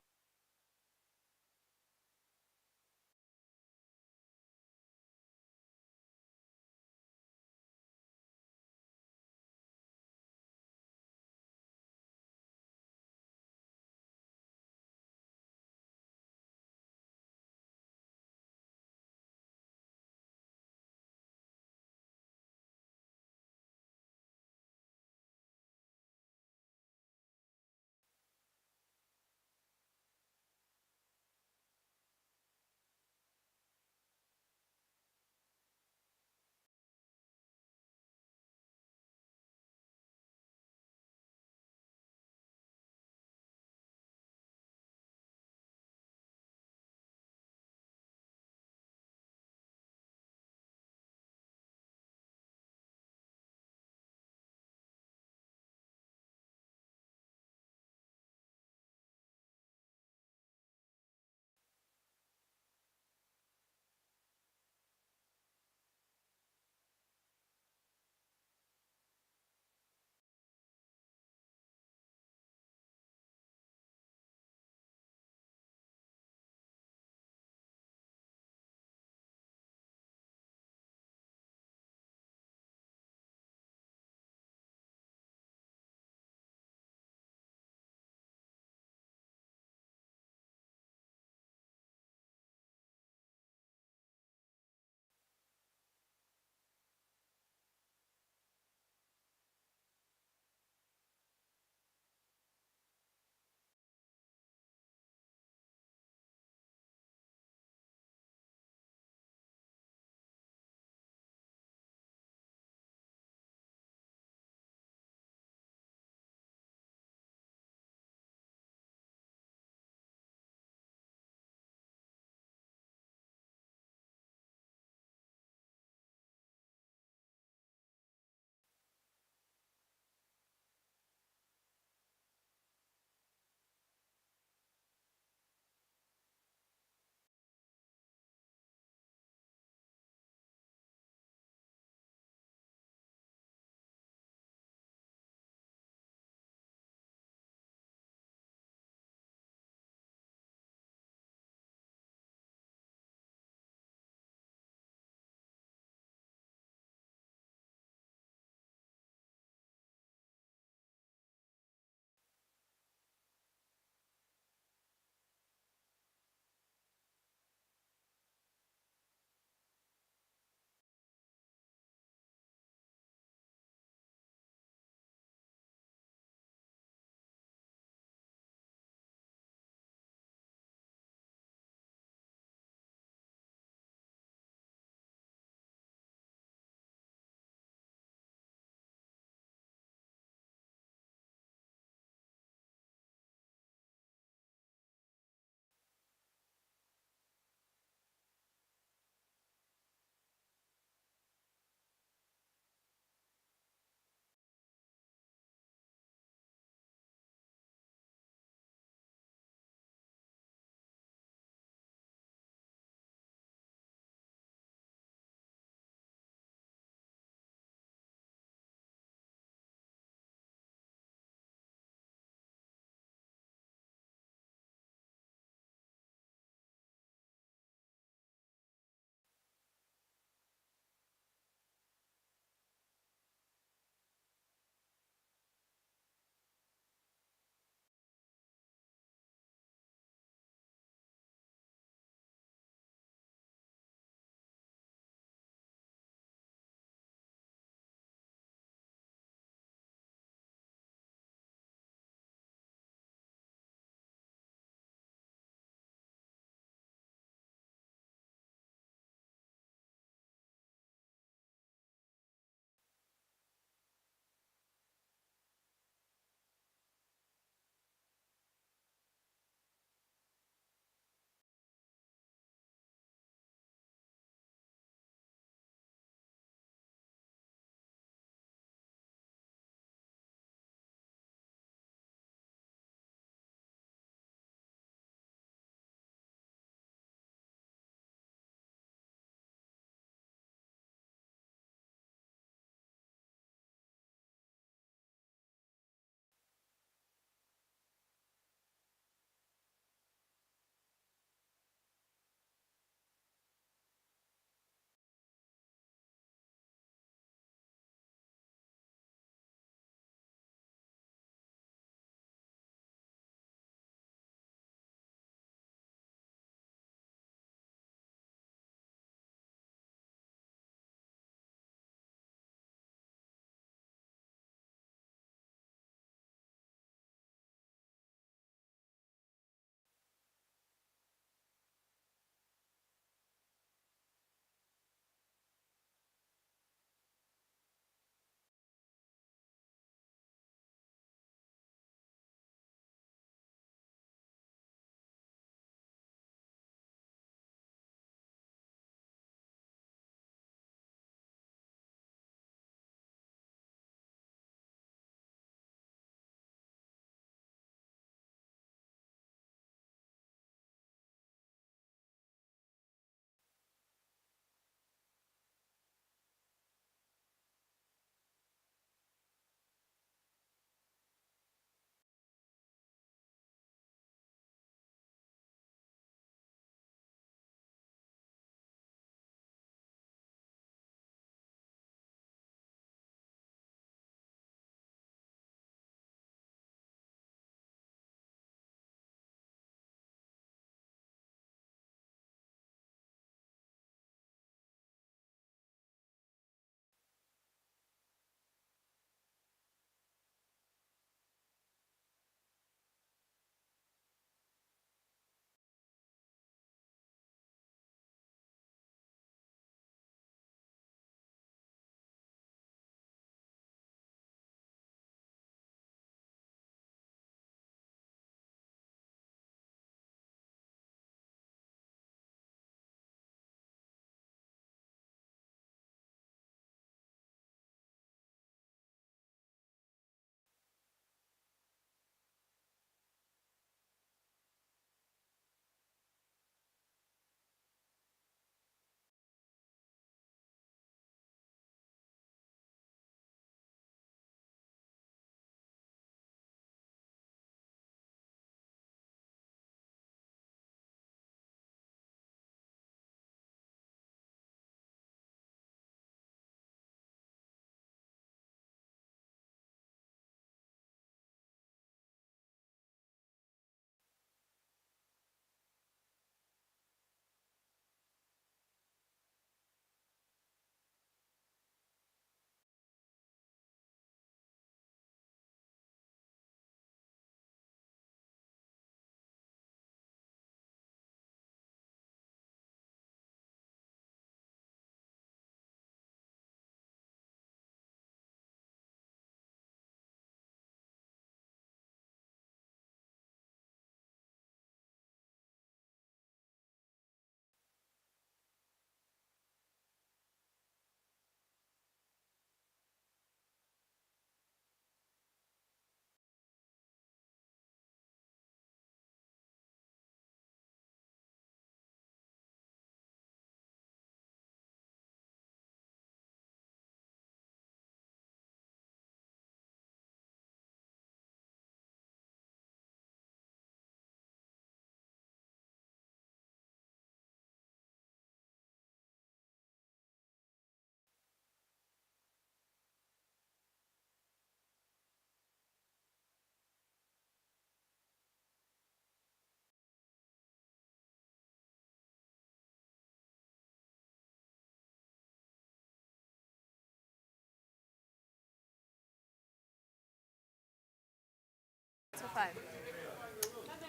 to 5.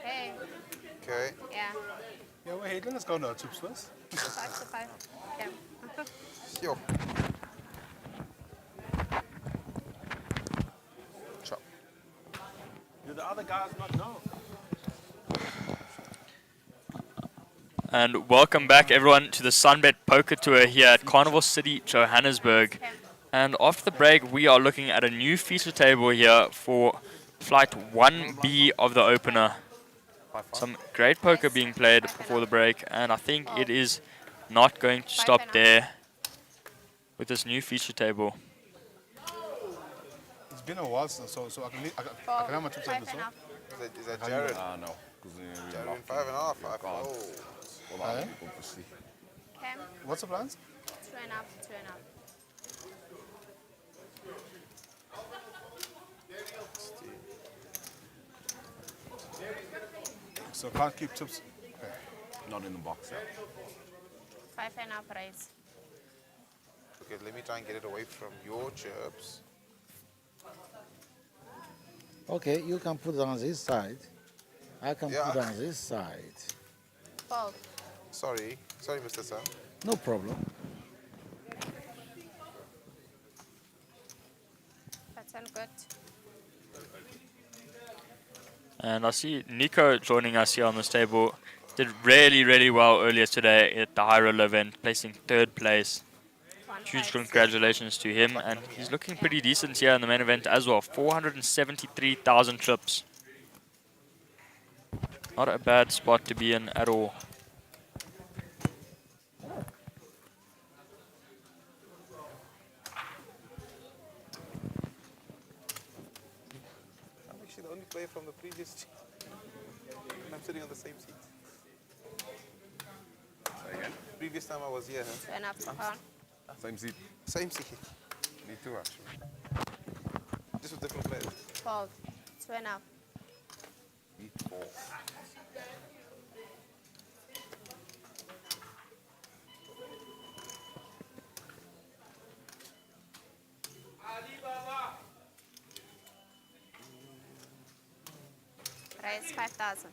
Hey. Okay. Yeah. Yeah, wait, let us go now, chips first. 5 to 5. Okay. Yo. Chop. Do the other guys not know? And welcome back, everyone, to the SunBet Poker Tour here at Carnival City, Johannesburg. And after the break, we are looking at a new feature table here for Flight 1B of the opener. Some great poker being played before the break, and I think it is not going to stop there with this new feature table. It's been a while since, so I can have my chips on this one. Is that Jared? No. Jared 5.5. Oh. Aye. Okay. What's the plans? 2.5, 2.5. So can't keep chips. Okay. Not in the box, yeah. 5.5 raise. Okay, let me try and get it away from your chips. Okay, you can put it on this side. I can put it on this side. Fold. Sorry, Mr. Sam. No problem. That's all good. And I see Nico joining us here on this table. Did really, really well earlier today at the high roller event, placing 3rd place. Huge congratulations to him, and he's looking pretty decent here in the main event as well. 473,000 trips. Not a bad spot to be in at all. I'm actually the only player from the previous team. And I'm sitting on the same seat. Again? Previous time I was here. 2.5 to call. Same seat. Same seat. Me too, actually. Just with different players. Fold. 2.5. Me 4. Raise 5,000.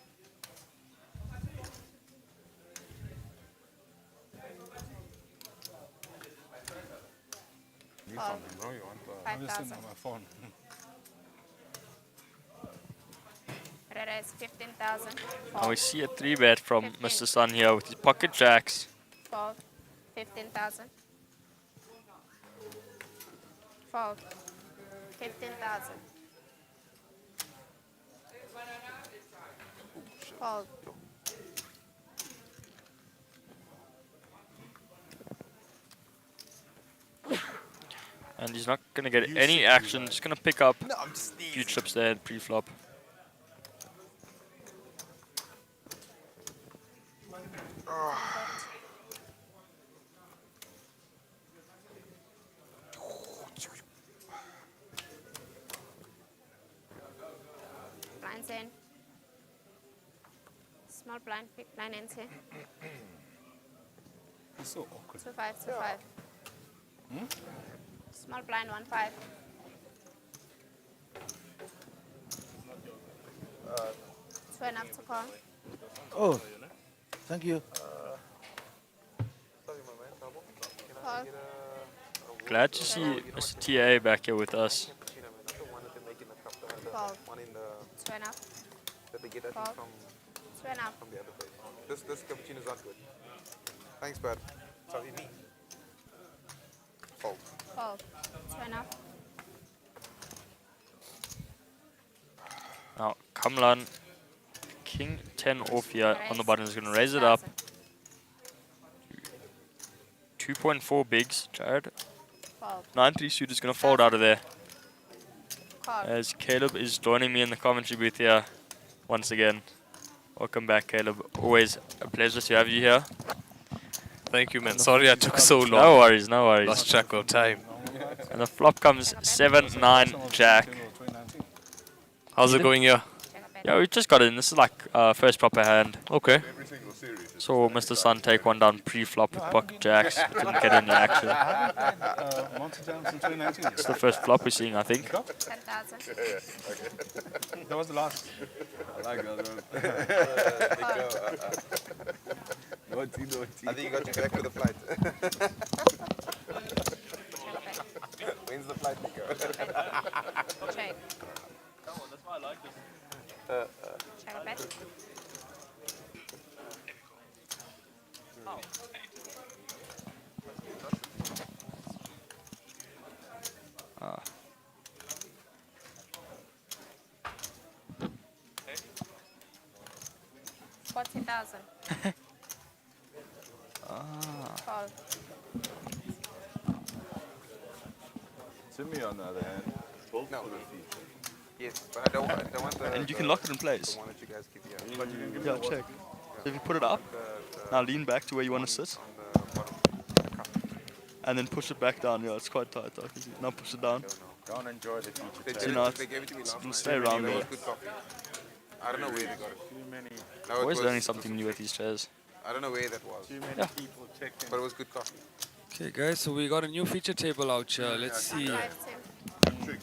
Need Fold. something, bro. You want the... I'm just sitting 5,000. on my phone. Raise 15,000. And we see a 3-bet from Mr. Sun here with his pocket jacks. Fold. 15,000. Fold. 15,000. Fold. And he's not going to get any action, just going to pick up a few chips there pre-flop. Blinds in. Small blind, big blind ends here. It's so awkward. 2-5, 2-5. Small blind, 1-5. Two enough to call. Oh, thank you. Call. Glad to see Mr. TA back here with us. Call. One in the... Two enough. That they get, I Call. think, Two enough. from the other place. This cappuccino is not good. Thanks, bud. Sorry, me. Fold. Call. Two enough. Now, Kamlan, King 10 off here on the button is going to raise it up. 2.4 bigs, Jared. Fold. 9-3 suit is going to fold out of there. Call. As Caleb is joining me in the commentary booth here once again. Welcome back, Caleb. Always a pleasure to have you here. Thank you, man. Sorry I took so long. No worries, no worries. Lost track of time. And the flop comes 7-9 Jack. How's it going here? Yeah, we just got in. This is like first proper hand. Okay. Every single series. Saw Mr. Sun take one down pre-flop with pocket jacks. Didn't get any action. I haven't played multi-jam since 2019. It's the first flop we're seeing, I think. 10,000. That was the last. I like that one. Naughty, naughty. I think you got to back to the flight. When's the flight, Nico? Check. That's why I like this. Check a bet. Ah. 40,000. Call. Timmy, on the other hand, both No. for the feature. Yes, but I don't want the... And you can lock it in place. The one that you guys give here. But you can give Yeah, me the check. So if you put it up, now lean back to where you want to sit, On the bottom of the cup. and then push it back down. Yeah, it's quite tight. I can see. Now push it down. Don't enjoy the feature. They, See, gave now it, they gave it to me last it'll night. stay around That there. was good coffee. I don't know where they got it. Too many, No, it Always was- learning something new with these chairs. I don't know where that was. too many Yeah. people checking. But it was good coffee. Okay, guys, so we got a new feature table out here. Let's see. 5, Tim.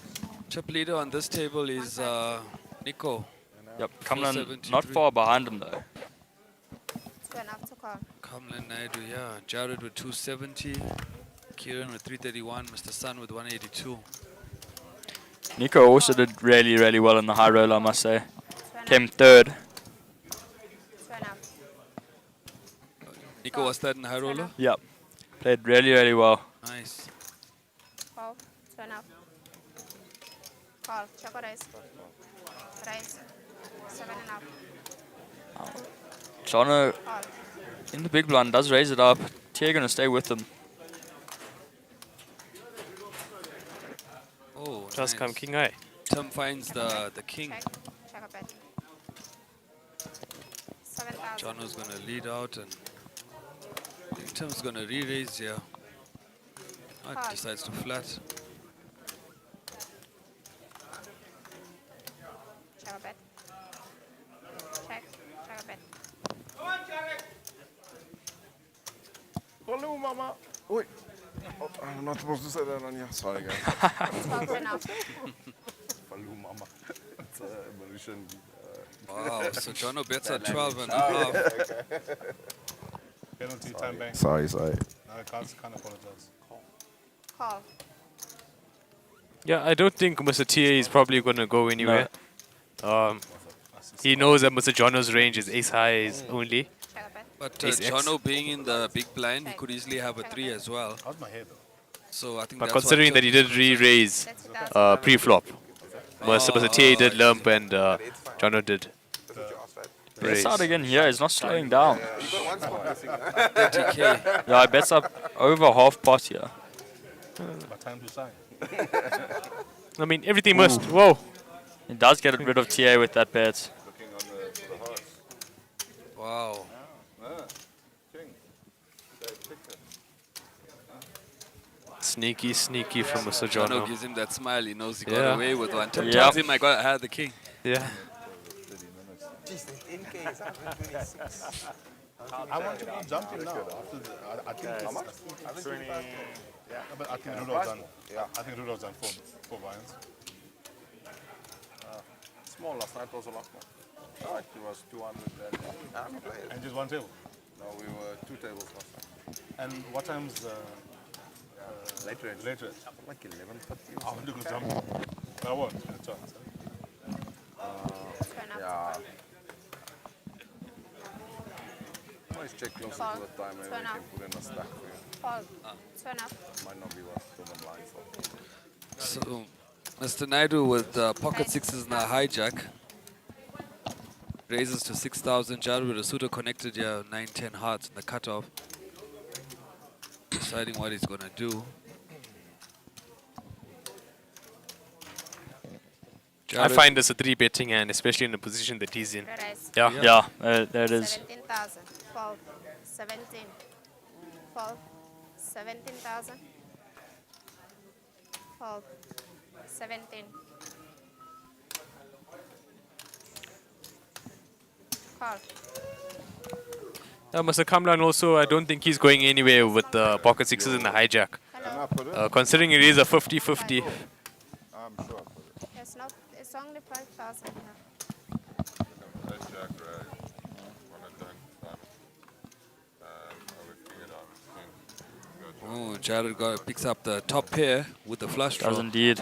Chip leader on this table is Nico. Yep, Kamlan 473. not far behind him though. 2.5 to call. Kamlan Naidu, yeah. Jared with 270. Kieran with 331. Mr. Sun with 182. Nico also did really, really well in the high roll, I must say. 2.5. Came third. 2.5. Nico was third in high roller. Yep. Played really, really well. Nice. Call. 2.5. Call. Check a raise. Raise. 7.5. Jono Call. in the big blind does raise it up. Tia gonna stay with him. Oh, Just nice. come king eye. Tim finds the king. Check. Check a bet. 7,000. Jono's gonna lead out and I think Tim's gonna re-raise here. Oh, Call. decides to flat. Check a bet. Check. Check a bet. Hello, Mama. Wait. Oh, I'm not supposed to say that on here. Sorry, guys. 12.5. Hello, Mama. It's Mauritian. Wow, so Jono bets at 12 and a half. Penalty, time bank. Sorry. No, I can't apologize. Call. Yeah, I don't think Mr. TA is probably going to go anywhere. He knows that Mr. Jono's range is ace highs only. Check a bet. But Ace X. Jono being in the big blind, he could easily have a 3 as well. How's my hair though? So I think But that's considering what that he did re-raise That's 2,000. pre-flop, Mr. TA did lump and Jono did That's what you asked, right? Bets raise. out again here. He's not slowing down. You got one spot missing. 30k. Yeah, I bets up over half pot here. My time to sign. I mean, everything must. Whoa. He does get rid of TA with that bet. Looking on the horse. Wow. King. Say, pick it. Sneaky, sneaky from Mr. Jono Jono. gives him that smile. He knows he Yeah. got away with one. Tim Yeah. tells him, I had the king. Yeah. 30 minutes. Jeez, the 10K is 126. I want to go jumping now. After the, I think How much? Yeah, but I think Rudolph's done. Yeah. I think Rudolph's done four vines. Small last night was a lot more. Oh, it was 200 then. I'm not playing. And just one table. No, we were 2 tables last time. And what time's Later. later? Like 11:50. I want to go jumping. But I won't. It's a chance. 2.5. Yeah. Always check closer to the time and we can put in a stack for you. Call. 2.5. Might not be worth from the blind. So. So, Mr. Naidu with pocket sixes and a hijack. Raises to 6,000. Jared with a suitor connected here, 9-10 hearts in the cutoff. Deciding what he's going to do. I find this a 3-betting hand, especially in the position that he's in. Raise. Yeah. Yeah, there it is. 17,000. 12. 17. 12. 17,000. 12. 17. Call. Mr. Kamlan also, I don't think he's going anywhere with the pocket sixes in the hijack. Considering it is a 50-50. I'm sure. It's only 5,000 here. Oh, Jared picks up the top pair with the flush draw. Does indeed.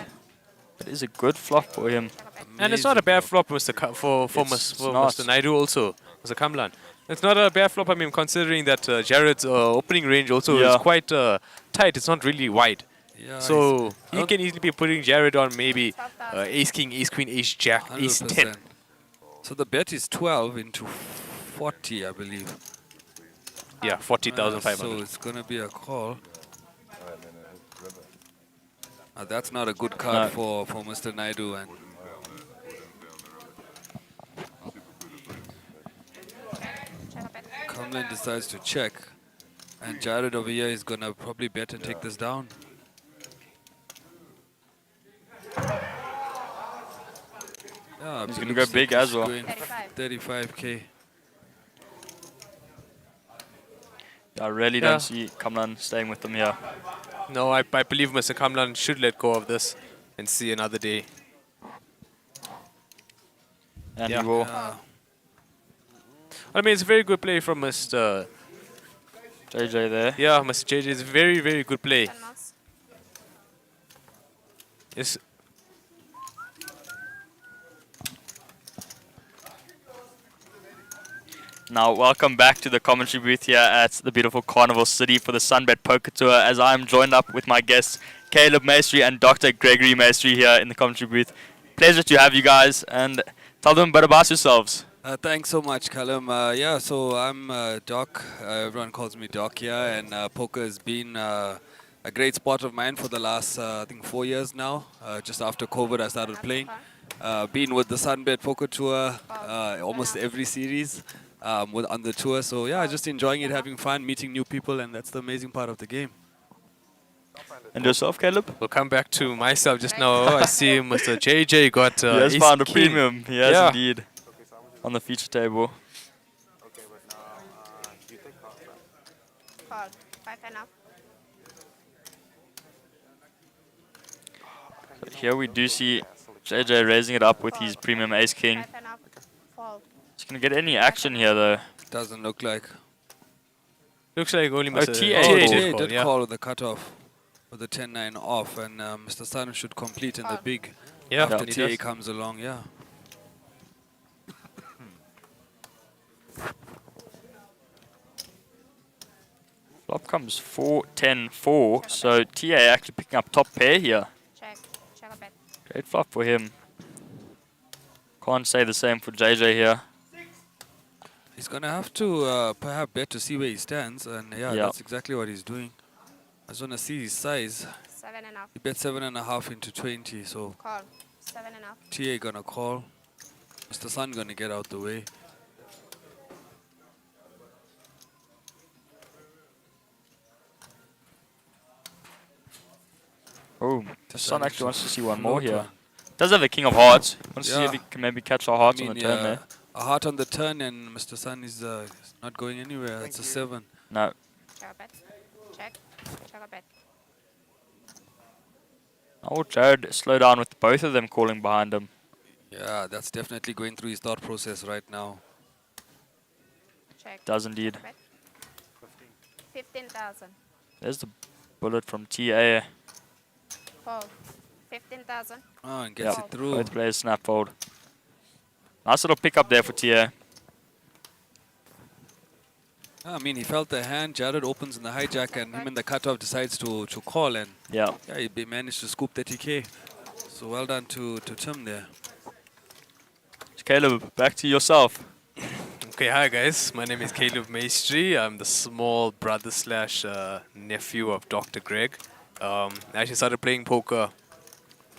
It is a good flop for him. And it's not a bad flop, for Mr. Naidu also, Mr. Kamlan. It's not a bad flop, I mean, considering that Jared's opening range also is quite tight. It's not really wide. Yeah, so he can easily be putting Jared on maybe ace king, ace queen, ace jack, ace 10. So the bet is 12 into 40, I believe. Yeah, 40,500. So it's going to be a call. That's not a good card for Mr. Naidu. And Kamlan decides to check. And Jared over here is going to probably bet and take this down. Yeah, he's going to go big as well. 35K. I really don't see Kamlan staying with them here. No, I believe Mr. Kamlan should let go of this and see another day. And he will. I mean, it's a very good play from Mr. JJ there. Yeah, Mr. JJ is very, very good play. Yes. Now, welcome back to the commentary booth here at the beautiful Carnival City for the SunBet Poker Tour, as I'm joined up with my guests, Caleb Maestri and Dr. Gregory Maestri here in the commentary booth. Pleasure to have you guys, and tell them a bit about yourselves. Thanks so much, Callum. Yeah, so I'm Doc. Everyone calls me Doc here, and poker has been a great sport of mine for the last, I think, 4 years now. Just after COVID, I started playing. Been with the SunBet Poker Tour almost every series. On the tour, so yeah, just enjoying it, having fun, meeting new people, and that's the amazing part of the game. And yourself, Caleb? We'll come back to myself just now. I see Mr. JJ got he has ace found a king. premium. He has indeed. On the feature table. Call. 5 enough. Here we do see JJ raising it up with his premium ace king. 5 enough. Fall. He's going to get any action here, though. Doesn't look like. Looks like only Mr. TA did call with the cutoff with the 10-9 off, and Mr. Sun should complete in the big after TA comes along, yeah. Flop comes 4-10-4, so TA actually picking up top pair here. Check a bet. Great flop for him. Can't say the same for JJ here. He's going to have to perhaps bet to see where he stands, and that's exactly what he's doing. I just want to see his size. 7 enough. He bet 7.5 into 20, so Call. 7 enough. TA going to call. Mr. Sun going to get out the way. Oh, the Sun actually wants to see one more here. Does have a king of hearts. Wants to see if he can maybe catch our hearts on the turn there. A heart on the turn, and Mr. Sun is not going anywhere. That's a 7. No. Check a bet. Check a bet. Oh, Jared slow down with both of them calling behind him. Yeah, that's definitely going through his thought process right now. Check. Does indeed. 15,000. There's the bullet from TA. Fold. 15,000. Oh, and gets it through. Both players snap fold. Nice little pick up there for TA. I mean, he felt the hand. Jared opens in the hijack, and him in the cutoff decides to call, and he managed to scoop 30K. So well done to Tim there. Caleb, back to yourself. Okay, hi guys. My name is Caleb Maestri. I'm the small brother slash nephew of Dr. Greg. I actually started playing poker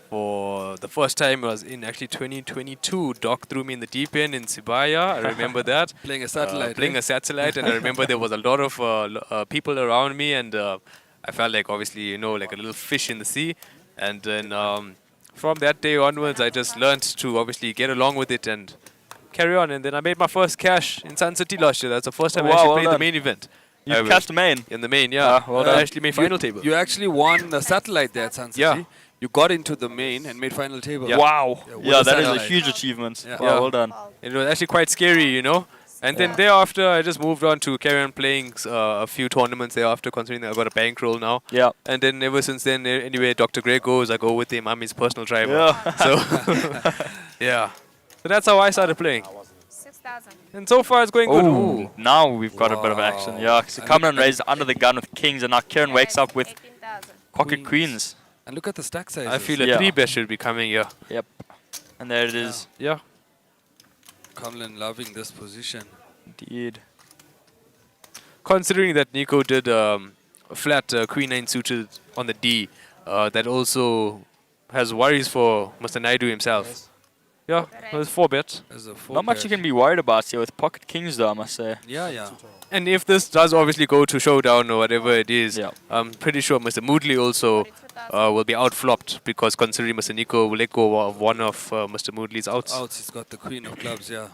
for the first time. It was in actually 2022. Doc threw me in the deep end in Sibaya. I remember that. Playing a satellite. Playing a satellite, and I remember there was a lot of people around me, and I felt like obviously, like a little fish in the sea. And then from that day onwards, I just learned to obviously get along with it and carry on. And then I made my first cash in Sun City last year. That's the first time I Wow, actually well played the done. main event. You cashed the main? In the main, yeah. Well done. I actually made final table. You actually won the satellite there at Sun City. Yeah. You got into the main and made final table. Yeah. Wow. with Yeah, the that is a satellite. huge achievement. Yeah. Wow, well done. It was actually quite scary, you know. And then thereafter, I just moved on to carry on playing a few tournaments thereafter, considering that I got a bankroll now. Yeah. And then ever since then, anyway, Dr. Greg goes, I go with him. I'm his personal driver. Yeah. So, yeah. So that's how I started playing. 6,000. And so far, it's going good. Ooh, Ooh. now we've got a bit of action. Yeah, so Kamran raised under the gun with kings, and now Kieran wakes up with 18,000. pocket queens. And look at the stack sizes. I feel a Yeah. 3-bet should be coming here. Yep. And there it is. Yeah. Kamlan loving this position. Indeed. Considering that Nico did flat Queen 9 suited on the D, that also has worries for Mr. Naidu himself. Yeah, there's 4-bet. There's a Not much you can be worried about here with pocket kings, though, I must say. Yeah, yeah. And if this does obviously go to showdown or whatever it is, Yeah. I'm pretty sure Mr. Moodley also will be outflopped, because considering Mr. Nico will let go of one of Mr. Moodley's outs. Outs, he's got the queen of clubs, yeah.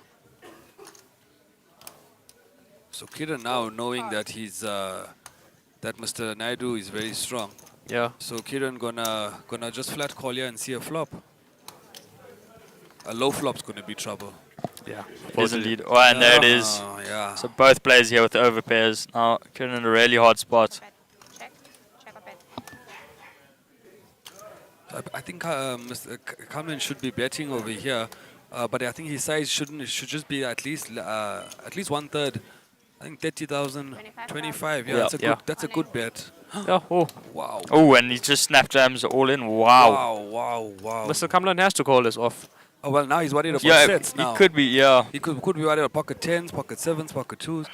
So Kiran now knowing that he's that Mr. Naidu is very strong. Yeah. So Kiran gonna just flat call here and see a flop. A low flop's gonna be trouble. Yeah. Is indeed. Oh, and there it is. Oh, yeah. So both players here with the overpairs. Now Kieran in a really hard spot. Check. Check or bet. I think Mr. Kamlan should be betting over here, but I think his size should just be at least 1/3. I think 30,000, 25. Yeah, that's a good bet. Yeah, oh. Wow. Oh, and he just snap jams all in. Wow. Wow. Mr. Kamlan has to call this off. Oh, well, now he's worried about Yeah, sets now. he could be, yeah. He could be worried about pocket 10s, pocket 7s, pocket 2s.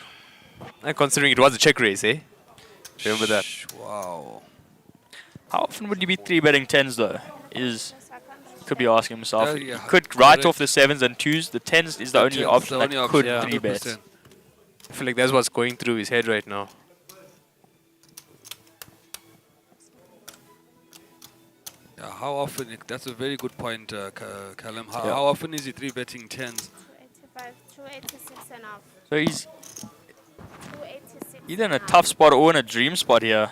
And considering it was a check raise, eh? Remember that. Wow. How often would you be 3-betting 10s, though? Could be asking himself. Yeah, He could write off the 7s and 2s. The 10s is the only option that could yeah. 3-bet. I feel like that's what's going through his head right now. Yeah, how often? That's a very good point, Callum. How often is he 3-betting 10s? 285, 286 and off. So he's 286. either in a tough spot or in a dream spot here.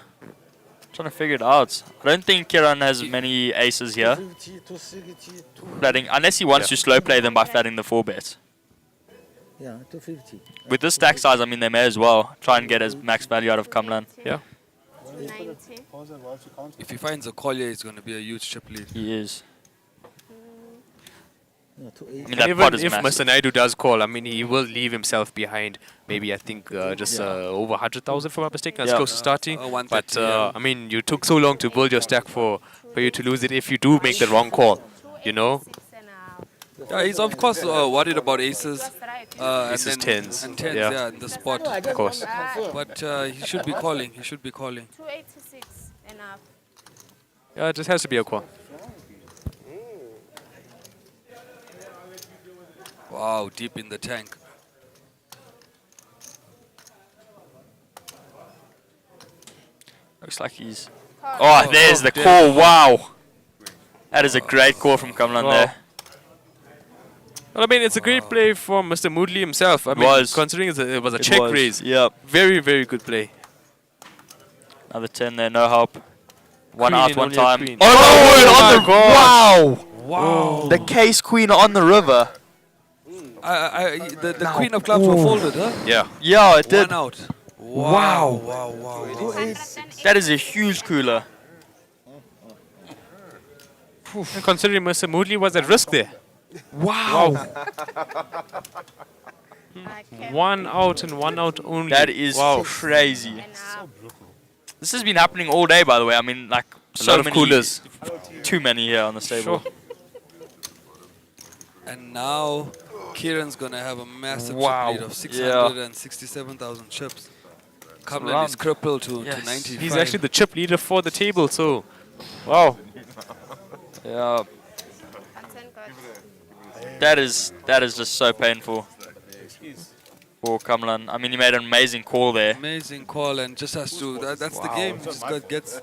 Trying to figure it out. I don't think Kiran has many aces here. 250, 260, Flatting, unless he wants to slow play them by flatting the 4-bet. Yeah, 250. With this stack size, I mean, they may as well try and get as max value out of Kamlan. Yeah. 290. If he finds a collier, it's going to be a huge chip lead. He is. No, I 280. mean, that And pot even is if massive. Mr. Naidu does call, I mean, he will leave himself behind. Maybe, I think, just over 100,000 if I'm not mistaken. That's Yeah. close to starting. 130, But, yeah. I mean, you took so long to build your stack for you to lose it if you do make the wrong call, you know? 286 and off. Yeah, he's of course worried about aces. Aces, and then, tens. And 10s, Yeah. yeah, in the spot. Of course. But he should be calling. He should be calling. 286 and off. Yeah, it just has to be a call. Wow, deep in the tank. Looks like he's... Oh, there's the call. Wow. That is a great call from Kamlan Wow. there. Well, I mean, it's a great play from Mr. Moodley himself. I mean, was. considering it was a It check was, raise. Yep. Very, very good play. Another 10 there, no help. One Queen out, in, one only a time. queen. Oh, my wow! Wow. The case queen on the river. The queen of clubs were folded, huh? Yeah. Yeah, it did. One out. Wow. Wow. That is a huge cooler. And considering Mr. Moodley was at risk there. Wow. One out and one out only. That is wow. crazy. This has been happening all day, by the way. I mean, like, A lot of many coolers. Too many here on the table. Sure. And now Kieran's gonna have a massive Wow. chip lead of Yeah. 667,000 chips. Kamlan round. is crippled to Yes. 95. He's actually the chip leader for the table, so wow. Yeah. Content good. That is just so painful. for Kamlan. I mean, he made an amazing call there. Amazing call, and just has to. That's the game. Just gets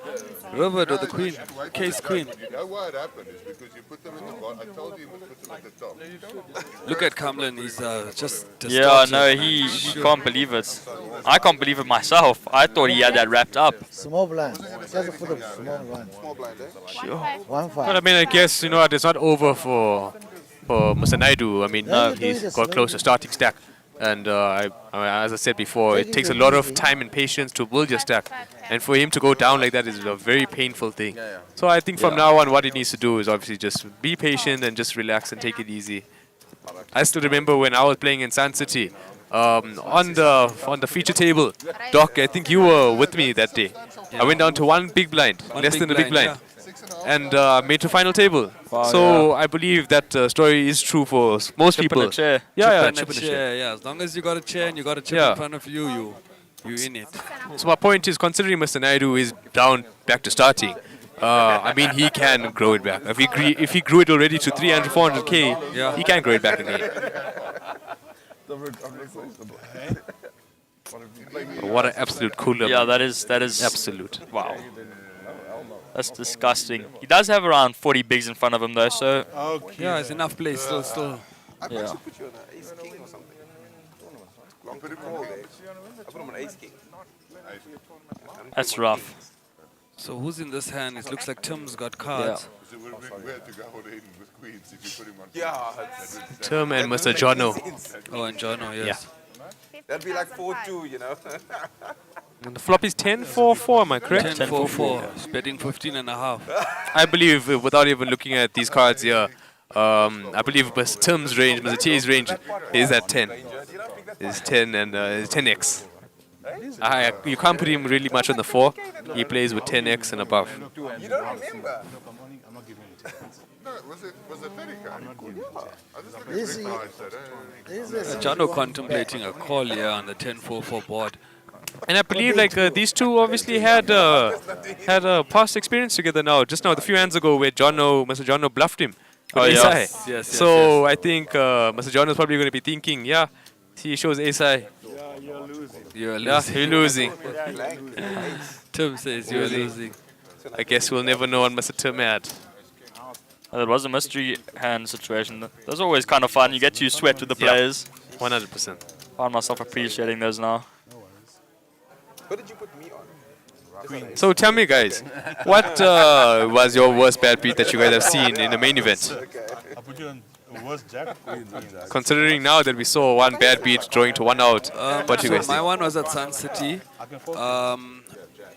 rivered with the queen, case queen. You know why it happened is because you put them in the bottom. I told you to put them at the top. Look at Kamlan. He's just. Yeah, distorted. no, he can't believe it. I can't believe it myself. I thought he had that wrapped up. Small blind. Just put a small blind. Small blind, eh? Sure. 1-5. But I mean, I guess, you know, it's not over for Mr. Naidu. I mean, he's got close to starting stack. And as I said before, it takes a lot of time and patience to build your stack. And for him to go down like that is a very painful thing. So I think from now on, what he needs to do is obviously just be patient and just relax and take it easy. I still remember when I was playing in Sun City, on the feature table, Doc, I think you were with me that day. I went down to one big blind, less than a big blind, and made to final table. Wow, so I believe that story is true for most Chip people. in a chair. Yeah, Chip in a chair. Yeah, as long as you got a chair and you got a chip Yeah. in front of you, you in it. So my point is, considering Mr. Naidu is down back to starting, I mean, he can grow it back. If he grew it already to 300, 400k, Yeah. he can grow it back again. What an absolute cooler. Yeah, man. that is Absolute. Wow. That's disgusting. He does have around 40 bigs in front of him though, so Yeah, it's enough place still. I'd Yeah. actually put you on an ace king or something. Long put him all there. I put him on ace king. that's rough. So who's in this hand? It looks like Tim's got cards. It would have been weird to go all in with queens if you put him on. Tim and Mr. Jono. Oh, and Jono, yes. That'd be like 4-2, you know. And the flop is 10-4-4, am I correct? 10-4-4. He's betting 15.5. I believe, without even looking at these cards here, I believe Mr. Tim's range, Mr. T's range is at 10. Is 10 and 10x. You can't put him really much on the 4. He plays with 10x and above. You don't remember? No, was it 30 card? I just looked at This the big is- cards, Jono contemplating a call here on the 10-4-4 board. And I believe like these two obviously had past experience together now. Just now, a few hands ago, where Mr. Jono bluffed him. Oh, with yeah. ace high. Yes, So I think Mr. Jono is probably going to be thinking, yeah, he shows ace high. You're Yeah, losing. you're losing. Tim says you're losing. I guess we'll never know on Mr. Tim had. It was a mystery hand situation. Those are always kind of fun. You get to sweat with the players. 100%. Found myself appreciating those now. What did you put me on? So tell me, guys, what was your worst bad beat that you guys have seen in the main event? I put you on worst jack. Considering now that we saw one bad beat drawing to one out, what do you guys My think? one was at Sun City.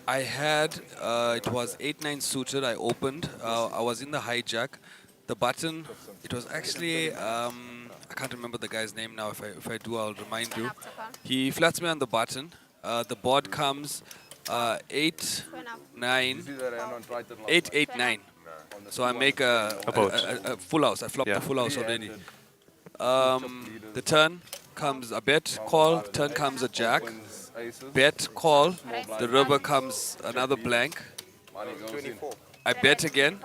I had, it was 8-9 suited. I opened. I was in the hijack. The button, it was actually, I can't remember the guy's name now. If I do, I'll remind you. He flats me on the button. The board comes 8, 9, 8, 8, 9. So I make a full house. I flop the full house already. The turn comes a bet, call. Turn comes a jack. Bet, call. The river comes another blank. I bet again.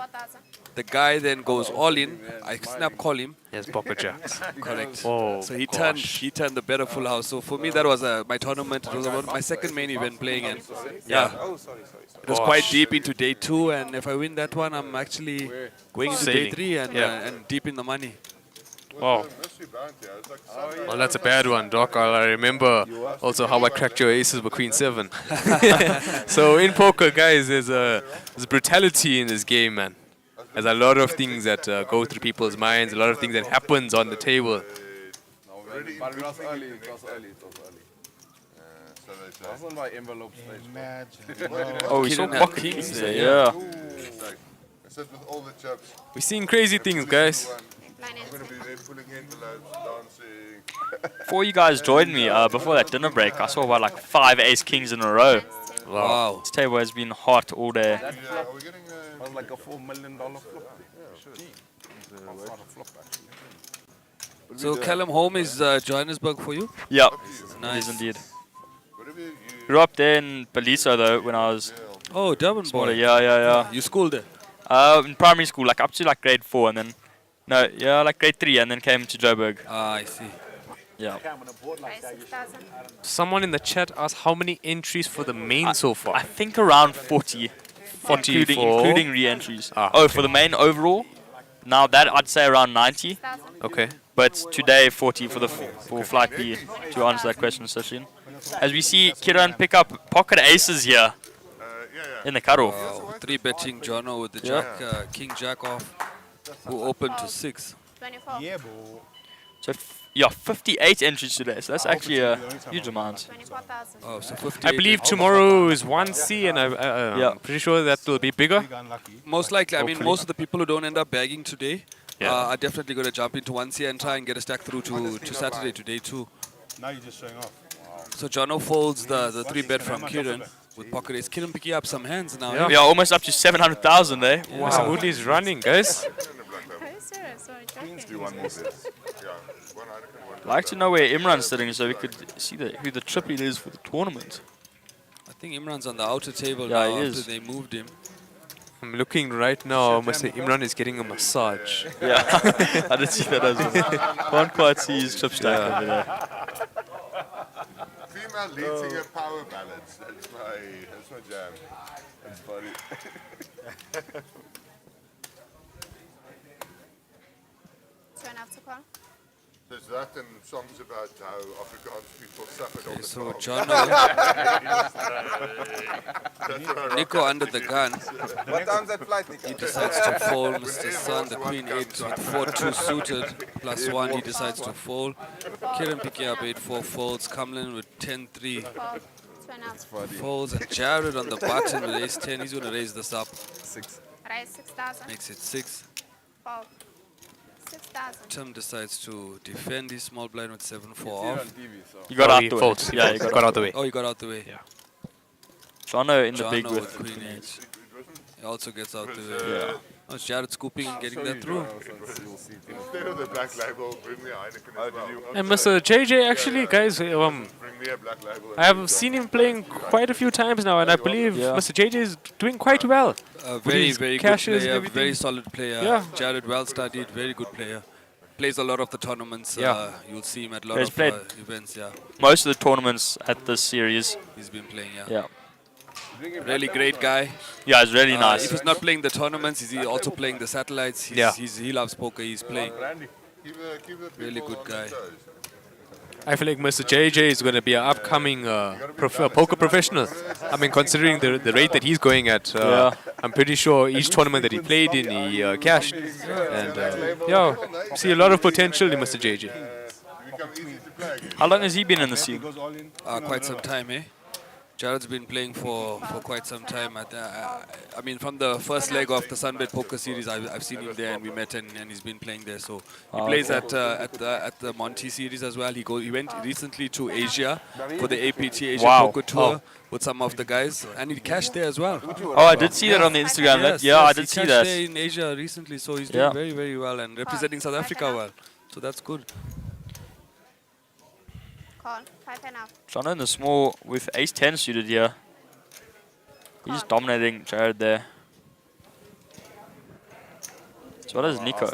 The guy then goes all in. I snap call him. Yes, Poker Jacks. Correct. Oh, So he gosh. turned the better full house. So for me that was my tournament. It was about my second main event playing, and yeah, it was quite deep into day 2. And if I win that one, I'm actually going into day Sailing. 3 and Yeah. and deep in the money. Wow. Well, that's a bad one, Doc. I remember also how I cracked your aces with Queen 7. So in poker, guys, there's brutality in this game, man. There's a lot of things that go through people's minds, a lot of things that happens on the table. But it was early, it was early. I was on my envelope stage. Oh, we Kid saw and pocket kings kings there, there, yeah. I said with all the chaps. We're seeing crazy things, guys. I'm going to be there pulling envelopes, dancing. Before you guys joined me, before that dinner break, I saw about like 5 ace kings in a row. Wow. This table has been hot all day. Are we getting was like a $4 million flop? So Callum, home is Johannesburg for you? Yeah, Nice. it is indeed. Grew up there in Beliso though when I was Oh, Durban smaller. boy. Yeah. You schooled there? In primary school, like up to like grade 4 and then, no, yeah, like grade 3 and then came to Joburg. Ah, I see. Yeah. Try 6,000. Someone in the chat asked how many entries for the main so far. I think around 40. 40 including re-entries. Ah, oh, okay. for the main overall? Now that I'd say around 90. Okay. But today 40 for the for flight B to answer that question, Sachin. As we see Kiran pick up pocket aces here in the cutoff. Wow, 3-betting Jono with the jack, king jack off, who opened to 6. 24. Yeah, bro. So yeah, 58 entries today. So that's actually a huge amount. 24,000. Oh, so 58. I believe tomorrow is 1C, and I'm pretty sure that will be bigger. Most likely, I mean, Hopefully. most of the people who don't end up bagging today are definitely going to jump into 1C and try and get a stack through to Saturday, to day 2. Now you're just showing off. Wow. So Jono folds the 3-bet from Kiran with pocket ace. Kiran picking up some hands now. Yeah. We are almost up to 700,000, eh? Wow. Samudi is running, guys. Are you serious? Or Queens do joking? one more bit. Yeah. One Heineken, one I'd like to know where Imran's sitting so we could see who the triple is for the tournament. I think Imran's on the outer table Yeah, now he after is. they moved him. I'm looking right now. Mr. Imran is getting a massage. Yeah, I did see that as well. Can't quite see his trip stack over there. Female lead singer power ballads. That's my jam. That's funny. 2.5 to call. There's that and songs about how Afrikaans people suffered all Okay, the so time. Jono, Nico under the gun. What time's that flight, Nico? He decides to fold Mr. Sun, the Queen 8 with 4-2 suited, +1 he decides to fold. Kiran picking up 8-4 folds, Kamlin with 10-3 folds, and Jared on the button with ace-10, he's going to raise this up. 6. Raise 6,000. Makes it 6. Fold. 6,000. Tim decides to defend his small blind with 7-4 off. You got Oh, out he the way. folds. Yeah, you got out the way. Oh, he got out the way. Yeah. Jono in the Jono big with with Queen 8. He also gets out the way. Yeah. Oh, it's Jared scooping and getting that through. Instead of the black label, bring me a Heineken as well. And Mr. JJ, actually, guys, Bring me a black label. I have seen him playing quite a few times now, and I believe Mr. JJ is doing quite well. Very, his very good cashes and player, everything. very solid player. Yeah. Jared, well studied, very good player. Plays a lot of the tournaments. Yeah. You'll see him at a lot He's of played events. Yeah, most of the tournaments at this series. he's been playing. Yeah. Really great guy. Yeah, it's really nice. If he's not playing the tournaments, he's also playing the satellites. He loves poker. He's playing. Keep the Really people good on their guy. toes. I feel like Mr. JJ is going to be an upcoming poker professional. I mean, considering the rate that he's going at, I'm pretty sure each tournament that he played in, he cashed. And see a lot of potential in Mr. JJ. Become easy to play again. How long has he been in the scene? Quite some time, eh? Jared's been playing for quite some time. I mean, from the first leg of the SunBet Poker Series, I've seen him there, and we met, and he's been playing there. So he plays at the Monty Series as well. He went recently to Asia for the APT Asia Poker Tour with some of the guys, and he cashed there as well. Oh, I did see that on the Instagram. I did see he that. cashed there in Asia recently, so he's doing very, very well and representing South Africa well. So that's good. Call. 5.5. Jono in the small with ace-10 suited here. He's dominating Jared there. So what is Nico?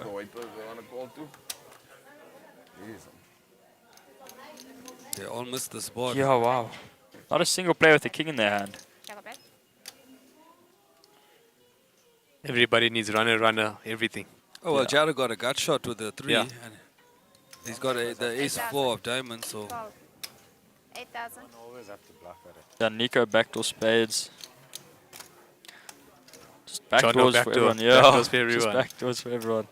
They all missed the spot. Yeah, wow. Not a single player with a king in their hand. Check a bet. Everybody needs runner, everything. Oh, well, Jared got a gut shot with the 3. Yeah. And he's got the ace-4 of diamonds, so... Fold. 8,000. Yeah, Nico backdoor spades. Just Jono backdoors for backdoor. everyone. Yeah, Backdoors for just everyone. backdoors for everyone.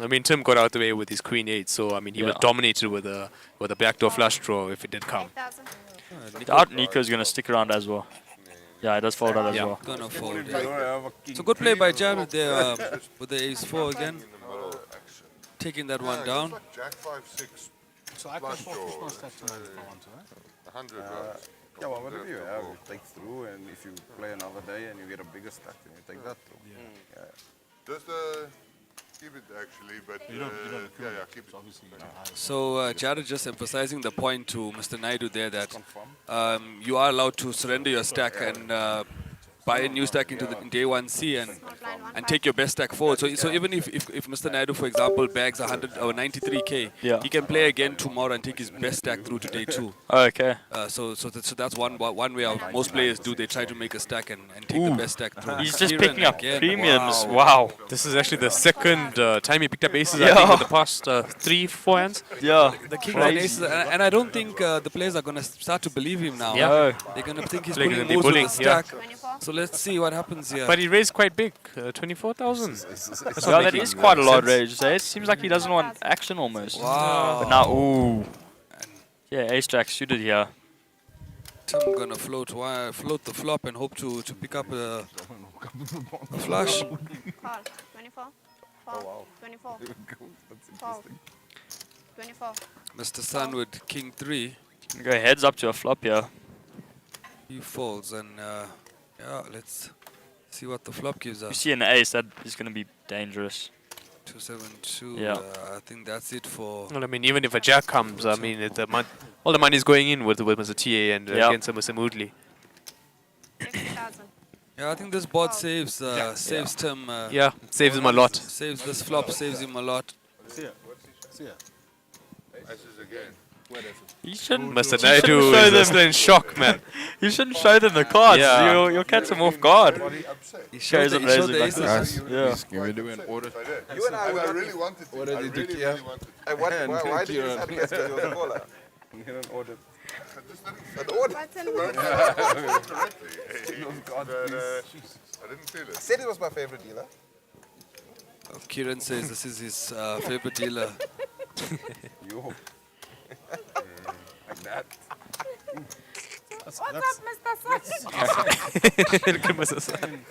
I mean, Tim got out the way with his Queen 8, so I mean, he was dominated with a backdoor flush draw if it did come. 8,000. Doubt Nico's going to stick around as well. Yeah, he does fold out as well. Gonna fold. So good play by Jared there with the ace-4 again. Taking that one down. Jack 5-6. So I can flush fold draw. first step tonight if I want to, right? 100 right? Yeah, well, whatever you have, you take through, and if you play another day and you get a bigger stack, then you take that through. Yeah. Just keep it actually, but keep it. Obviously, So Jared just emphasizing the point to Mr. Naidu there that you are allowed to surrender your stack and buy a new stack into the in day 1C and take your best stack forward. So even if Mr. Naidu, for example, bags 100 or 93k, Yeah. he can play again tomorrow and take his best stack through to day 2. Okay. So that's one way how most players do. They try to make a stack and take the best stack through. He's just Kieran picking up again. premiums. Wow. This is actually the second time he picked up aces, I think, in the past 3-4 hands. Yeah. The king and aces, and I don't think the players are going to start to believe him now. Yeah. They're going to think he's They're pulling gonna be moves with bullying, the yeah. stack. So let's see what happens here. But he raised quite big, 24,000. Yeah, that is quite a lot, Rage. It seems like he doesn't want action almost. Wow. But now, ooh. Yeah, ace jack suited here. Tim gonna float the flop and hope to pick up a flush. Call. 24. Call. 24. Call. 24. Mr. Sun with king 3. Go heads up to a flop here. He folds and yeah, let's see what the flop gives You us. see an ace, that is going to be dangerous. 272. Yeah. I think that's it for. Well, I mean, even if a jack comes, I mean, all the money is going in with Mr. TA and against Mr. Moodley. 60,000. Yeah, I think this board saves Tim. Yeah, saves him a lot. Saves this flop, saves him a lot. See ya. Aces again. You shouldn't. Mr. you shouldn't Naidu show is them. still in shock, man. You shouldn't show them the cards. Yeah. You'll catch them off guard. He showed the aces. Yeah. Can we do an order? You and I I really wanted to. What I did you really, do, really wanted to. why did you have yes, because he was a caller? You didn't order. An order? Correctly. I didn't feel it. I said it was my favorite dealer. Oh, Kieran says this is his favorite dealer. Yo. Like that. What's up, Mr. Sun?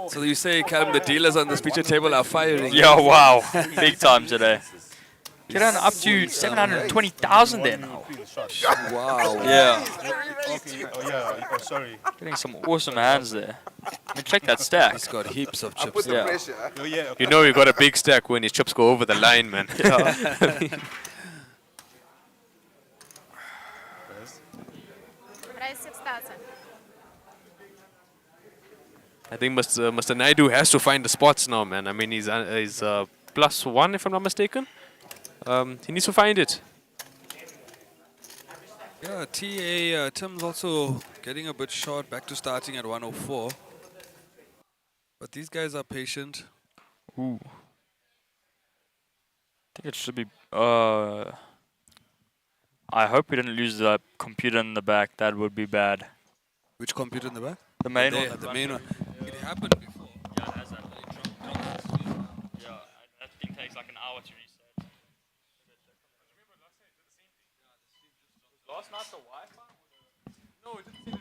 So you say, Callum, the dealers on this feature table are firing. Yeah, wow. Big time today. Get on up to 720,000 then. Wow. Yeah. Okay. Oh yeah. Oh sorry. Getting some awesome hands there. I mean, check that stack. He's got heaps of I chips. put the Yeah. pressure. Oh yeah. You know you got a big stack when his chips go over the line, man. Raise 6,000. I think Mr. Naidu has to find the spots now, man. I mean, he's +1, if I'm not mistaken. He needs to find it. Yeah, TA, Tim's also getting a bit short, back to starting at 104. But these guys are patient. Ooh. I think it should be. I hope we didn't lose the computer in the back. That would be bad. Which computer in the back? The main There, one. the main one. It happened before. Yeah, it has that. Yeah, that thing takes like an hour to reset. Last night the Wi-Fi? No, it didn't